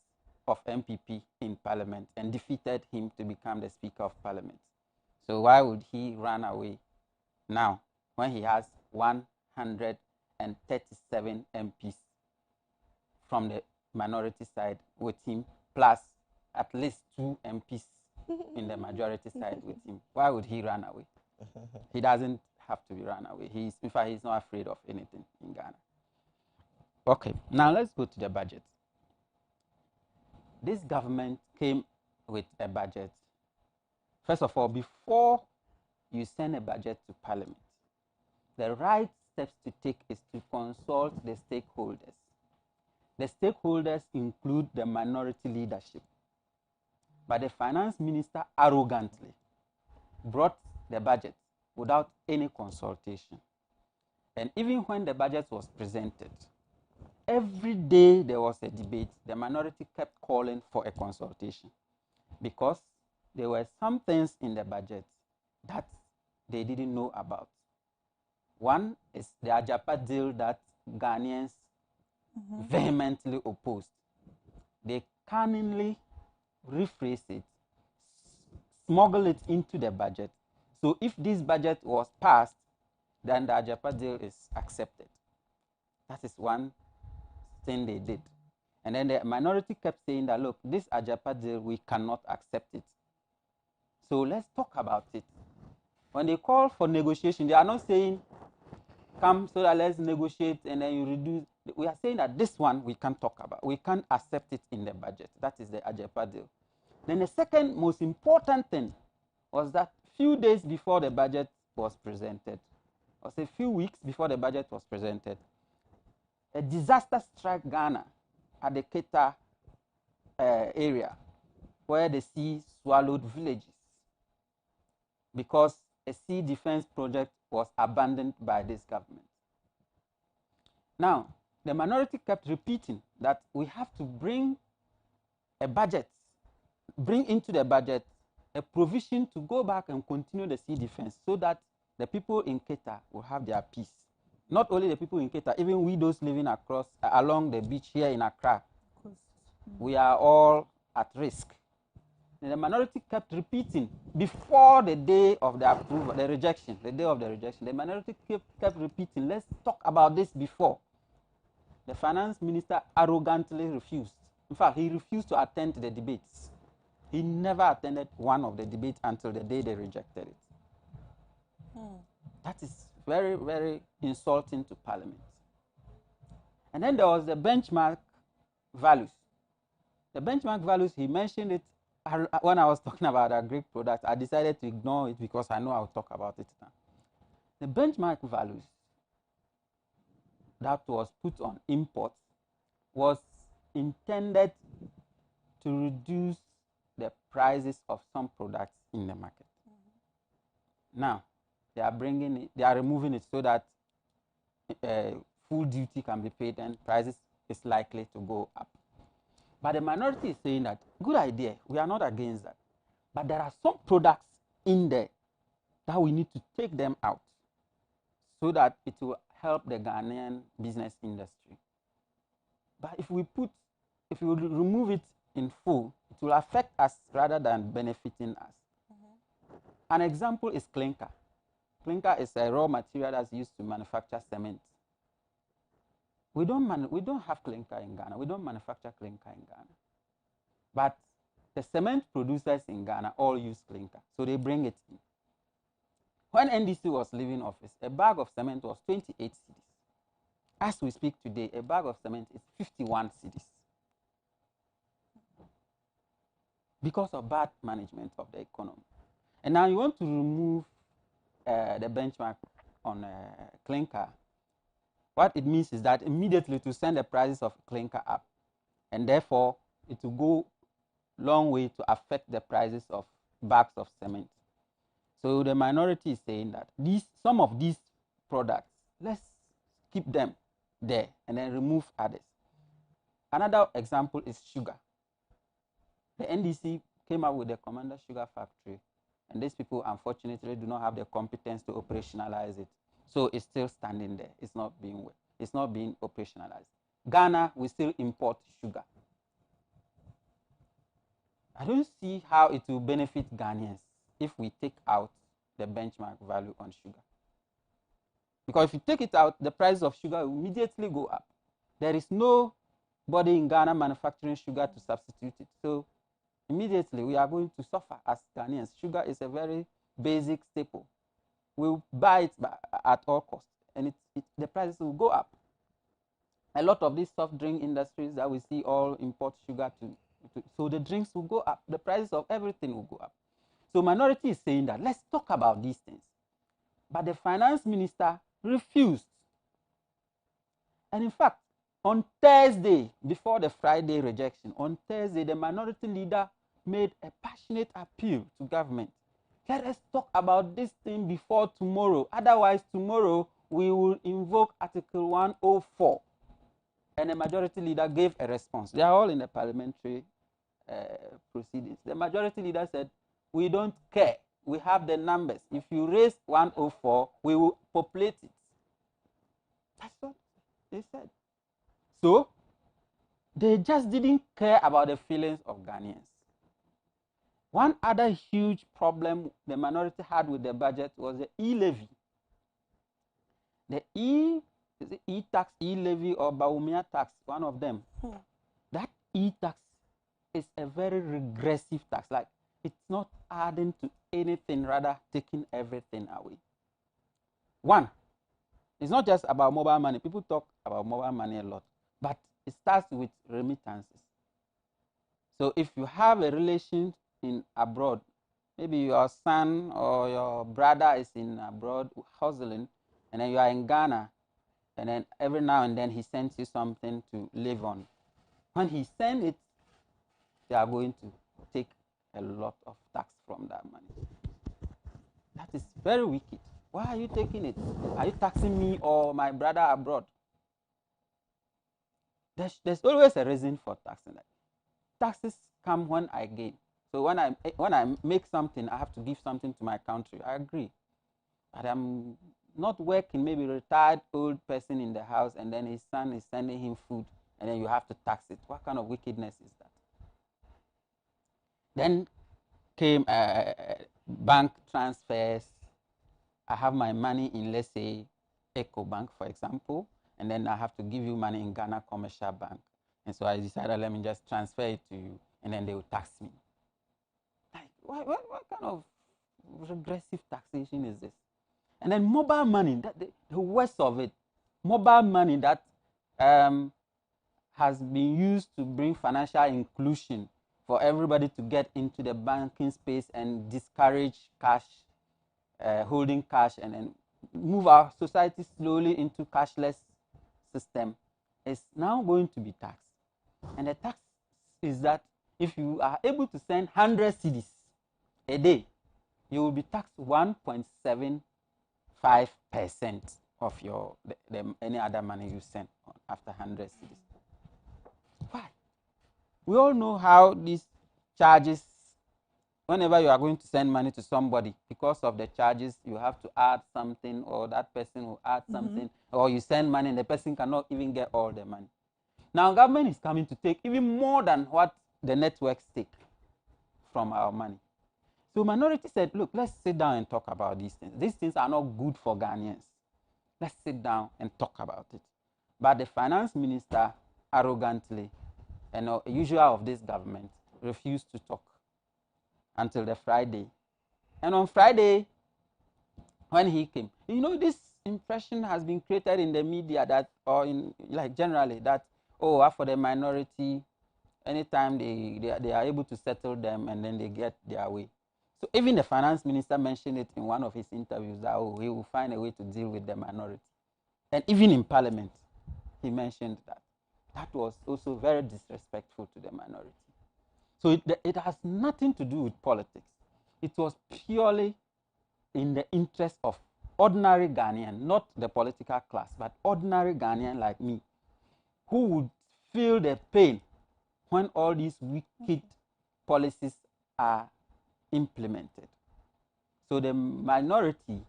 of MPP in Parliament and defeated him to become the Speaker of Parliament. So why would he run away now when he has 137 MPs from the minority side with him, plus at least 2 MPs in the majority side with him? Why would he run away? He doesn't have to be run away. In fact, he's not afraid of anything in Ghana. Okay, now let's go to the budget. This government came with a budget. First of all, before you send a budget to Parliament, the right steps to take is to consult the stakeholders. The stakeholders include the minority leadership. But the finance minister arrogantly brought the budget without any consultation. And even when the budget was presented, every day there was a debate, the minority kept calling for a consultation because there were some things in the budget that they didn't know about. One is the Ajapa deal that Ghanaians vehemently opposed. They cunningly rephrase it, smuggle it into the budget. So if this budget was passed, then the Ajapa deal is accepted. That is one thing they did. And then the minority kept saying that, look, this Ajapa deal, we cannot accept it. So let's talk about it. When they call for negotiation, they are not saying, come so that let's negotiate and then you reduce. We are saying that this one we can't talk about. We can't accept it in the budget. That is the Ajapa deal. Then the second most important thing was that few days before the budget was presented, or say a few weeks before the budget was presented, a disaster struck Ghana at the Keta area where the sea swallowed villages because a sea defense project was abandoned by this government. Now, the minority kept repeating that we have to bring a budget, bring into the budget a provision to go back and continue the sea defense so that the people in Keta will have their peace. Not only the people in Keta, even we those living along the beach here in Accra, we are all at risk. And the minority kept repeating before the day of the approval, the rejection, the day of the rejection. The minority kept repeating, let's talk about this before. The finance minister arrogantly refused. In fact, he refused to attend the debates. He never attended one of the debates until the day they rejected it. That is very, very insulting to Parliament. And then there was the benchmark values. The benchmark values, he mentioned it when I was talking about our Greek products. I decided to ignore it because I know I'll talk about it now. The benchmark values that was put on imports was intended to reduce the prices of some products in the market. Now, they are removing it so that full duty can be paid, and prices is likely to go up. But the minority is saying that, good idea, we are not against that. But there are some products in there that we need to take them out so that it will help the Ghanaian business industry. But if we remove it in full, it will affect us rather than benefiting us. An example is clinker. Clinker is a raw material that's used to manufacture cement. We don't have clinker in Ghana. We don't manufacture clinker in Ghana. But the cement producers in Ghana all use clinker, so they bring it in. When NDC was leaving office, a bag of cement was 28 cedis. As we speak today, a bag of cement is 51 cedis. Because of bad management of the economy. And now you want to remove the benchmark on clinker. What it means is that immediately to send the prices of clinker up, and therefore it will go long way to affect the prices of bags of cement. So the minority is saying that some of these products, let's keep them there and then remove others. Another example is sugar. The NDC came up with the Commander Sugar Factory, and these people unfortunately do not have the competence to operationalize it. So it's still standing there. It's not being operationalized. Ghana, we still import sugar. I don't see how it will benefit Ghanaians if we take out the benchmark value on sugar. Because if you take it out, the price of sugar will immediately go up. There is nobody in Ghana manufacturing sugar to substitute it. So immediately we are going to suffer as Ghanaians. Sugar is a very basic staple. We'll buy it at all costs, and the prices will go up. A lot of these soft drink industries that we see all import sugar so the drinks will go up. The prices of everything will go up. So minority is saying that let's talk about these things. But the finance minister refused. And in fact, on Thursday, before the Friday rejection, on Thursday, the minority leader made a passionate appeal to government. Let us talk about this thing before tomorrow. Otherwise, tomorrow we will invoke Article 104. And the majority leader gave a response. They are all in the parliamentary proceedings. The majority leader said, we don't care. We have the numbers. If you raise 104, we will populate it. That's what they said. So, they just didn't care about the feelings of Ghanaians. One other huge problem the minority had with the budget was the e-levy. The e-tax, e-levy, or Baumia tax, one of them. That e-tax is a very regressive tax. Like, it's not adding to anything, rather taking everything away. One, it's not just about mobile money. People talk about mobile money a lot, but it starts with remittances. So if you have a relation in abroad, maybe your son or your brother is in abroad hustling, and then you are in Ghana, and then every now and then he sends you something to live on. When he sends it, they are going to take a lot of tax from that money. That is very wicked. Why are you taking it? Are you taxing me or my brother abroad? There's always a reason for taxing. Taxes come when I gain. So when I make something, I have to give something to my country. I agree. But I'm not working, maybe a retired old person in the house, and then his son is sending him food, and then you have to tax it. What kind of wickedness is that? Then came bank transfers. I have my money in, let's say, EcoBank, for example, and then I have to give you money in Ghana Commercial Bank. And so I decided, let me just transfer it to you, and then they will tax me. Like, what kind of regressive taxation is this? And then mobile money, the worst of it, mobile money that has been used to bring financial inclusion for everybody to get into the banking space and discourage cash, holding cash, and then move our society slowly into cashless system, is now going to be taxed. And the tax is that if you are able to send 100 cedis a day, you will be taxed 1.75%. of your any other money you send after 100 cities. Why? We all know how these charges, whenever you are going to send money to somebody, because of the charges, you have to add something, or that person will add something, or you send money and the person cannot even get all the money. Now, government is coming to take even more than what the networks take from our money. So minority said, look, let's sit down and talk about these things. These things are not good for Ghanaians. Let's sit down and talk about it. But the finance minister arrogantly, and usual of this government, refused to talk until the Friday. And on Friday, when he came, this impression has been created in the media that, or in like generally, that, oh, for the minority, anytime they are able to settle them and then they get their way. So even the finance minister mentioned it in one of his interviews that, oh, he will find a way to deal with the minority. And even in parliament, he mentioned that. That was also very disrespectful to the minority. So it has nothing to do with politics. It was purely in the interest of ordinary Ghanaian, not the political class, but ordinary Ghanaian like me, who would feel the pain when all these wicked policies are implemented. So the minority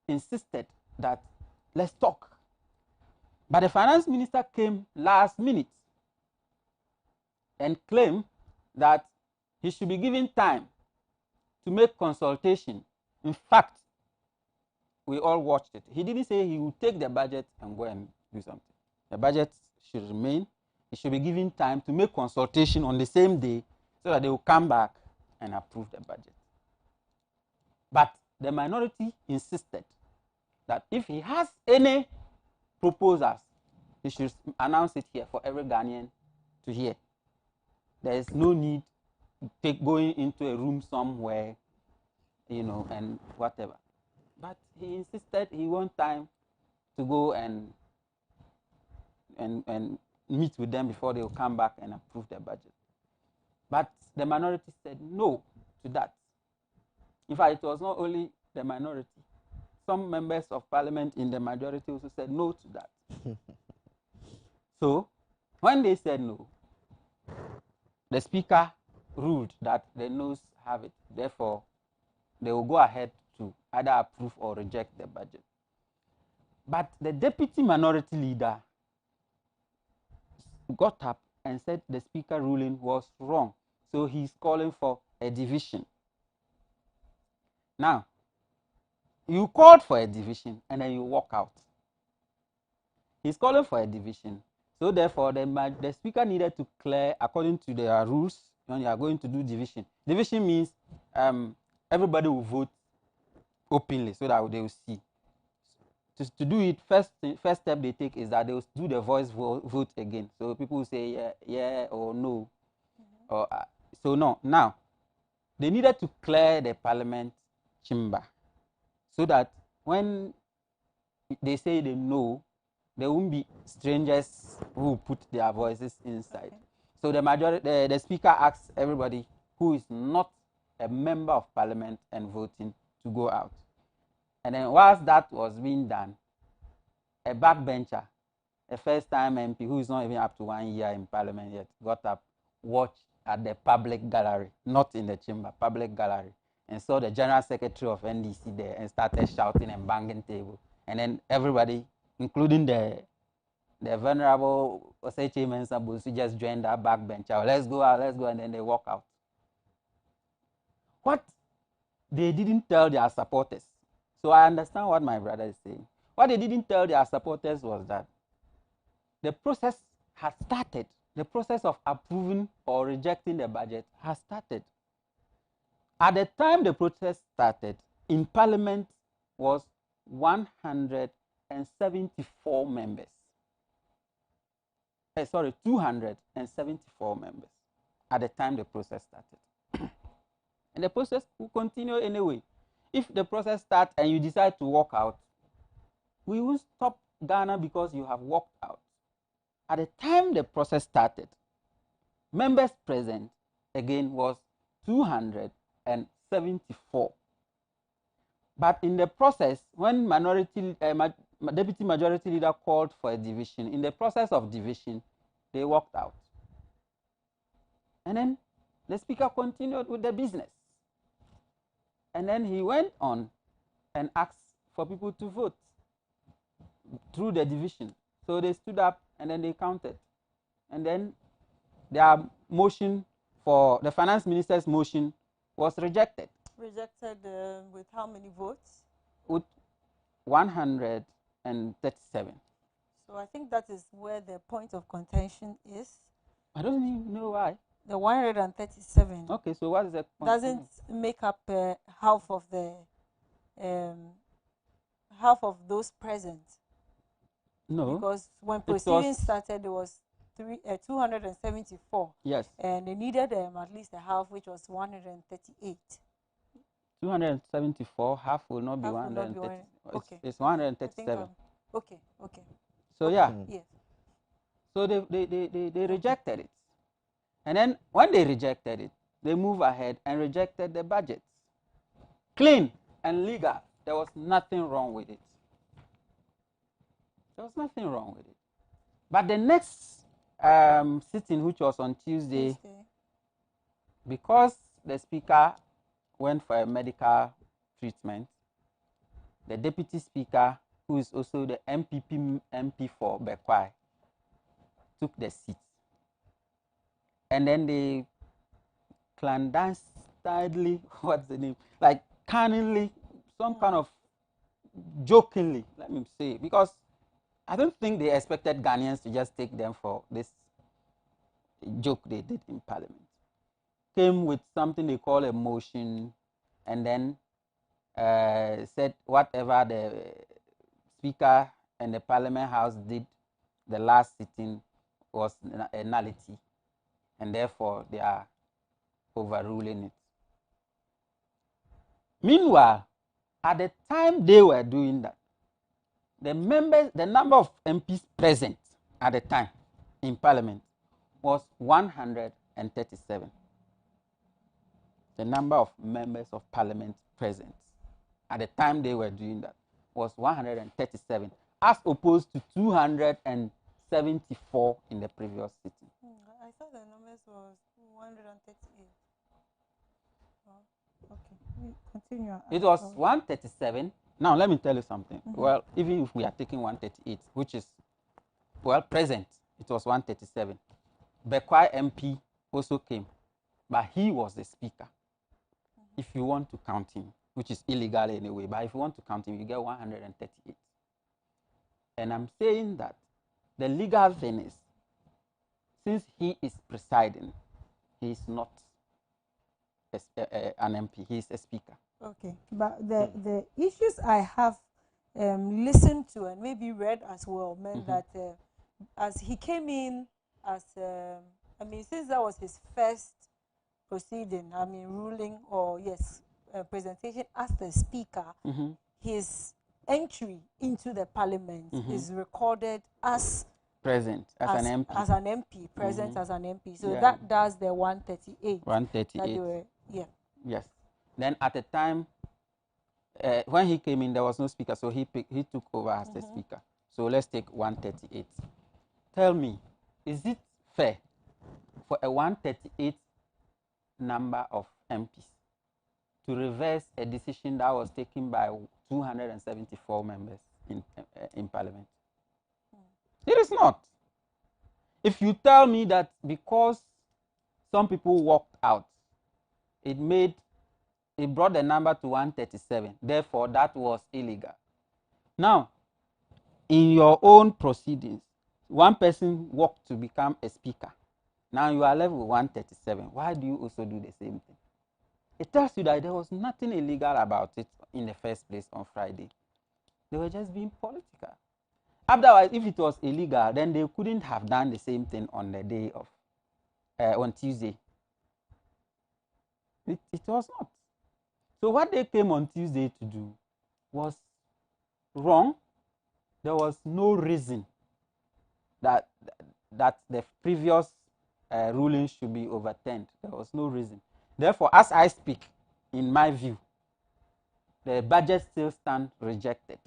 insisted that let's talk. But the finance minister came last minute and claimed that he should be given time to make consultation. In fact, we all watched it. He didn't say he would take the budget and go and do something. The budget should remain. He should be given time to make consultation on the same day so that they will come back and approve the budget. But the minority insisted that if he has any proposals, he should announce it here for every Ghanaian to hear. There is no need going into a room somewhere, and whatever. But he insisted he wants time to go and meet with them before they will come back and approve the budget. But the minority said no to that. In fact, it was not only the minority. Some members of parliament in the majority also said no to that. So, when they said no, the speaker ruled that the noes have it. Therefore, they will go ahead to either approve or reject the budget. But the deputy minority leader got up and said the speaker ruling was wrong. So he's calling for a division. Now, you called for a division and then you walk out. He's calling for a division. So therefore, the speaker needed to clear, according to their rules, when you are going to do division. Division means everybody will vote openly so that they will see. To do it, first step they take is that they will do the voice vote again. So people will say yeah or no. So no. Now, they needed to clear the parliament chamber so that when they say they know, there won't be strangers who put their voices inside. So the speaker asks everybody who is not a member of parliament and voting to go out. And then whilst that was being done, a backbencher, a first-time MP who is not even up to 1 year in parliament yet, got up, watched at the public gallery, not in the chamber, public gallery, and saw the general secretary of NDC there and started shouting and banging table. And then everybody, including the venerable Oseche Mensah Bosu, just joined that backbencher. Let's go out, and then they walk out. What they didn't tell their supporters, so I understand what my brother is saying. What they didn't tell their supporters was that the process has started. The process of approving or rejecting the budget has started. At the time the process started, in parliament was 174 members. 274 members at the time the process started. And the process will continue anyway. If the process starts and you decide to walk out, we will stop Ghana because you have walked out. At the time the process started, members present again was 274. But in the process, when deputy majority leader called for a division. In the process of division, they walked out. And then the speaker continued with the business. And then he went on and asked for people to vote through the division. So they stood up and then they counted. And then their motion for the finance minister's motion was rejected.
Rejected with how many votes?
With 137.
So I think that is where the point of contention is.
I don't even know why.
The 137.
Okay, so what is the point?
Doesn't make up half of the half of those present.
No.
Because when proceedings started, there was 274.
Yes.
And they needed at least a half, which was 138.
274, half will not be
Half will not
130.
be okay.
It's 137.
Okay.
So yeah.
Yes.
So they rejected it. And then when they rejected it, they moved ahead and rejected the budgets. Clean and legal. There was nothing wrong with it. There was nothing wrong with it. But the next sitting, which was on Tuesday, because the speaker went for a medical treatment, the deputy speaker, who is also the MP for Bekwai, took the seat. And then they clandestinely, what's the name? Like cunningly, some kind of jokingly, let me say, because I don't think they expected Ghanaians to just take them for this joke they did in Parliament. Came with something they call a motion, and then said whatever the Speaker and the Parliament House did the last sitting was a nullity, and therefore they are overruling it. Meanwhile, at the time they were doing that, the number of MPs present at the time in Parliament was 137. The number of members of Parliament present at the time they were doing that was 137, as opposed to 274 in the previous sitting.
I thought the numbers was 138. Okay, continue.
It was 137. Now, let me tell you something. Well, even if we are taking 138, which is, well, present, it was 137. Bekwai MP also came, but he was the speaker. If you want to count him, which is illegal anyway, but if you want to count him, you get 138. And I'm saying that the legal thing is, since he is presiding, he is not an MP, he is a speaker.
Okay, but the issues I have listened to and maybe read as well meant that as he came in as, I mean, since that was his first proceeding, I mean, ruling or yes, presentation as the speaker, his entry into the parliament is recorded as
present as an MP.
As an MP, present as an MP. So
Yeah.
that does the 138.
138.
That they were, yeah.
Yes. Then at the time, when he came in, there was no speaker, so he took over as the speaker. So let's take 138. Tell me, is it fair for a 138 number of MPs to reverse a decision that was taken by 274 members in Parliament? It is not. If you tell me that because some people walked out, it brought the number to 137, therefore that was illegal. Now, in your own proceedings, one person walked to become a speaker. Now you are left with 137. Why do you also do the same thing? It tells you that there was nothing illegal about it in the first place on Friday. They were just being political. Otherwise, if it was illegal, then they couldn't have done the same thing on the day of, on Tuesday. It was not. So what they came on Tuesday to do was wrong. There was no reason that the previous ruling should be overturned. There was no reason. Therefore, as I speak, in my view, the budget still stands rejected.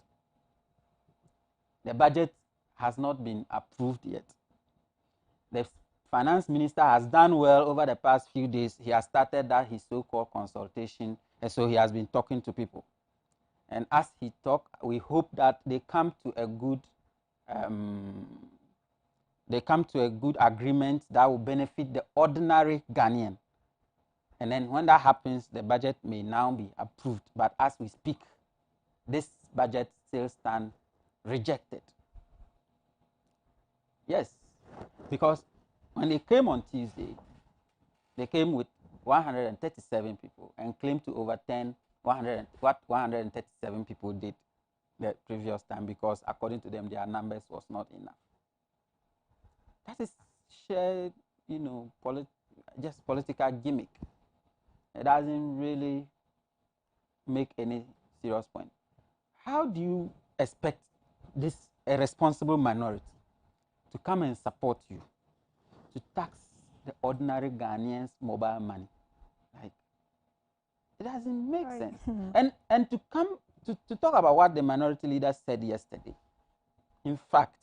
the budget has not been approved yet. The finance minister has done well over the past few days. He has started that his so-called consultation, and so he has been talking to people. And as he talks, we hope that they come to a good agreement that will benefit the ordinary Ghanaian. And then when that happens, the budget may now be approved. But as we speak, this budget still stands rejected. Yes, because when they came on Tuesday, they came with 137 people and claimed to overturn 137 people did the previous time, because according to them, their numbers was not enough. That is shared, just political gimmick. It doesn't really make any serious point. How do you expect a responsible minority to come and support you, to tax the ordinary Ghanaians' mobile money? Like, it doesn't make sense. And to come to talk about what the minority leader said yesterday, in fact,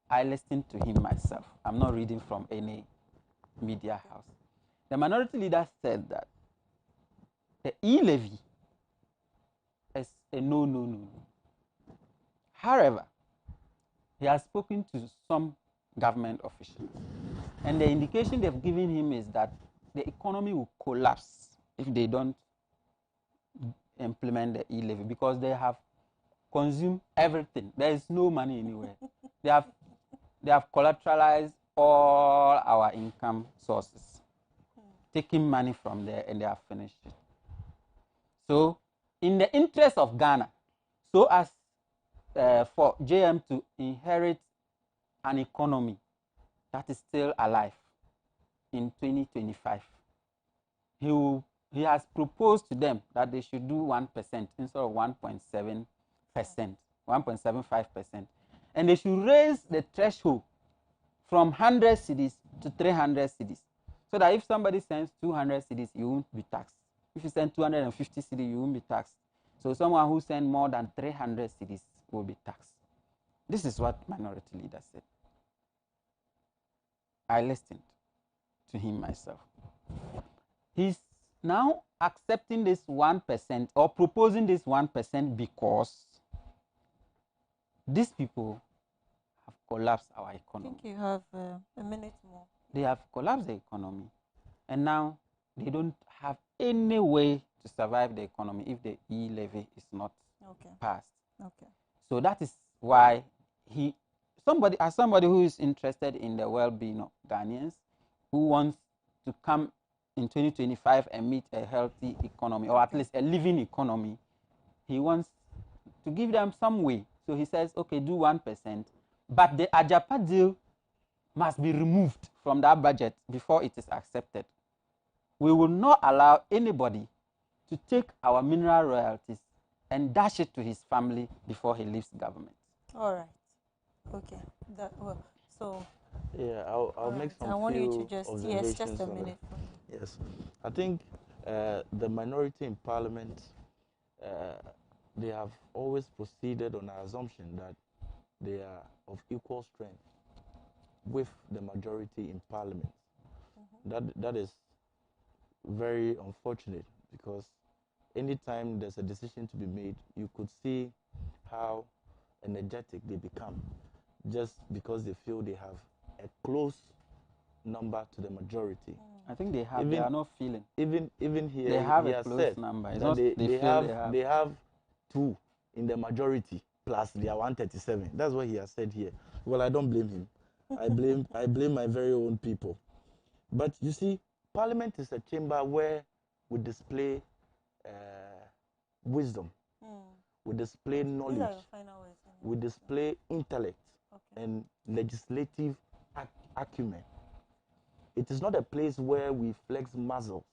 I listened to him myself. I'm not reading from any media house. The minority leader said that the e-levy is a no. However, he has spoken to some government officials, and the indication they've given him is that the economy will collapse if they don't implement the e-levy, because they have consumed everything. There is no money anywhere. They have collateralized all our income sources, taking money from there, and they have finished it. So, in the interest of Ghana, so as for JM to inherit an economy that is still alive in 2025, he has proposed to them that they should do 1% instead of 1.7%, 1.75%. And they should raise the threshold from 100 cedis to 300 cedis, so that if somebody sends 200 cedis, you won't be taxed. If you send 250 cedis, you won't be taxed. So someone who sends more than 300 cedis will be taxed. This is what minority leader said. I listened to him myself. He's now accepting this 1% or proposing this 1% because these people have collapsed our economy.
I think you have a minute more.
They have collapsed the economy, and now they don't have any way to survive the economy if the e-levy is not passed.
Okay.
So that is why somebody who is interested in the well-being of Ghanaians, who wants to come in 2025 and meet a healthy economy, or at least a living economy, he wants to give them some way. So he says, okay, do 1%, but the Ajapa deal must be removed from that budget before it is accepted. We will not allow anybody to take our mineral royalties and dash it to his family before he leaves government.
All right. Okay. So.
Yeah, I'll make some.
I want you to just just a minute.
Yes, I think the minority in Parliament, they have always proceeded on the assumption that they are of equal strength with the majority in Parliament. That is very unfortunate, because anytime there's a decision to be made, you could see how energetic they become, just because they feel they have a close number to the majority.
I think they have. They are not feeling.
Even here,
they have
he
a
has
close
said
number. It's
that
not,
they have 2 in the majority plus their 137. That's what he has said here. Well, I don't blame him. I blame my very own people. But you see, Parliament is a chamber where we display wisdom, we display knowledge, we display intellect and legislative acumen. It is not a place where we flex muscles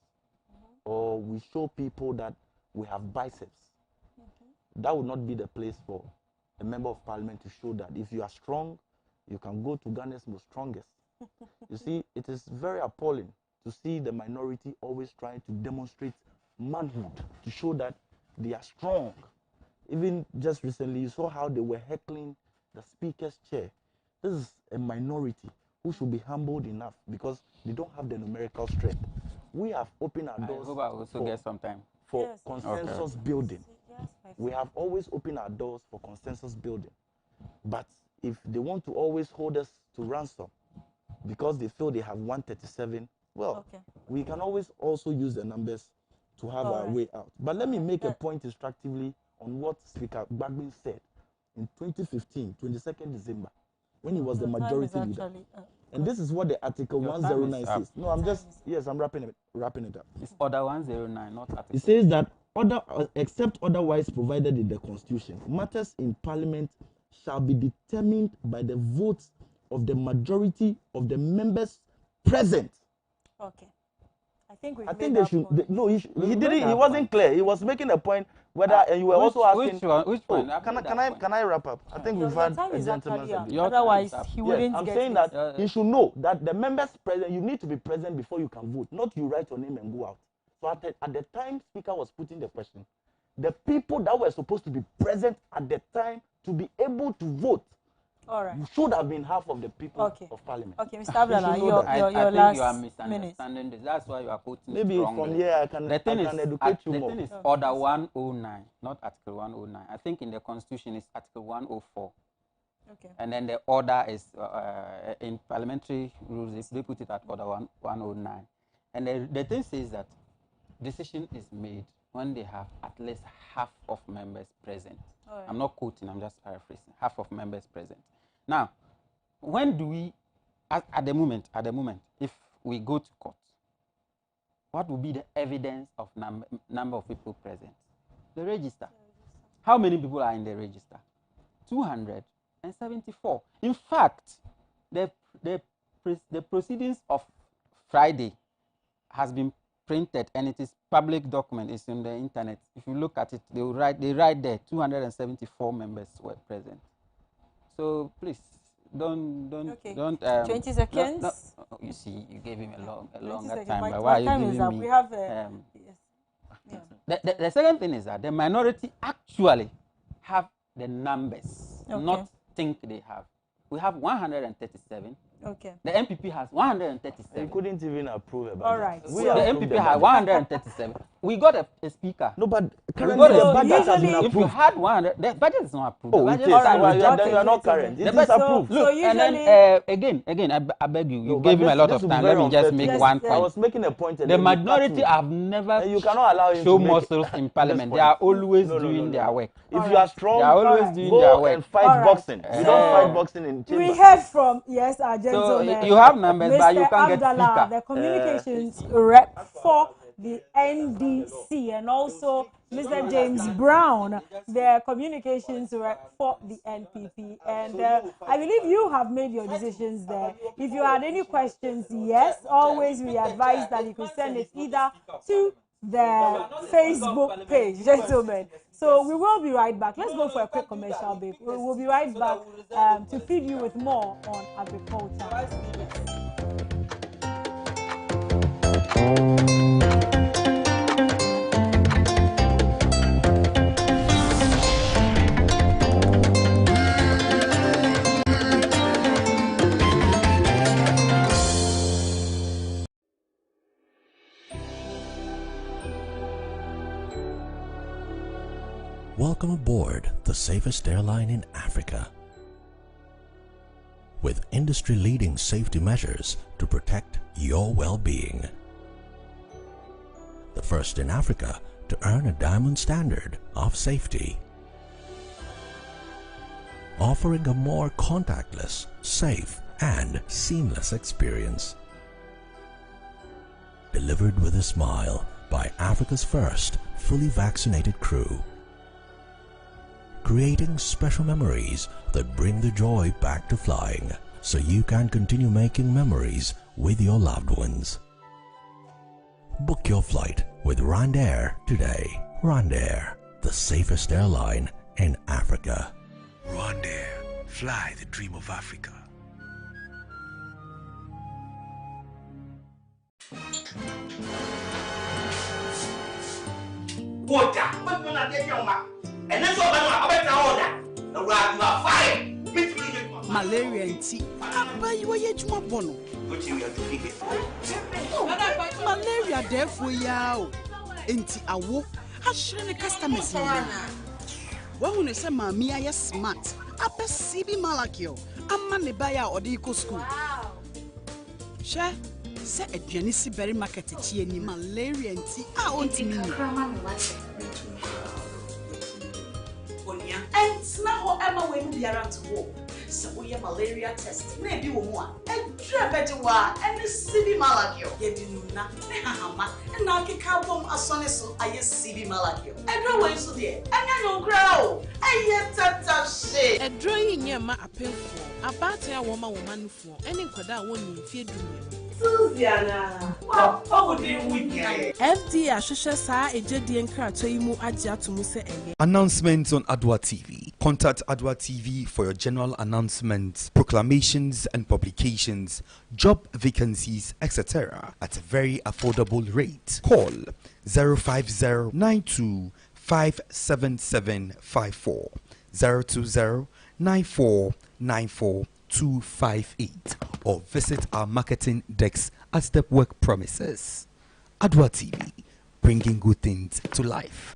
or we show people that we have biceps. That would not be the place for a member of Parliament to show that. If you are strong, you can go to Ghana's most strongest. You see, it is very appalling to see the minority always trying to demonstrate manhood, to show that they are strong. Even just recently, you saw how they were heckling the speaker's chair. This is a minority who should be humbled enough because they don't have the numerical strength. We have opened our doors.
I hope I also get some time
for consensus building. We have always opened our doors for consensus building. But if they want to always hold us to ransom because they feel they have 137, well, we can always also use the numbers to have our way out. But let me make a point instructively on what Speaker Bagbin said in 2015, 22nd December, when he was the majority leader. And this is what the Article 109 says. No, I'm just, yes, I'm wrapping it up.
It's Order 109, not Article.
It says that except otherwise provided in the Constitution, matters in Parliament shall be determined by the votes of the majority of the members present.
Okay. I
think they should. He didn't. He wasn't clear. He was making a point. Whether you were also asking.
Which one?
Can I wrap up? I think we've had a gentleman's agreement.
Otherwise, he wouldn't.
I'm saying that he should know that the members present. You need to be present before you can vote. Not you write your name and go out. So at the time Speaker was putting the question, the people that were supposed to be present at the time to be able to vote.
All right.
Should have been half of the people of Parliament.
Okay, Mr. Abdallah, your
I
last
think you are misunderstanding this. That's why you are quoting
maybe
strongly.
From here I can educate you more.
The thing is Order 109, not Article 109. I think in the Constitution it's Article 104.
Okay.
And then the order is in parliamentary rules. They put it at Order 109. And the thing says that decision is made when they have at least half of members present.
Right.
I'm not quoting. I'm just paraphrasing. Half of members present. Now, when do we, at the moment, if we go to court, what will be the evidence of number of people present? The register. How many people are in the register? 274. In fact, the proceedings of Friday has been printed and it is public document. It's in the internet. If you look at it, they write there 274 members were present. So please don't
20 seconds.
No. You see, you gave him a longer time.
My
But why are
time
you
is
giving
up.
me?
We have
Yes. The second thing is that the minority actually have the numbers, not think they have. We have 137.
Okay.
The MPP has 137.
They couldn't even approve about
All right.
The MPP has 137. We got a speaker.
No, but
currently
the budget has been
if you
approved.
had 100, the budget is not approved.
Oh,
the
it
budget
is. You are not current. It is approved.
Look,
so
and then again, I beg you, you gave him a lot of time. Let me just make one point.
I was making a point.
The minority have never
you cannot allow him
show
to
muscles in parliament. They are always doing their work.
If you are strong,
they are always doing
go
their work.
and fight boxing. We don't fight boxing in chamber.
We heard from our gentleman.
So you have numbers, but you can't get
Abdallah,
speaker.
the communications rep for the NDC, and also Mr. James Brown, the communications rep for the NPP. And I believe you have made your decisions there. If you had any questions, yes, always we advise that you could send it either to the Facebook page, gentlemen. So we will be right back. Let's go for a quick commercial break. We will be right back to feed you with more on agriculture.
Welcome aboard the safest airline in Africa. With industry-leading safety measures to protect your well-being. The first in Africa to earn a diamond standard of safety. Offering a more contactless, safe, and seamless experience. Delivered with a smile by Africa's first fully vaccinated crew. Creating special memories that bring the joy back to flying, so you can continue making memories with your loved ones. Book your flight with RwandAir today. RwandAir, the safest airline in Africa.
RwandAir, fly the dream of Africa.
And that's all I'm about to order. You are fired.
malaria nti aba yi waye juma bono
What you have to figure.
malaria therefore ya o enti awo ahwere ne customers ni wahu ne se maami aye smart aba CB Malakio amma ne baya odi ko school she se aduane si berry market chi ani malaria nti a ontimi ni
Onia and na ho ema we mu biara to wo so we malaria test na bi wo mu a edra bedi wa ene CB Malakio ye di nu na ne hahama na akeka bom asone so aye CB Malakio edra we so de enya no kra o aye tata she
edra yi nyema apemfo abata ya wo ma nufuo ene nkwada wo ni mfie dumie
Suziana what would you
FD ahwehwe saa ejedie nkrato yi mu agye atomu se eye
Announcements on Adoatv. Contact Adoatv for your general announcements, proclamations and publications, job vacancies, etc. at a very affordable rate. Call 05092577754, 02094949258, or visit our marketing desk at Step Work Premises. Adoatv, bringing good things to life.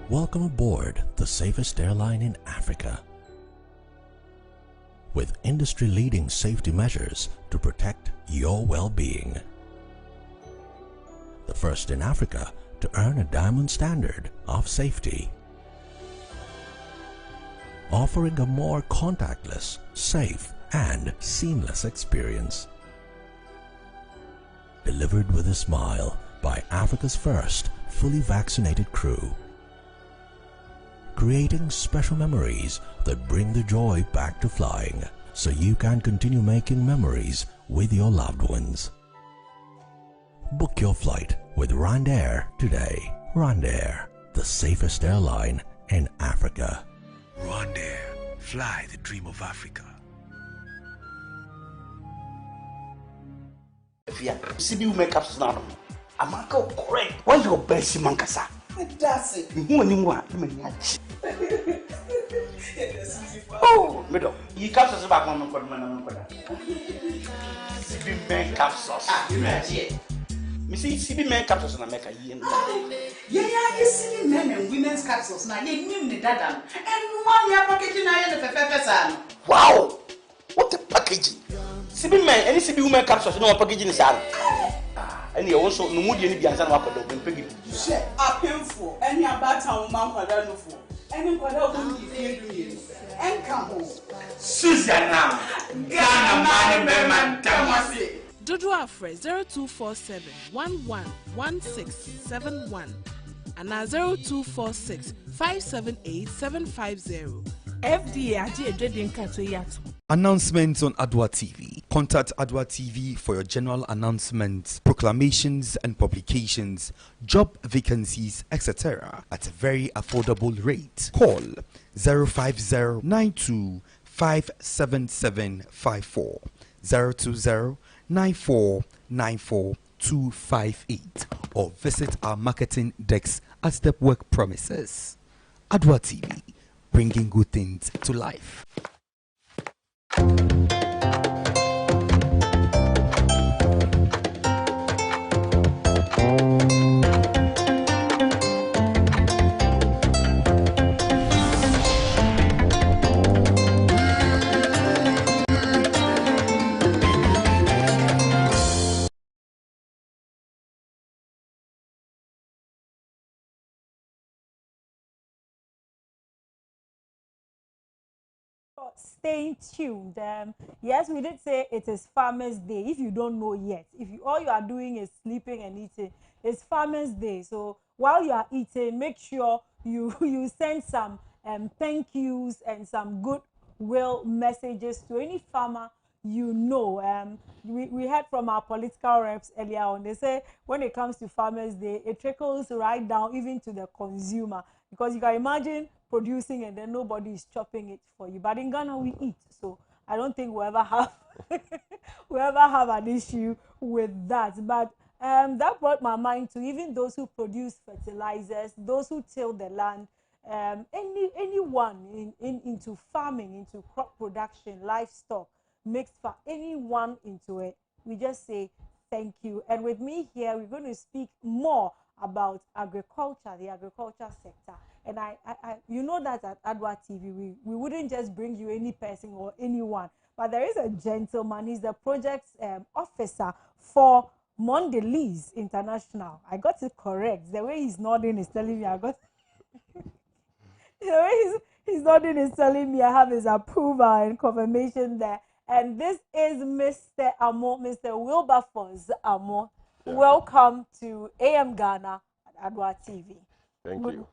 Welcome aboard the safest airline in Africa. With industry-leading safety measures to protect your well-being. The first in Africa to earn a diamond standard of safety. Offering a more contactless, safe, and seamless experience. Delivered with a smile by Africa's first fully vaccinated crew. Creating special memories that bring the joy back to flying, so you can continue making memories with your loved ones. Book your flight with Rwandair today. Rwandair, the safest airline in Africa.
Rwandair, fly the dream of Africa.
CB makeups now. I'm not correct. Why your best mankasa?
That's it.
Who anymore? Oh, middle. You captures back on CB men capsules.
You ready?
Me see CB men capsules na make a year.
Yeah, you see men and women's capsules now. You name the dada. And one year packaging I the pepper.
Wow! What a packaging! CB men, any CB women capsules no packaging is and you also no mood any bianza na wakodo mpegi.
She apemfo any about town man kwada no fo. Any kwada won di fie du ye. Enka ho.
Susanna. Ghana man be man tamase.
Dodo Afre 0247 111671 and 0246 578 750. FDA aje ejede nkato yato.
Announcements on Adoatv. Contact Adoatv for your general announcements, proclamations and publications, job vacancies, etc. at a very affordable rate. Call 05092577754, 02094949258, or visit our marketing desk at Step Work Premises. Adoatv, bringing good things to life.
for staying tuned. Yes, we did say it is Farmers Day. If you don't know yet, if you all you are doing is sleeping and eating, it's Farmers Day. So while you are eating, make sure you you send some thank yous and some goodwill messages to any farmer you know. We heard from our political reps earlier on. They say when it comes to Farmers Day, it trickles right down even to the consumer, because you can imagine producing and then nobody is chopping it for you. But in Ghana, we eat, so I don't think we ever have we ever have an issue with that. But that brought my mind to even those who produce fertilizers, those who till the land, anyone into farming, into crop production, livestock, mixed for anyone into it. We just say thank you. And with me here, we're going to speak more about agriculture, the agriculture sector. And you know that at Adoatv, we wouldn't just bring you any person or anyone, but there is a gentleman. He's the project officer for Mondelez International. I got it correct. The way he's nodding is telling me I got the way he's nodding is telling me I have his approval and confirmation there. And this is Mr. Amo, Mr. Wilberforce Amo. Yeah. Welcome to AM Ghana at Adoatv.
Thank you.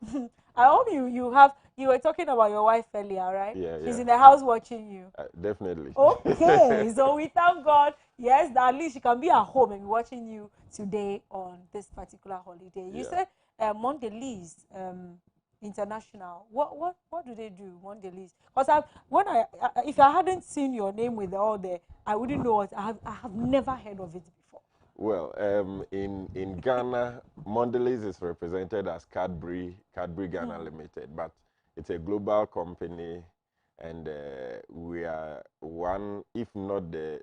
I hope you were talking about your wife earlier, right?
Yeah,
She's
yeah.
in the house watching you.
Definitely.
Okay, so we thank God. Yes, that at least she can be at home and be watching you today on this particular holiday. You said Mondelez International. What do they do, Mondelez? Because if I hadn't seen your name with all the, I wouldn't know what. I have never heard of it before.
Well, in Ghana, Mondelez is represented as Cadbury Ghana Limited, but it's a global company, and we are one, if not the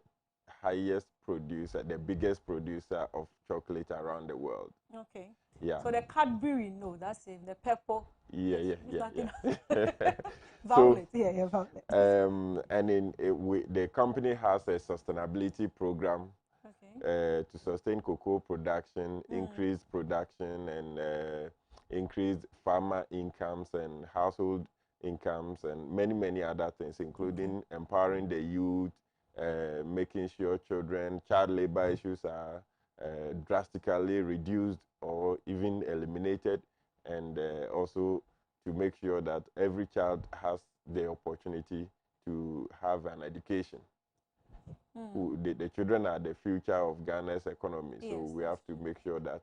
highest producer, the biggest producer of chocolate around the world.
Okay.
Yeah.
So the Cadbury, no, that's it. The purple.
Yeah.
Violet. So, yeah, violet.
And the company has a sustainability program. Okay. To sustain cocoa production, increase production, and increase farmer incomes and household incomes, and many other things, including empowering the youth, making sure child labor issues are drastically reduced or even eliminated, and also to make sure that every child has the opportunity to have an education. The children are the future of Ghana's economy, so we have to make sure that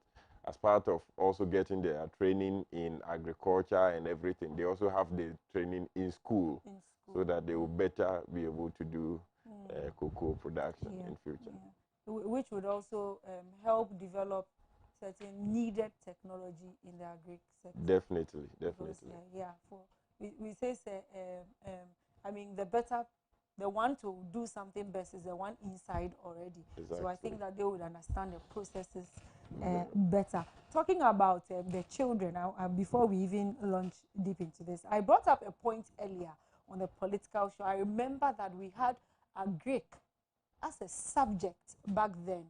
as part of also getting their training in agriculture and everything, they also have the training in school, so that they will better be able to do cocoa production in future.
Which would also help develop certain needed technology in the agri sector.
Definitely.
Because, we say, I mean, the one to do something best is the one inside already. Exactly. So I think that they would understand the processes better. Talking about the children, before we even launch deep into this, I brought up a point earlier on the political show. I remember that we had a Greek as a subject back then,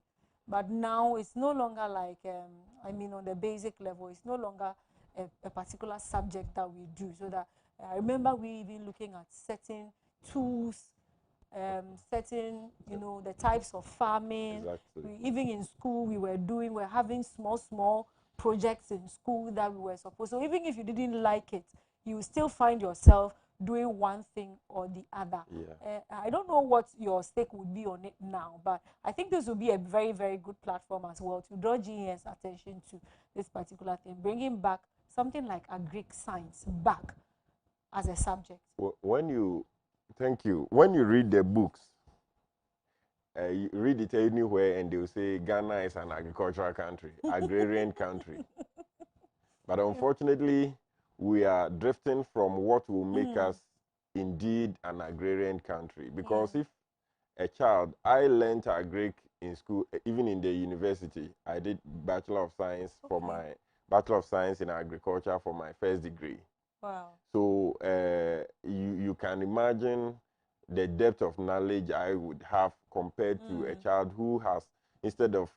but now it's no longer like, on the basic level, it's no longer a particular subject that we do. So that I remember we even looking at certain tools, certain, the types of farming. Exactly. Even in school, we're having small projects in school that we were supposed. So even if you didn't like it, you still find yourself doing one thing or the other. Yeah. I don't know what your stake would be on it now, but I think this would be a very, very good platform as well to draw GES attention to this particular thing, bringing back something like agric science back as a subject.
Thank you. When you read the books, you read it anywhere and they'll say Ghana is an agricultural country, agrarian country. But unfortunately, we are drifting from what will make us indeed an agrarian country. Because if a child, I learned agric in school, even in the university. I did Bachelor of Science for my Bachelor of Science in Agriculture for my first degree.
Wow.
So you can imagine the depth of knowledge I would have compared to a child who has, instead of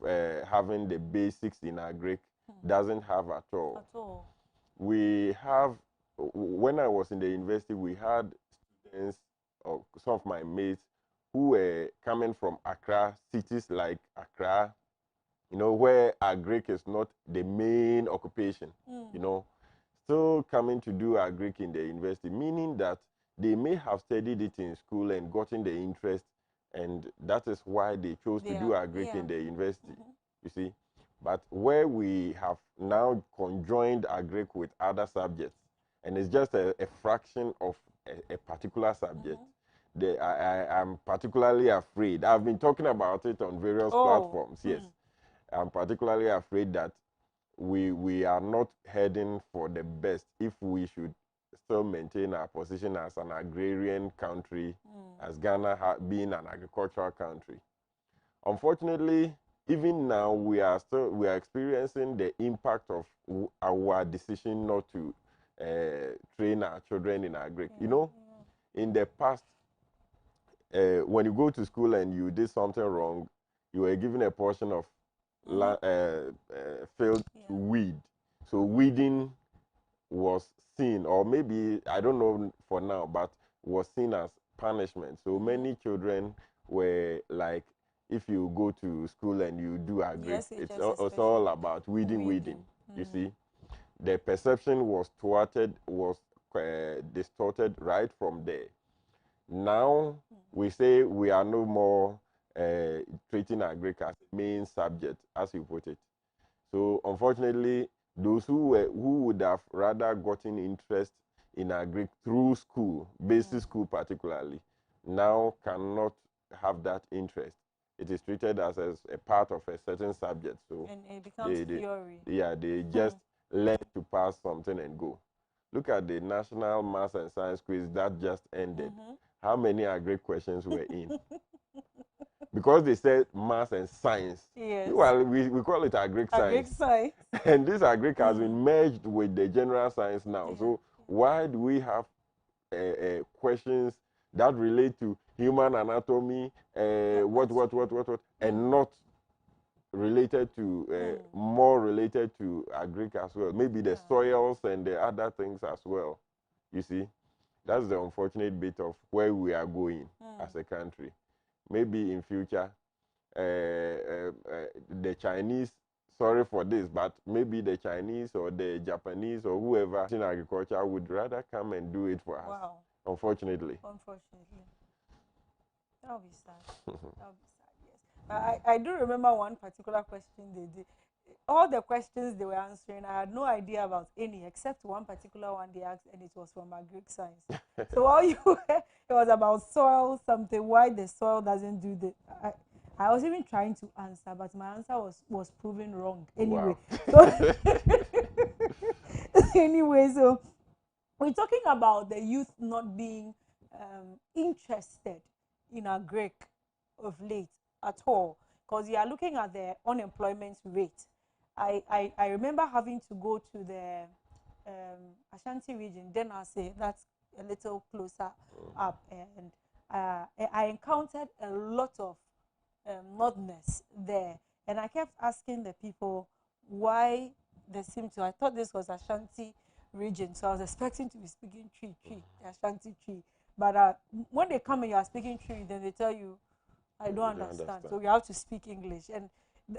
having the basics in agric, doesn't have at all. We have, when I was in the university, we had students or some of my mates who were coming from Accra, cities like Accra, you know, where agric is not the main occupation, you know, still coming to do agric in the university, meaning that they may have studied it in school and gotten the interest, and that is why they chose to do agric in the university, you see. But where we have now conjoined agric with other subjects, and it's just a fraction of a particular subject, I'm particularly afraid. I've been talking about it on various platforms, yes. I'm particularly afraid that we are not heading for the best if we should still maintain our position as an agrarian country, as Ghana being an agricultural country. Unfortunately, even now we are experiencing the impact of our decision not to train our children in agric. You know, in the past, when you go to school and you did something wrong, you were given a portion of field to weed. So weeding was seen, or maybe, I don't know for now, but was seen as punishment. So many children were like, if you go to school and you do agric, it's all about weeding. You see, the perception was distorted right from there. Now we say we are no more treating agric as a main subject, as you put it. So unfortunately, those who would have rather gotten interest in agric through school, basic school particularly, now cannot have that interest. It is treated as a part of a certain subject. So
and it becomes theory.
Yeah, they just learn to pass something and go. Look at the National Maths and Science quiz that just ended. How many agric questions were in? Because they said maths and science.
Yes.
Well, we call it agric science.
Agric science.
And this agric has been merged with the general science now. So why do we have questions that relate to human anatomy, and not related to, more related to agric as well? Maybe the soils and the other things as well. You see, that's the unfortunate bit of where we are going as a country. Maybe in future, the Chinese, sorry for this, but maybe the Chinese or the Japanese or whoever in agriculture would rather come and do it for us.
Wow.
Unfortunately.
Unfortunately. That would be sad. That would be sad, yes. I do remember one particular question they did. All the questions they were answering, I had no idea about any except one particular one they asked, and it was from agric science. So all you it was about soil something, why the soil doesn't do the. I was even trying to answer, but my answer was proven wrong anyway. Wow. So anyway, so we're talking about the youth not being interested in agric of late at all, because you are looking at the unemployment rate. I remember having to go to the Ashanti region, then I say that's a little closer up, and I encountered a lot of northerners there, and I kept asking the people why they seem to. I thought this was Ashanti region, so I was expecting to be speaking tree, Ashanti tree, but when they come and you are speaking tree, then they tell you, I don't understand. So you have to speak English. And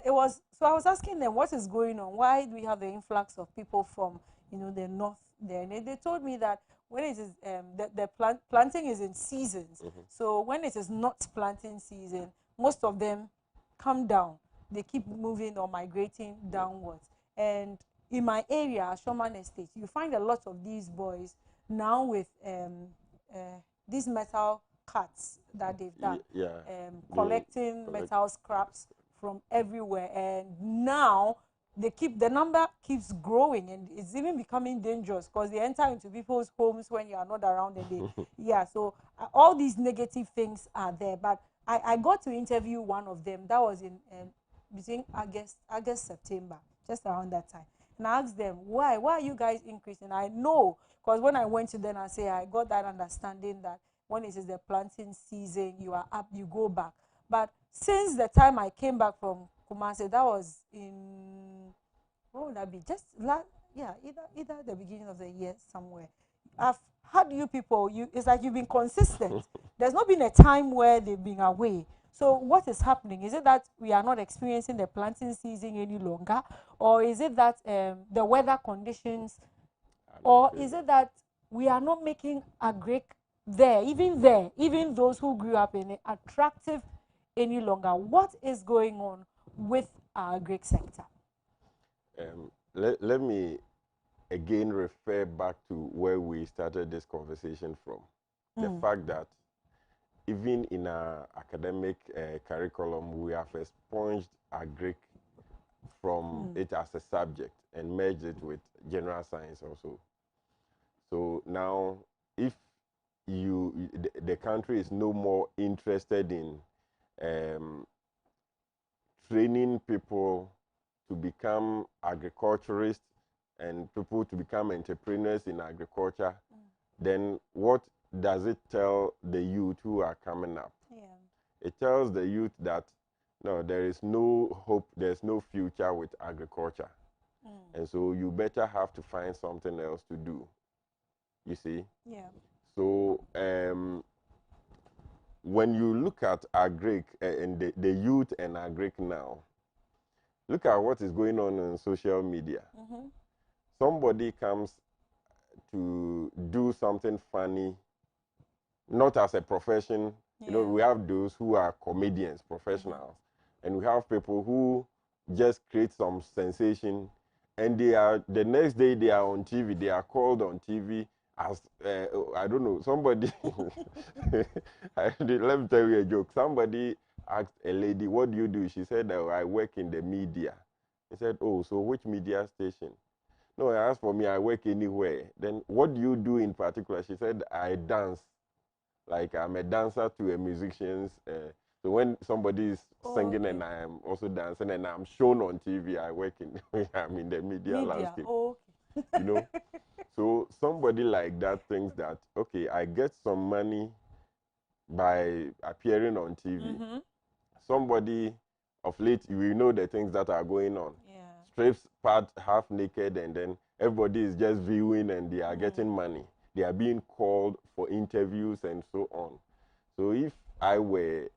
it was, so I was asking them, what is going on? Why do we have the influx of people from, the north there? And they told me that when it is, the planting is in seasons. So when it is not planting season, most of them come down. They keep moving or migrating downwards. And in my area, Shoman Estate, you find a lot of these boys now with these metal cuts that they've done, collecting metal scraps from everywhere, and now the number keeps growing, and it's even becoming dangerous because they enter into people's homes when you are not around, and so all these negative things are there. But I got to interview one of them. That was in between August, September, just around that time. And I asked them, why are you guys increasing? I know, because when I went to them, I got that understanding that when it is the planting season, you are up, you go back. But since the time I came back from Kumasi, that was in, what would that be? Just either the beginning of the year somewhere. how do you people, it's like you've been consistent. There's not been a time where they've been away. So what is happening? Is it that we are not experiencing the planting season any longer? Or is it that the weather conditions? Or is it that we are not making agric even those who grew up in it, attractive any longer? What is going on with our agric sector?
Let me again refer back to where we started this conversation from. The fact that even in our academic curriculum, we have expunged agric from it as a subject and merged it with general science also. So now, if the country is no more interested in training people to become agriculturists and people to become entrepreneurs in agriculture, then what does it tell the youth who are coming up? It tells the youth that no, there is no hope, there's no future with agriculture. And so you better have to find something else to do. You see?
Yeah.
So when you look at agric and the youth and agric now, look at what is going on social media. Somebody comes to do something funny, not as a profession. You know, we have those who are comedians, professionals, and we have people who just create some sensation, and they are the next day they are on TV. They are called on TV as I don't know, somebody. Let me tell you a joke. Somebody asked a lady, "What do you do?" She said, "Oh, I work in the media." He said, "Oh, so which media station?" "No, I asked for me, I work anywhere." "Then what do you do in particular?" She said, "I dance. Like I'm a dancer to a musician's." So when somebody is singing and I am also dancing and I'm shown on TV, I work in, I'm in the media landscape. You know? So somebody like that thinks that, okay, I get some money by appearing on TV. Somebody of late, we know the things that are going on. Strips part half naked and then everybody is just viewing and they are getting money. They are being called for interviews and so on. So if I were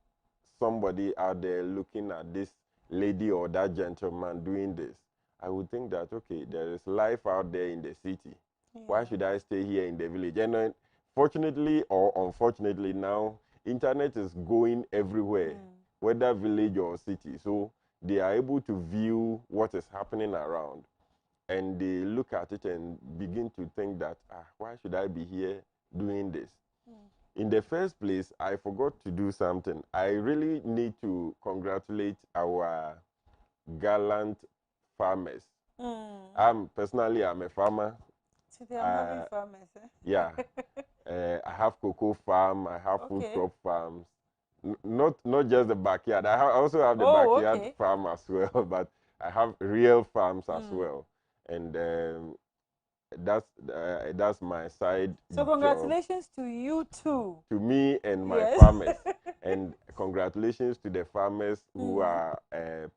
somebody out there looking at this lady or that gentleman doing this, I would think that, okay, there is life out there in the city. Why should I stay here in the village? And fortunately or unfortunately now, internet is going everywhere, whether village or city. So they are able to view what is happening around. And they look at it and begin to think that, why should I be here doing this? In the first place, I forgot to do something. I really need to congratulate our gallant farmers. Personally, I'm a farmer.
Today I'm having farmers.
Yeah. I have cocoa farm. I have food crop farms. Not just the backyard. I also have the backyard farm as well, but I have real farms as well. And that's my side
So congratulations to you too.
To me and my farmers. And congratulations to the farmers who are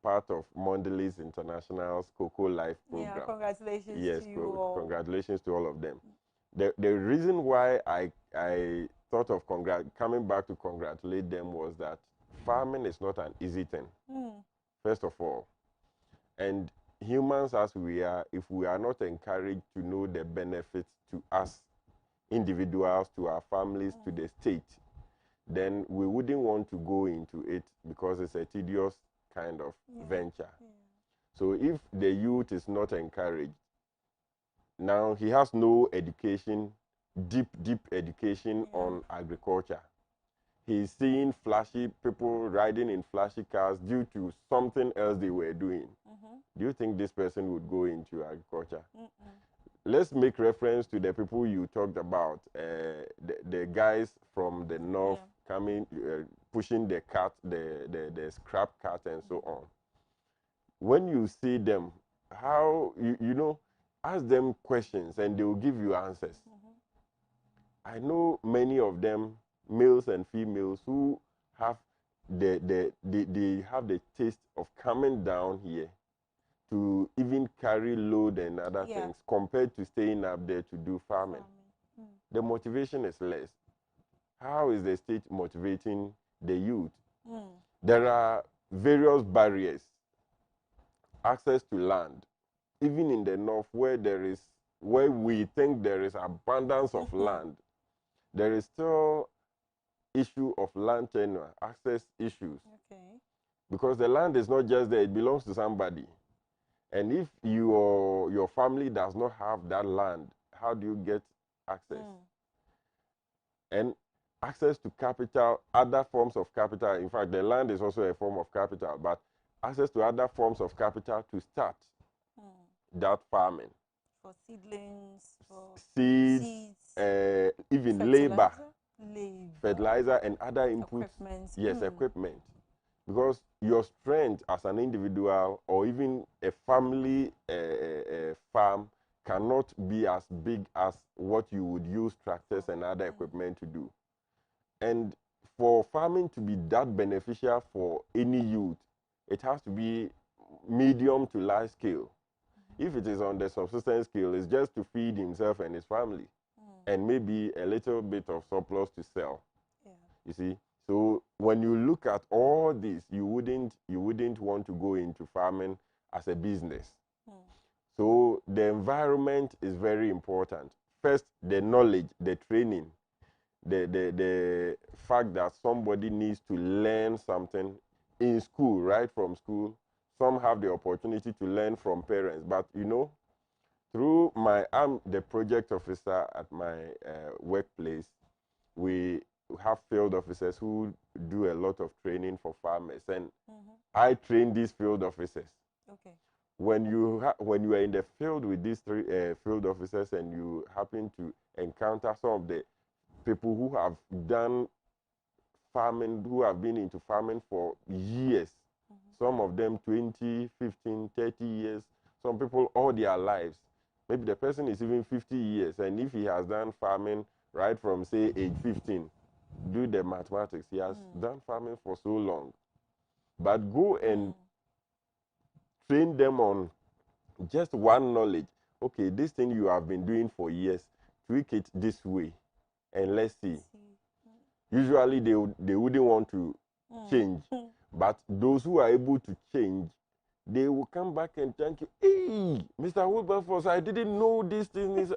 part of Mondelez International's Cocoa Life program.
Yeah, congratulations to you all.
Congratulations to all of them. The reason why I thought of coming back to congratulate them was that farming is not an easy thing, first of all. And humans as we are, if we are not encouraged to know the benefits to us individuals, to our families, to the state, then we wouldn't want to go into it because it's a tedious kind of venture. So if the youth is not encouraged, now he has no education, deep education on agriculture. He's seeing flashy people riding in flashy cars due to something else they were doing. Do you think this person would go into agriculture? Let's make reference to the people you talked about, the guys from the north coming, pushing the cart, the scrap cart and so on. When you see them, how, you know, ask them questions and they will give you answers. I know many of them, males and females, who have they have the taste of coming down here to even carry load and other things compared to staying up there to do farming. the motivation is less. How is the state motivating the youth? There are various barriers. Access to land, even in the north where we think there is abundance of land, there is still issue of land tenure, access issues. Because the land is not just there, it belongs to somebody. And if your family does not have that land, how do you get access? And access to capital, other forms of capital. In fact, the land is also a form of capital, but access to other forms of capital to start that farming.
For seedlings, for
Seeds, even labor, fertilizer, and other inputs.
Equipment.
Yes, equipment. Because your strength as an individual or even a family farm cannot be as big as what you would use tractors and other equipment to do. And for farming to be that beneficial for any youth, it has to be medium to large scale. If it is on the subsistence scale, it's just to feed himself and his family, and maybe a little bit of surplus to sell. You see, so when you look at all this, you wouldn't want to go into farming as a business. So the environment is very important. First, the knowledge, the training, the fact that somebody needs to learn something in school, right from school. Some have the opportunity to learn from parents, but through I'm the project officer at my workplace. We have field officers who do a lot of training for farmers, and I train these field officers.
Okay.
When you are in the field with these three field officers, and you happen to encounter some of the people who have done farming, who have been into farming for years, some of them 20, 15, 30 years, some people all their lives. Maybe the person is even 50 years, and if he has done farming right from, say, age 15, do the mathematics, he has done farming for so long. But go and train them on just one knowledge. Okay, this thing you have been doing for years, tweak it this way, and let's see. Usually they wouldn't want to change, but those who are able to change, they will come back and thank you. Hey, Mr. Wilberforce, I didn't know this thing is,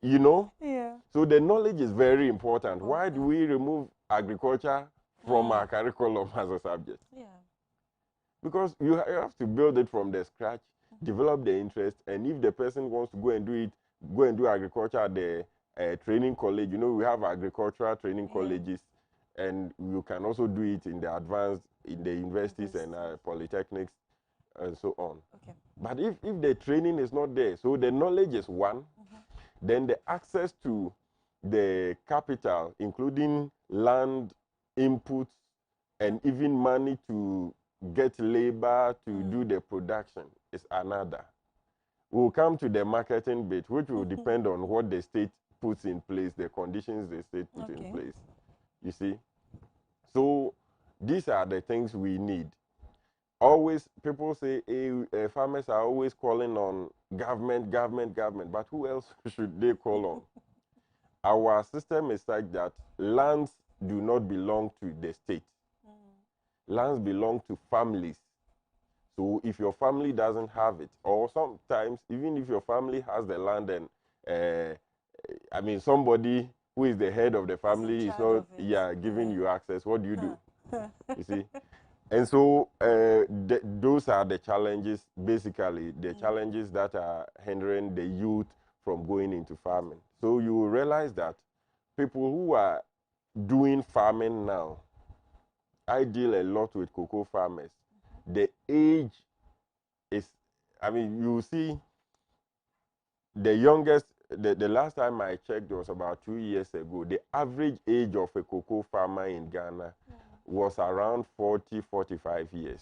Yeah.
So the knowledge is very important. Why do we remove agriculture from our curriculum as a subject?
Yeah.
Because you have to build it from the scratch, develop the interest, and if the person wants to go and do it, go and do agriculture at the training college. We have agricultural training colleges, and you can also do it in the advanced, in the universities and polytechnics, and so on.
Okay.
But if the training is not there, so the knowledge is one, then the access to the capital, including land, inputs, and even money to get labor to do the production is another. We'll come to the marketing bit, which will depend on what the state puts in place, the conditions the state put in place. You see? So these are the things we need. Always, people say, farmers are always calling on government, but who else should they call on? Our system is such that lands do not belong to the state. Lands belong to families. So if your family doesn't have it, or sometimes even if your family has the land and somebody who is the head of the family is not giving you access, what do you do? You see? And so those are the challenges, basically, the challenges that are hindering the youth from going into farming. So you will realize that people who are doing farming now, I deal a lot with cocoa farmers. The age is, you see, the youngest, the last time I checked was about 2 years ago. The average age of a cocoa farmer in Ghana was around 40, 45 years.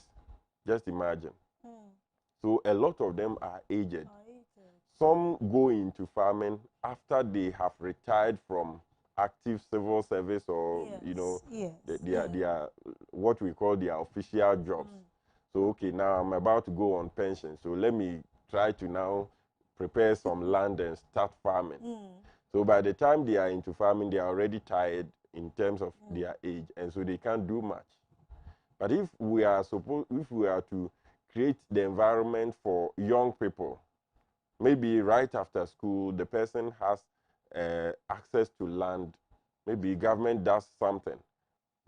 Just imagine. So a lot of them are aged. Some go into farming after they have retired from active civil service or, their what we call their official jobs. So, okay, now I'm about to go on pension. So let me try to now prepare some land and start farming. So by the time they are into farming, they are already tired in terms of their age, and so they can't do much. But if we are to create the environment for young people, maybe right after school, the person has access to land. Maybe government does something.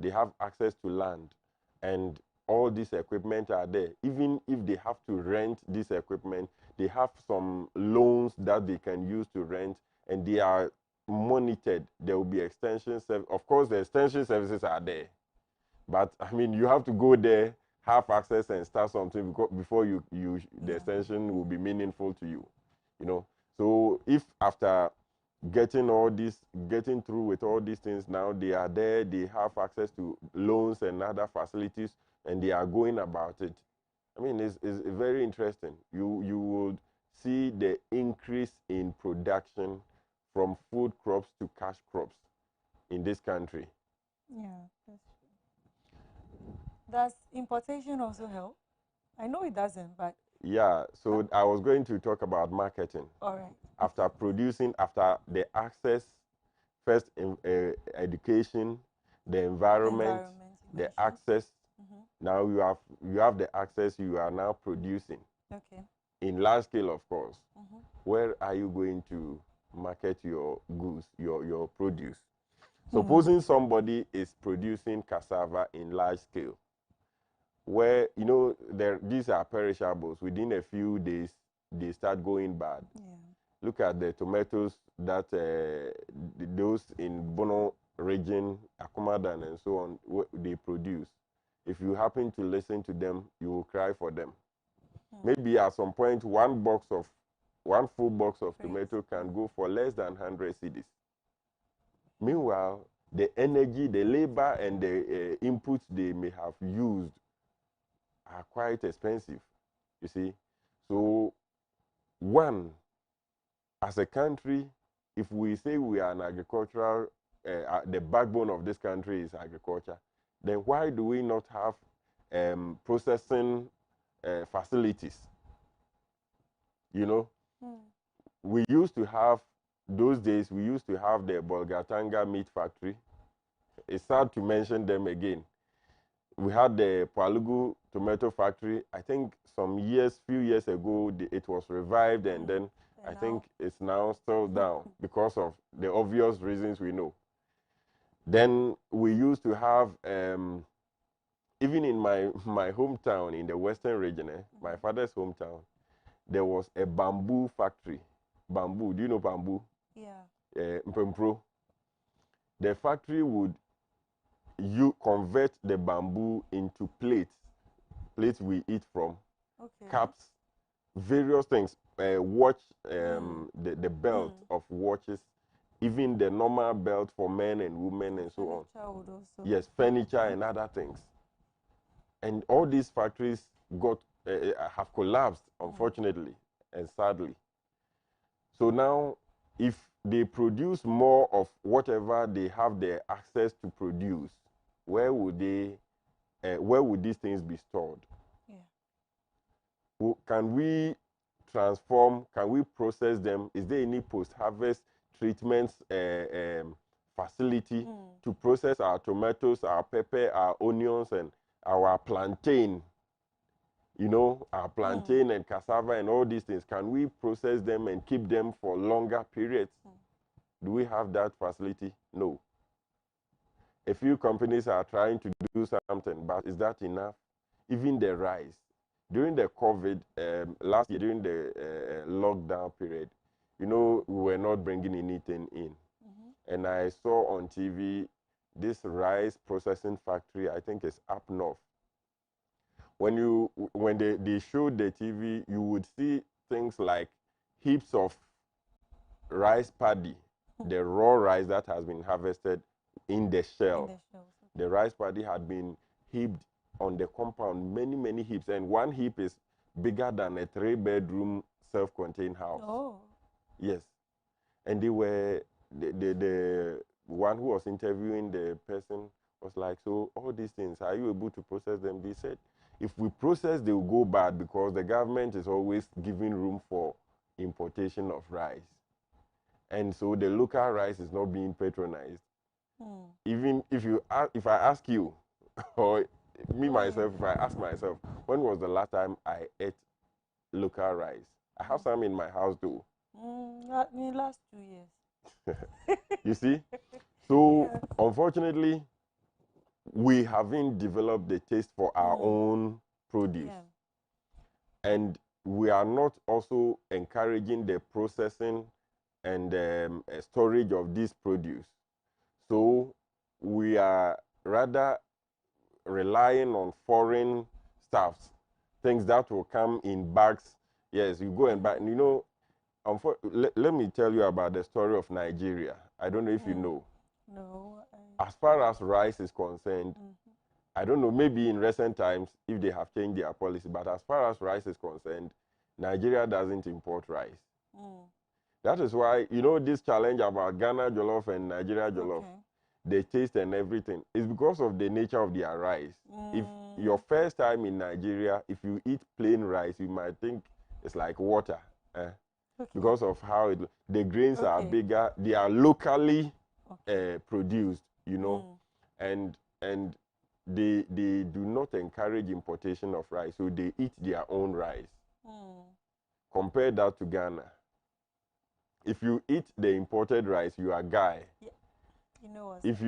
They have access to land, and all this equipment are there. Even if they have to rent this equipment, they have some loans that they can use to rent, and they are monitored. There will be extension service. Of course, the extension services are there, but I mean, you have to go there, have access, and start something before the extension will be meaningful to you. You know. So if after getting through with all these things, now they are there, they have access to loans and other facilities, and they are going about it. I mean, it's very interesting. You would see the increase in production from food crops to cash crops in this country.
Yeah, that's true. Does importation also help? I know it doesn't, but...
Yeah, so I was going to talk about marketing.
All right.
After the access, first in education, the environment, the access. Now you have the access, you are now producing.
Okay.
In large scale, of course. Where are you going to market your goods, your produce? Supposing somebody is producing cassava in large scale, where, you know, these are perishables. Within a few days, they start going bad.
Yeah.
Look at the tomatoes that those in Bono region, Akumadan, and so on, they produce. If you happen to listen to them, you will cry for them. Maybe at some point, one full box of tomato can go for less than 100 cedis. Meanwhile, the energy, the labor, and the inputs they may have used are quite expensive, you see. So, as a country, if we say we are an agricultural, the backbone of this country is agriculture, then why do we not have processing facilities? You know, we used to have, those days, we used to have the Bolgatanga meat factory. It's sad to mention them again. We had the Palugu tomato factory. I think few years ago, it was revived, and then I think it's now still down because of the obvious reasons we know. Then we used to have, even in my hometown in the western region, my father's hometown, there was a bamboo factory. Bamboo, do you know bamboo?
Yeah.
Mpempro. The factory would convert the bamboo into plates we eat from, cups, various things, watch, the belt of watches, even the normal belt for men and women and so on. Yes, furniture and other things. And all these factories have collapsed, unfortunately and sadly. So now, if they produce more of whatever they have the access to produce, where would these things be stored? Yeah. Can we transform? Can we process them? Is there any post-harvest treatments facility to process our tomatoes, our pepper, our onions, and our plantain? You know, our plantain and cassava and all these things. Can we process them and keep them for longer periods? Do we have that facility? No. A few companies are trying to do something, but is that enough? Even the rice. During the COVID, last year, during the lockdown period, you know, we were not bringing anything in. And I saw on TV this rice processing factory, I think it's up north. When they showed the TV, you would see things like heaps of rice paddy, the raw rice that has been harvested in the shell. The rice paddy had been heaped on the compound, many heaps, and one heap is bigger than a 3-bedroom self-contained house.
Oh.
Yes. And they were, the one who was interviewing the person was like, so all these things, are you able to process them? They said, if we process, they will go bad because the government is always giving room for importation of rice. and so the local rice is not being patronized.
Mm.
Even if I ask you, or me myself, if I ask myself, when was the last time I ate local rice? I have some in my house too.
In the last 2 years.
You see? So, unfortunately, we haven't developed the taste for our own produce.
Yeah.
And we are not also encouraging the processing and storage of this produce. So, we are rather relying on foreign stuffs, things that will come in bags. Yes, you go and buy. You know, let me tell you about the story of Nigeria. I don't know if you know.
No.
As far as rice is concerned, I don't know, maybe in recent times if they have changed their policy, but as far as rice is concerned, Nigeria doesn't import rice. That is why, you know, this challenge about Ghana jollof and Nigeria jollof, the taste and everything, is because of the nature of their rice. If your first time in Nigeria, if you eat plain rice, you might think it's like water. Because of how the grains are bigger, they are locally produced, you know, and they do not encourage importation of rice, so they eat their own rice. Compare that to Ghana. If you eat the imported rice, you are guy.
Yeah. You know what?
If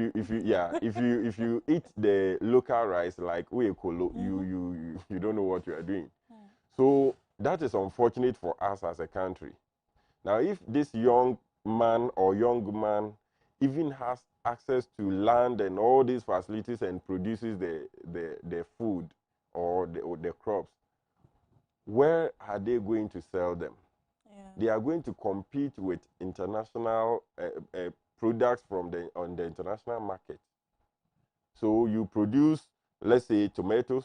you eat the local rice like Uekolo, you don't know what you are doing. So that is unfortunate for us as a country. Now, if this young man or young woman even has access to land and all these facilities and produces the food or the crops, where are they going to sell them?
Yeah.
They are going to compete with international products on the international market. So you produce, let's say, tomatoes.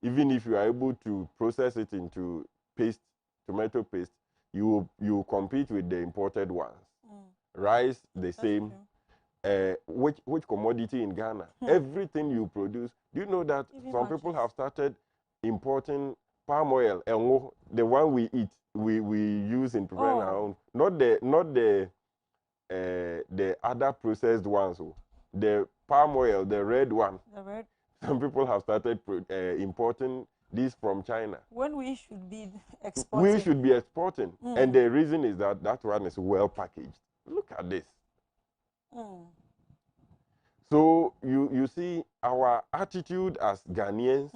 Even if you are able to process it into paste, tomato paste, you compete with the imported ones. Rice, the same. Which commodity in Ghana? Everything you produce. Do you know that some people have started importing palm oil, and the one we eat, we use in preparing our own, not the other processed ones. The palm oil, the red one.
The red.
Some people have started importing these from China.
When we should be exporting.
We should be exporting. And the reason is that that one is well packaged. Look at this. So you see our attitude as Ghanaians,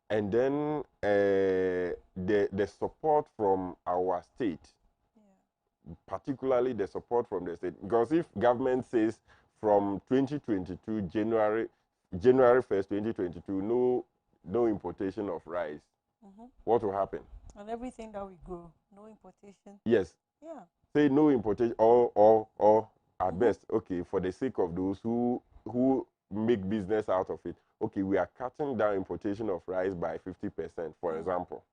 and then the support from our state, particularly the support from the state. Because if government says from 2022, January 1st, 2022, no importation of rice, what will happen?
And everything that we grow, no importation.
Yes.
Yeah.
Say no importation, or at best, okay, for the sake of those who make business out of it, okay, we are cutting down importation of rice by 50%, for example.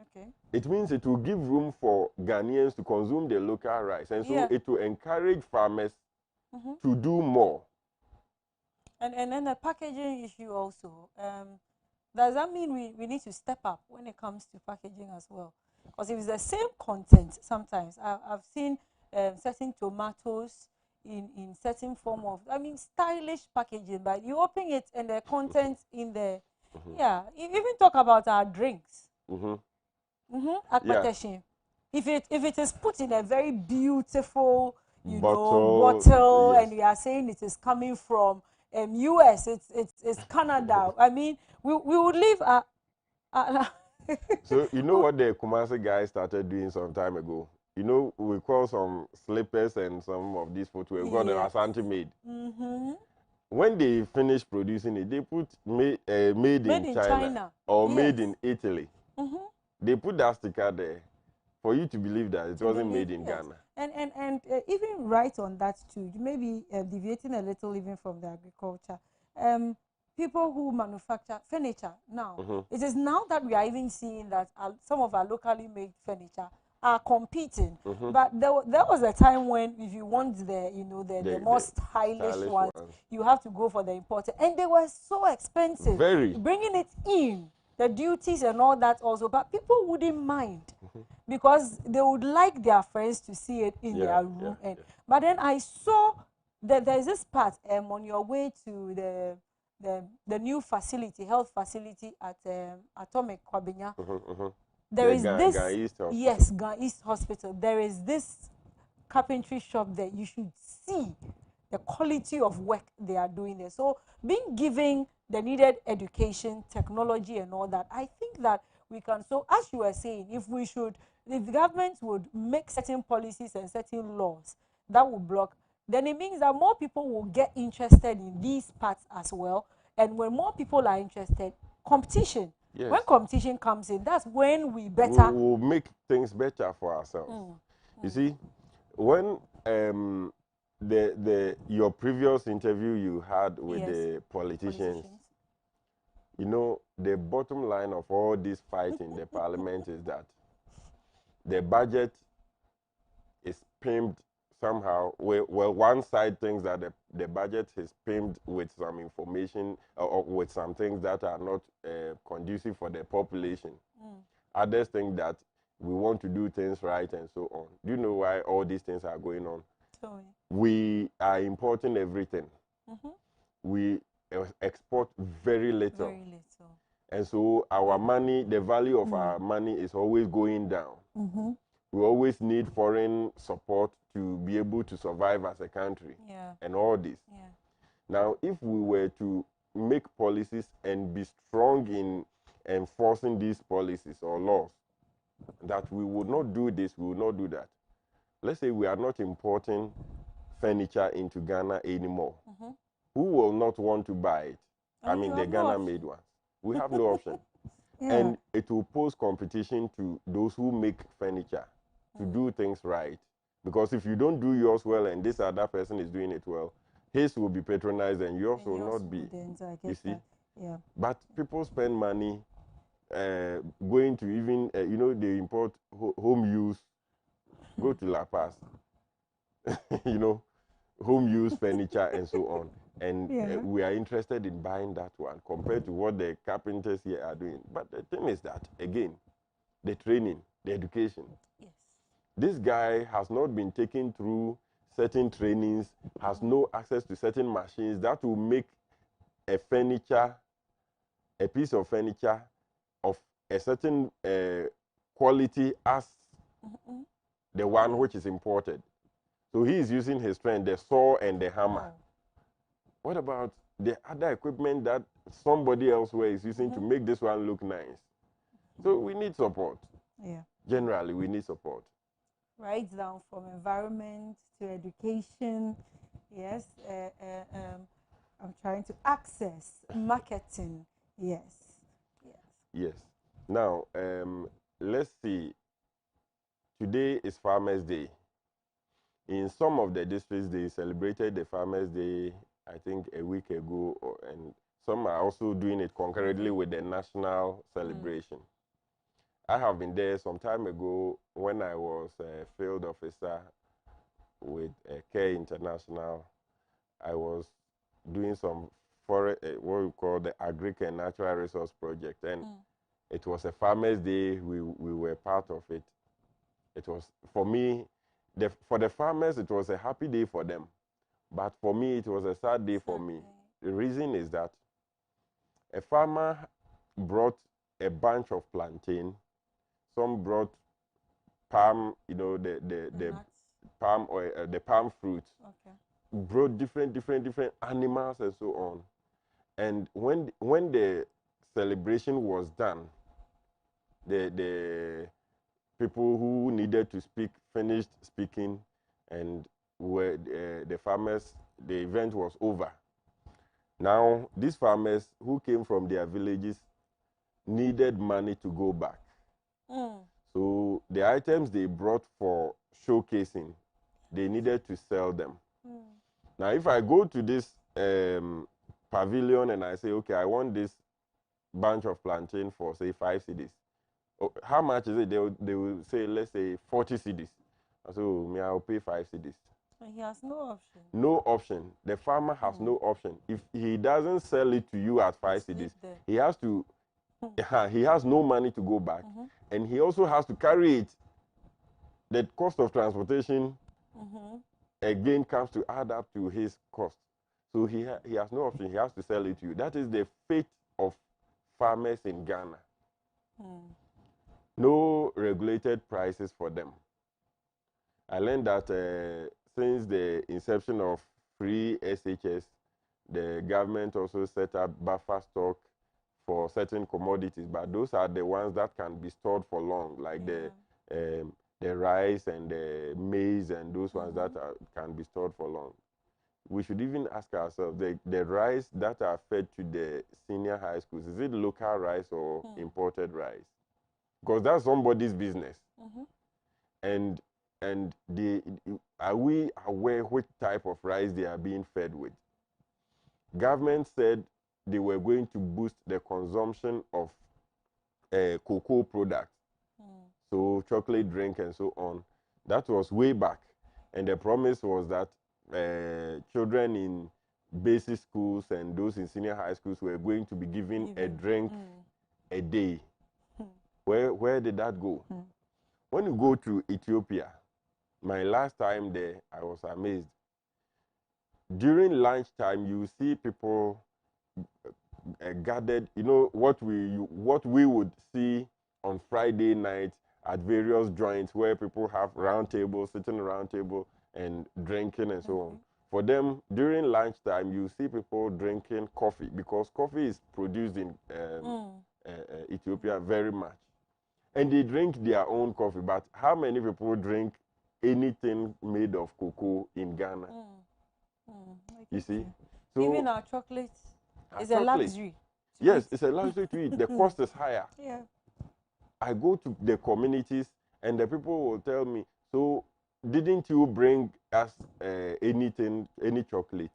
Okay.
It means it will give room for Ghanaians to consume the local rice, and so it will encourage farmers to do more.
And then the packaging issue also. Does that mean we need to step up when it comes to packaging as well? Because if it's the same content, sometimes I've seen certain tomatoes in certain form of, stylish packaging, but you open it and the content in the, even talk about our drinks. Akpeteshim. If it is put in a very beautiful, bottle, and we are saying it is coming from US, it's Canada. We would leave
So you know what the Kumasi guys started doing some time ago? You know, we call some slippers and some of these footwear, we got them Asante made. When they finish producing it, they put made in China or made in Italy. They put that sticker there for you to believe that it wasn't made in Ghana.
And even right on that too, maybe deviating a little even from the agriculture. People who manufacture furniture now, it is now that we are even seeing that some of our locally made furniture are competing. But there was a time when if you want the most stylish ones, you have to go for the imported, and they were so expensive.
Very.
Bringing it in the duties and all that also, but people wouldn't mind because they would like their friends to see it in their room. But then I saw that there's this part on your way to the new facility, health facility at Atomic Kwabenya. There is this, yes, Gan East Hospital. There is this carpentry shop there. You should see the quality of work they are doing there. So being given the needed education, technology and all that, I think that we can. So as you were saying, if the government would make certain policies and certain laws that will block, then it means that more people will get interested in these parts as well. And when more people are interested, competition.
Yes.
When competition comes in, that's when we better
will make things better for ourselves. You see, when your previous interview you had with the politicians, you know, the bottom line of all this fight in the parliament is that the budget is pinned somehow. Well, one side thinks that the budget is pinned with some information or with some things that are not conducive for the population. Others think that we want to do things right and so on. Do you know why all these things are going on? We are importing everything. We export very little. And so our money, the value of our money is always going down. We always need foreign support to be able to survive as a country and all this. Now, if we were to make policies and be strong in enforcing these policies or laws, that we would not do this, we would not do that. Let's say we are not importing furniture into Ghana anymore. Who will not want to buy it? I mean, the Ghana-made ones. We have no option. And it will pose competition to those who make furniture to do things right. Because if you don't do yours well and this other person is doing it well, his will be patronized and yours will not be. You see? But people spend money going to even, you know, they import home use, go to La Paz, you know, home use furniture and so on. And we are interested in buying that one compared to what the carpenters here are doing. But the thing is that, again, the training, the education. This guy has not been taken through certain trainings, has no access to certain machines that will make a piece of furniture of a certain quality as the one which is imported. So he is using his strength, the saw and the hammer. What about the other equipment that somebody elsewhere is using to make this one look nice? So we need support. Generally, we need support.
Right down from environment to education. Yes. I'm trying to access marketing. Yes.
Now, let's see. Today is Farmers' Day. In some of the districts, they celebrated the Farmers' Day, I think, a week ago, and some are also doing it concurrently with the national celebration. I have been there some time ago when I was a field officer with Care International. I was doing some what we call the Agric and Natural Resource Project, and it was a Farmers' Day. We were part of it. It was, for me, for the farmers, it was a happy day for them. But for me, it was a sad day for me. The reason is that a farmer brought a bunch of plantain. Some brought palm, you know, the palm oil, the palm fruit. Brought different animals and so on. And when the celebration was done, the people who needed to speak finished speaking, and the farmers, the event was over. Now, these farmers who came from their villages needed money to go back. So the items they brought for showcasing, they needed to sell them. Now, if I go to this pavilion and I say, okay, I want this bunch of plantain for, say, 5 cedis. Oh, how much is it? They will say, let's say, 40 cedis. So, I'll pay 5 cedis.
And he has no option.
No option. The farmer has no option. If he doesn't sell it to you at 5 cedis, he has to He has no money to go back, and he also has to carry it. The cost of transportation again comes to add up to his cost. So he has no option. He has to sell it to you. That is the fate of farmers in Ghana. No regulated prices for them. I learned that since the inception of free SHS, the government also set up buffer stock for certain commodities, but those are the ones that can be stored for long, like the rice and the maize and those ones that can be stored for long. We should even ask ourselves, the rice that are fed to the senior high schools, is it local rice or imported rice? Because that's somebody's business. And are we aware which type of rice they are being fed with? Government said they were going to boost the consumption of cocoa products, so chocolate drink and so on. That was way back, and the promise was that children in basic schools and those in senior high schools were going to be given a drink a day. Where did that go? When you go to Ethiopia, my last time there, I was amazed. During lunchtime, you see people gathered. You know what we would see on Friday night at various joints where people have round tables, sitting around table and drinking and so on. For them, during lunchtime, you see people drinking coffee because coffee is produced in Ethiopia very much. And they drink their own coffee. But how many people drink anything made of cocoa in Ghana? You see? So
even our chocolate is a
chocolate.
luxury.
Yes, it's a luxury to eat. The cost is higher.
Yeah.
I go to the communities and the people will tell me, so didn't you bring us any chocolate?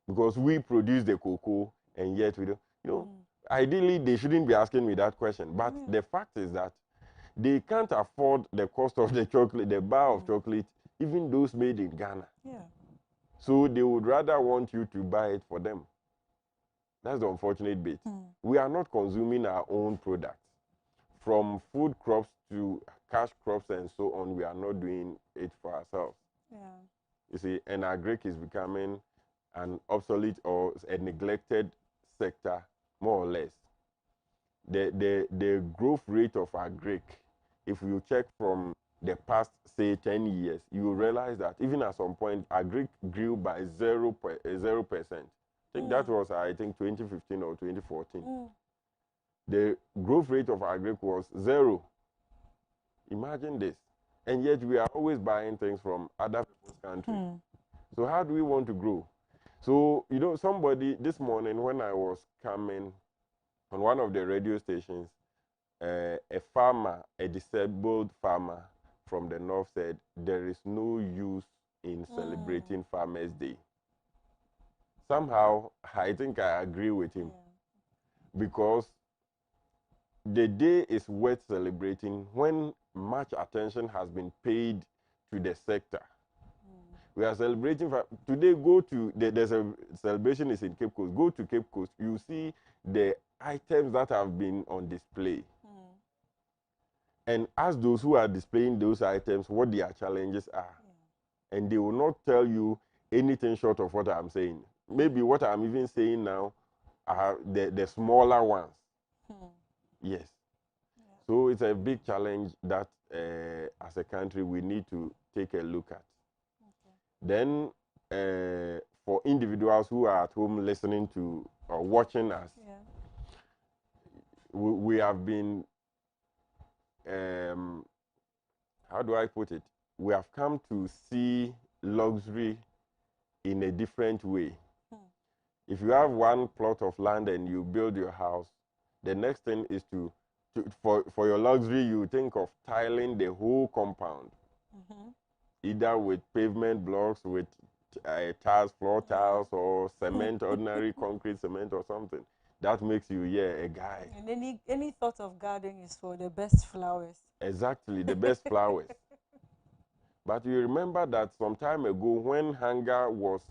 Because we produce the cocoa and yet we don't. You know, ideally they shouldn't be asking me that question. But the fact is that they can't afford the cost of the chocolate, the bar of chocolate, even those made in Ghana.
Yeah.
So they would rather want you to buy it for them. That's the unfortunate bit. We are not consuming our own products. From food crops to cash crops and so on, we are not doing it for ourselves.
Yeah.
You see, and agric is becoming an obsolete or a neglected sector, more or less. The growth rate of agric, if you check from the past, say, 10 years, you will realize that even at some point, agric grew by 0%. I think that was, 2015 or 2014. The growth rate of agric was 0. Imagine this. And yet we are always buying things from other people's countries. So how do we want to grow? So, you know, somebody this morning when I was coming on one of the radio stations, a farmer, a disabled farmer from the north said, there is no use in celebrating Farmers' Day. Somehow, I think I agree with him. Because the day is worth celebrating when much attention has been paid to the sector. We are celebrating. Today, there's a celebration is in Cape Coast. Go to Cape Coast, you see the items that have been on display. And ask those who are displaying those items what their challenges are. And they will not tell you anything short of what I'm saying. Maybe what I'm even saying now are the smaller ones. Yes. So it's a big challenge that as a country we need to take a look at. Then for individuals who are at home listening to or watching us, we have been, how do I put it? We have come to see luxury in a different way. If you have one plot of land and you build your house, the next thing is for your luxury, you think of tiling the whole compound, either with pavement blocks, with tiles, floor tiles, or cement, ordinary concrete cement or something. That makes you, a guy.
And any thought of gardening is for the best flowers.
Exactly, the best flowers. But you remember that some time ago when hunger was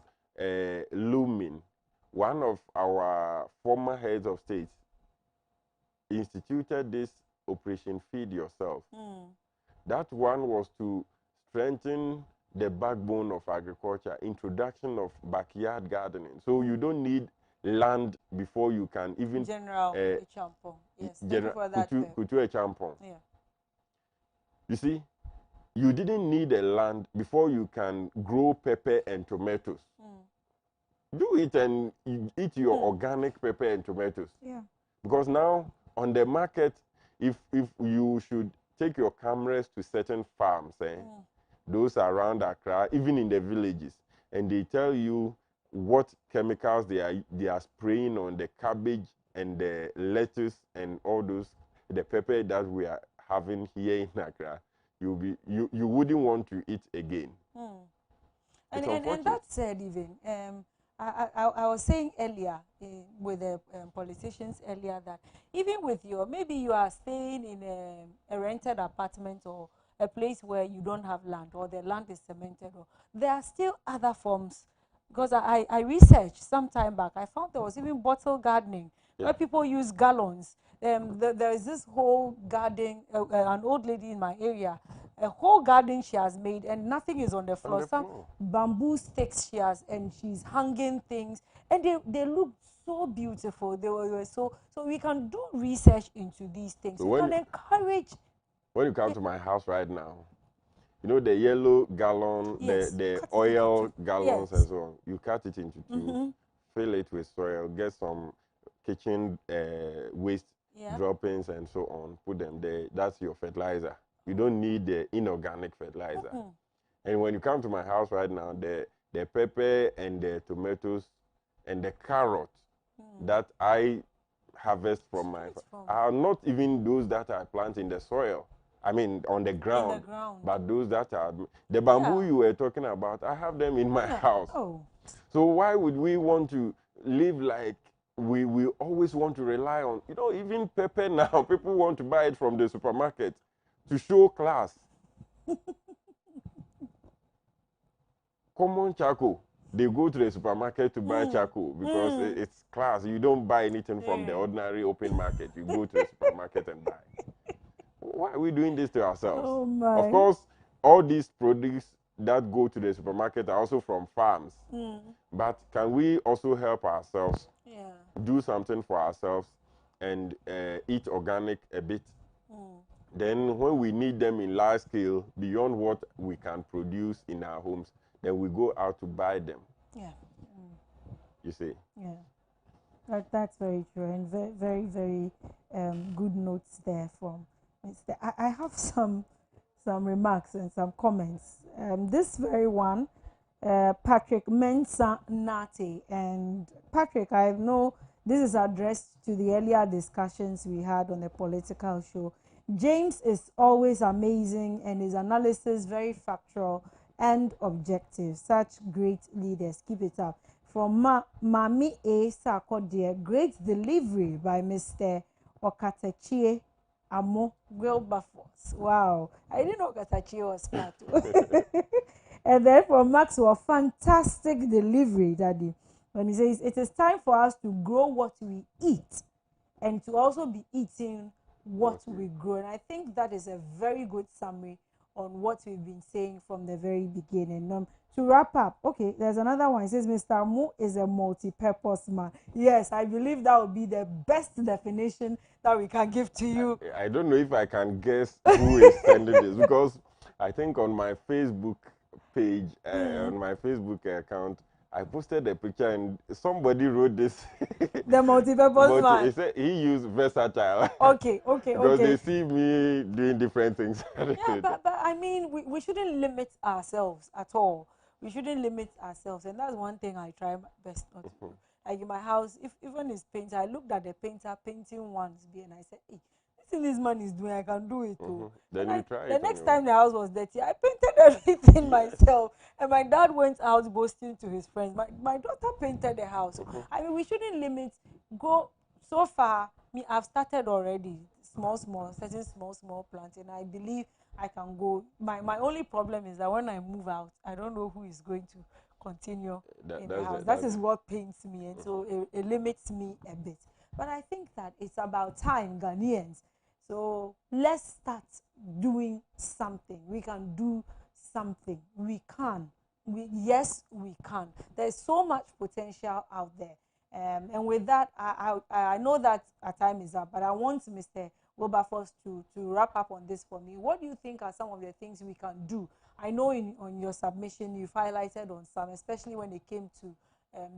looming, one of our former heads of states, instituted this Operation Feed Yourself. That one was to strengthen the backbone of agriculture, introduction of backyard gardening. So you don't need land before you can even...
General Echampong. Yes, thank you for that.
Kutu Echampong.
Yeah.
You see, you didn't need a land before you can grow pepper and tomatoes. Do it and eat your organic pepper and tomatoes.
Yeah.
Because now on the market, if you should take your cameras to certain farms, those around Accra, even in the villages, and they tell you what chemicals they are spraying on the cabbage and the lettuce and all those, the pepper that we are having here in Accra, you wouldn't want to eat again.
And that said, even I was saying earlier with the politicians earlier that even with maybe you are staying in a rented apartment or a place where you don't have land or the land is cemented, or there are still other forms. Because I researched some time back, I found there was even bottle gardening where people use gallons. There is this whole garden, an old lady in my area, a whole garden she has made, and nothing is on the floor. Some bamboo sticks she has, and she's hanging things, and they look so beautiful. They were so we can do research into these things. So we can encourage.
When you come to my house right now, you know the yellow gallon, the oil gallons and so on. You cut it into two, fill it with soil, get some kitchen waste droppings and so on, put them there. That's your fertilizer. You don't need the inorganic fertilizer. And when you come to my house right now, the pepper and the tomatoes and the carrot that I harvest from my farm are not even those that I plant in the soil. I mean, on the ground. But those that are... The bamboo you were talking about, I have them in my house. So why would we want to live like we always want to rely on... You know, even pepper now, people want to buy it from the supermarket to show class. Common charcoal. They go to the supermarket to buy charcoal because it's class. You don't buy anything from the ordinary open market. You go to the supermarket and buy. Why are we doing this to ourselves?
Oh my.
Of course, all these produce that go to the supermarket are also from farms. But can we also help ourselves, do something for ourselves, and eat organic a bit? Then when we need them in large scale, beyond what we can produce in our homes, then we go out to buy them. You see?
Yeah. That's very true, and very, very, very good notes there from Mr. I have some remarks and some comments. This very one, Patrick Mensa Nati. And Patrick, I know this is addressed to the earlier discussions we had on the political show. James is always amazing and his analysis very factual and objective. Such great leaders. Keep it up. From Mami A. Sarkodie, great delivery by Mr. Okatachie Amo Wilberforce. Wow. I didn't know Okatachie was smart. And then from Maxwell, fantastic delivery, Daddy. When he says, it is time for us to grow what we eat and to also be eating what we grow. And I think that is a very good summary on what we've been saying from the very beginning. To wrap up, okay, there's another one. It says, Mr. Mu is a multi-purpose man. Yes, I believe that would be the best definition that we can give to you.
I don't know if I can guess who is sending this, because I think on my Facebook page, on my Facebook account, I posted a picture and somebody wrote this.
The multi-purpose man.
He said he used versatile.
Okay.
Because they see me doing different things.
Yeah, but I mean, we shouldn't limit ourselves at all. We shouldn't limit ourselves. And that's one thing I try my best not to do. Like in my house, if even it's paint, I looked at the painter painting once and I said, hey, this man is doing, I can do it too.
Then you try
the next time the house was dirty, I painted everything myself. And my dad went out boasting to his friends. My daughter painted the house. I mean, we shouldn't limit, go so far. I've started already, certain small planting. I believe I can go. My only problem is that when I move out, I don't know who is going to continue in the house. That is what pains me, and so it limits me a bit. But I think that it's about time, Ghanaians. So let's start doing something. We can do something. We can. Yes, we can. There's so much potential out there. And with that, I know that our time is up, but I want Mr. Wilberforce to wrap up on this for me. What do you think are some of the things we can do? I know on your submission you've highlighted on some, especially when it came to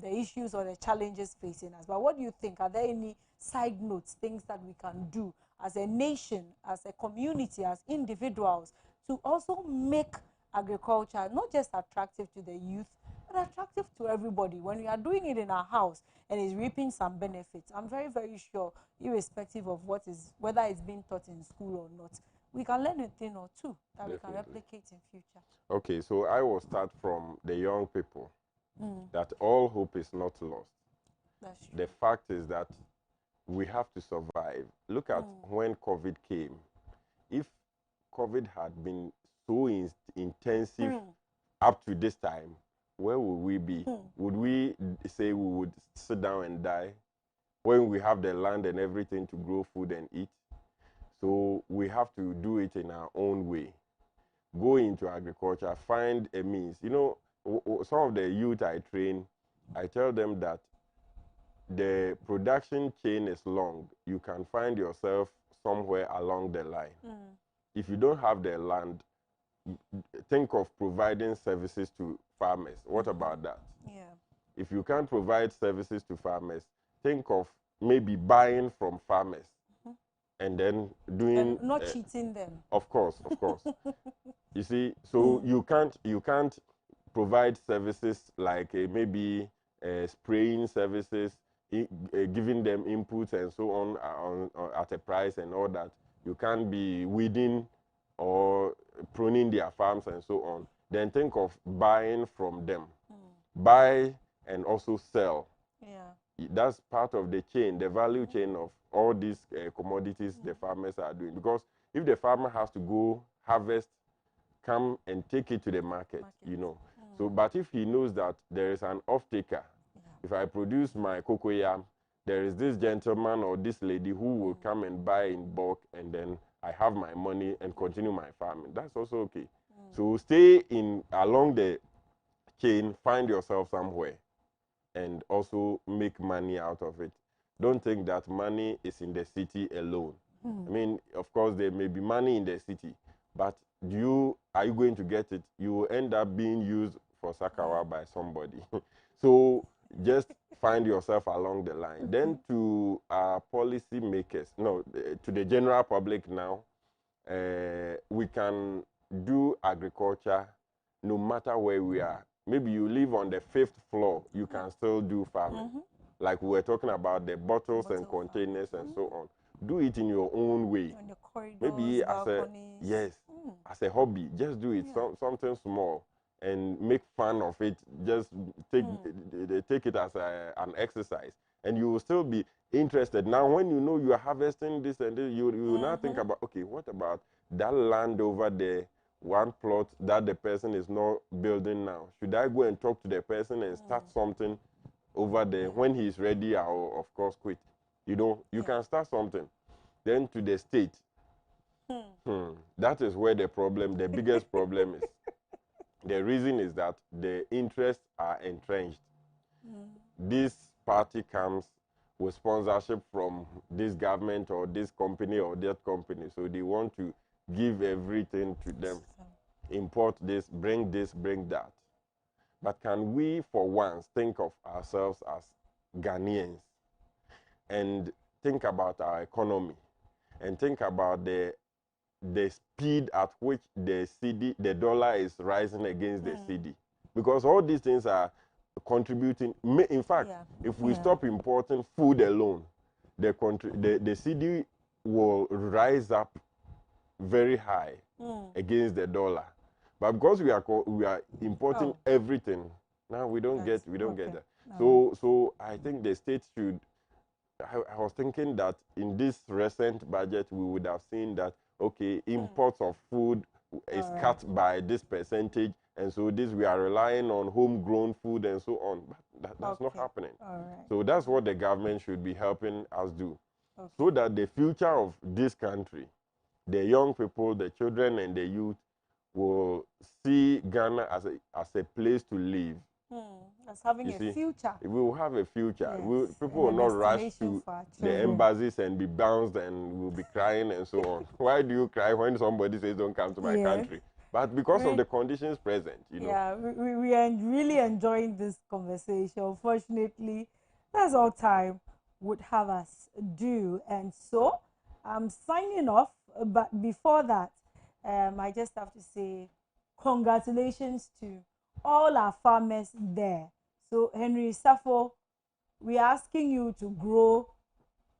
the issues or the challenges facing us. But what do you think? Are there any side notes, things that we can do as a nation, as a community, as individuals, to also make agriculture not just attractive to the youth, but attractive to everybody? When we are doing it in our house and is reaping some benefits, I'm very, very sure, irrespective of whether it's being taught in school or not, we can learn a thing or two that we can replicate in future.
Okay, so I will start from the young people. That all hope is not lost.
That's true.
The fact is that we have to survive. Look at when COVID came. If COVID had been so intensive up to this time, where would we be? Would we say we would sit down and die when we have the land and everything to grow food and eat? So we have to do it in our own way. Go into agriculture, find a means. You know, some of the youth I train, I tell them that the production chain is long. You can find yourself somewhere along the line. If you don't have the land, think of providing services to farmers. What about that?
Yeah.
If you can't provide services to farmers, think of maybe buying from farmers and then doing...
And not cheating them.
Of course, of course. You see, so you can't provide services like maybe spraying services, giving them inputs and so on at a price and all that. You can't be weeding or pruning their farms and so on. Then think of buying from them. Buy and also sell.
Yeah.
That's part of the chain, the value chain of all these commodities the farmers are doing. Because if the farmer has to go harvest, come and take it to the market, you know. So, but if he knows that there is an off-taker, if I produce my cocoyam, there is this gentleman or this lady who will come and buy in bulk, and then I have my money and continue my farming. That's also okay. So stay along the chain, find yourself somewhere, and also make money out of it. Don't think that money is in the city alone. I mean, of course, there may be money in the city, but are you going to get it? You will end up being used for Sakawa by somebody. So just find yourself along the line. Then to policy makers, to the general public now, we can do agriculture no matter where we are. Maybe you live on the 5th floor, you can still do farming. Like we were talking about the bottles and containers and so on. Do it in your own way.
On the corridors,
Maybe
balconies.
as a hobby. Just do it, something small, and make fun of it. Just take it as an exercise, and you will still be interested. Now, when you know you are harvesting this and this, you will now think about, okay, what about that land over there, one plot that the person is not building now? Should I go and talk to the person and start something over there? When he is ready, I will, of course, quit. You know, you can start something. Then to the state. That is where the biggest problem is. The reason is that the interests are entrenched. This party comes with sponsorship from this government or this company or that company. So they want to give everything to them. Import this, bring that. But can we, for once, think of ourselves as Ghanaians and think about our economy and think about the speed at which the dollar is rising against the cedi? Because all these things are contributing. In fact, if we stop importing food alone, the cedi will rise up very high against the dollar. But because we are importing everything, now we don't get that. So I think the state should. I was thinking that in this recent budget we would have seen that imports of food is cut by this percentage, and so we are relying on homegrown food and so on. But That's not happening.
All right.
So that's what the government should be helping us do.
Okay.
So that the future of this country, the young people, the children and the youth will see Ghana as a place to live.
As having a future.
We will have a future.
Yes.
People will not rush to the
children.
embassies and be bounced and will be crying and so on. Why do you cry when somebody says don't come to my country? But because of the conditions present, you know.
Yeah, we are really enjoying this conversation. Unfortunately, that's all time would have us do. And so I'm signing off. But before that, I just have to say congratulations to all our farmers there. So Henry Safo, we're asking you to grow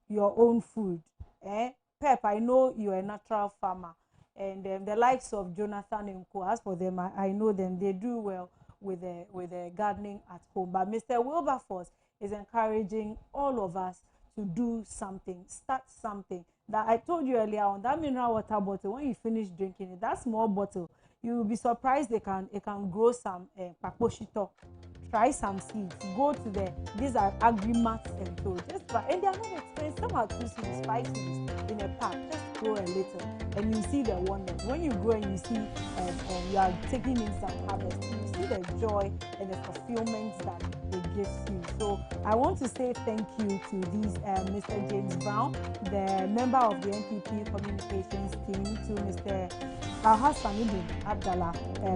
your own food. Pep, I know you're a natural farmer. And the likes of Jonathan and Co. As for them, I know them. They do well with the gardening at home. But Mr. Wilberforce is encouraging all of us to do something, start something. That I told you earlier on, that mineral water bottle, when you finish drinking it, that small bottle, you will be surprised it can grow some paposhito. Try some seeds. Go to these are agri-mats and so and they are not expensive. Some are 2 cedis, 5 cedis in a pack. Just grow a little and you see the wonders. When you grow and you see you are taking in some harvest, you see the joy and the fulfillment that it gives you. So I want to say thank you to these Mr. James Brown, the member of the NPP communications team, to Mr. Hassan Ibn Abdallah,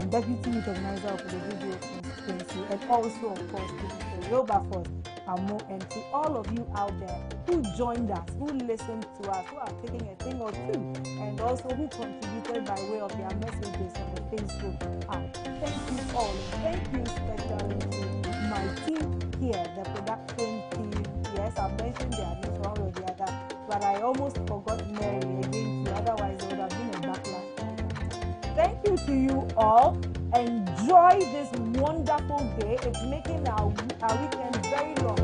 Deputy Youth Organizer of the video constituency, and also, of course, to Mr. Wilberforce Amo, and to all of you out there who joined us, who listened to us, who are taking a thing or two, and also who contributed by way of their messages on the Facebook app. Thank you all, and thank you especially to my team here, the production team. Yes, I've mentioned their names one or the other, but I almost forgot Mary again too, otherwise there would have been a backlash. Thank you to you all. Enjoy this wonderful day. It's making our weekend very long.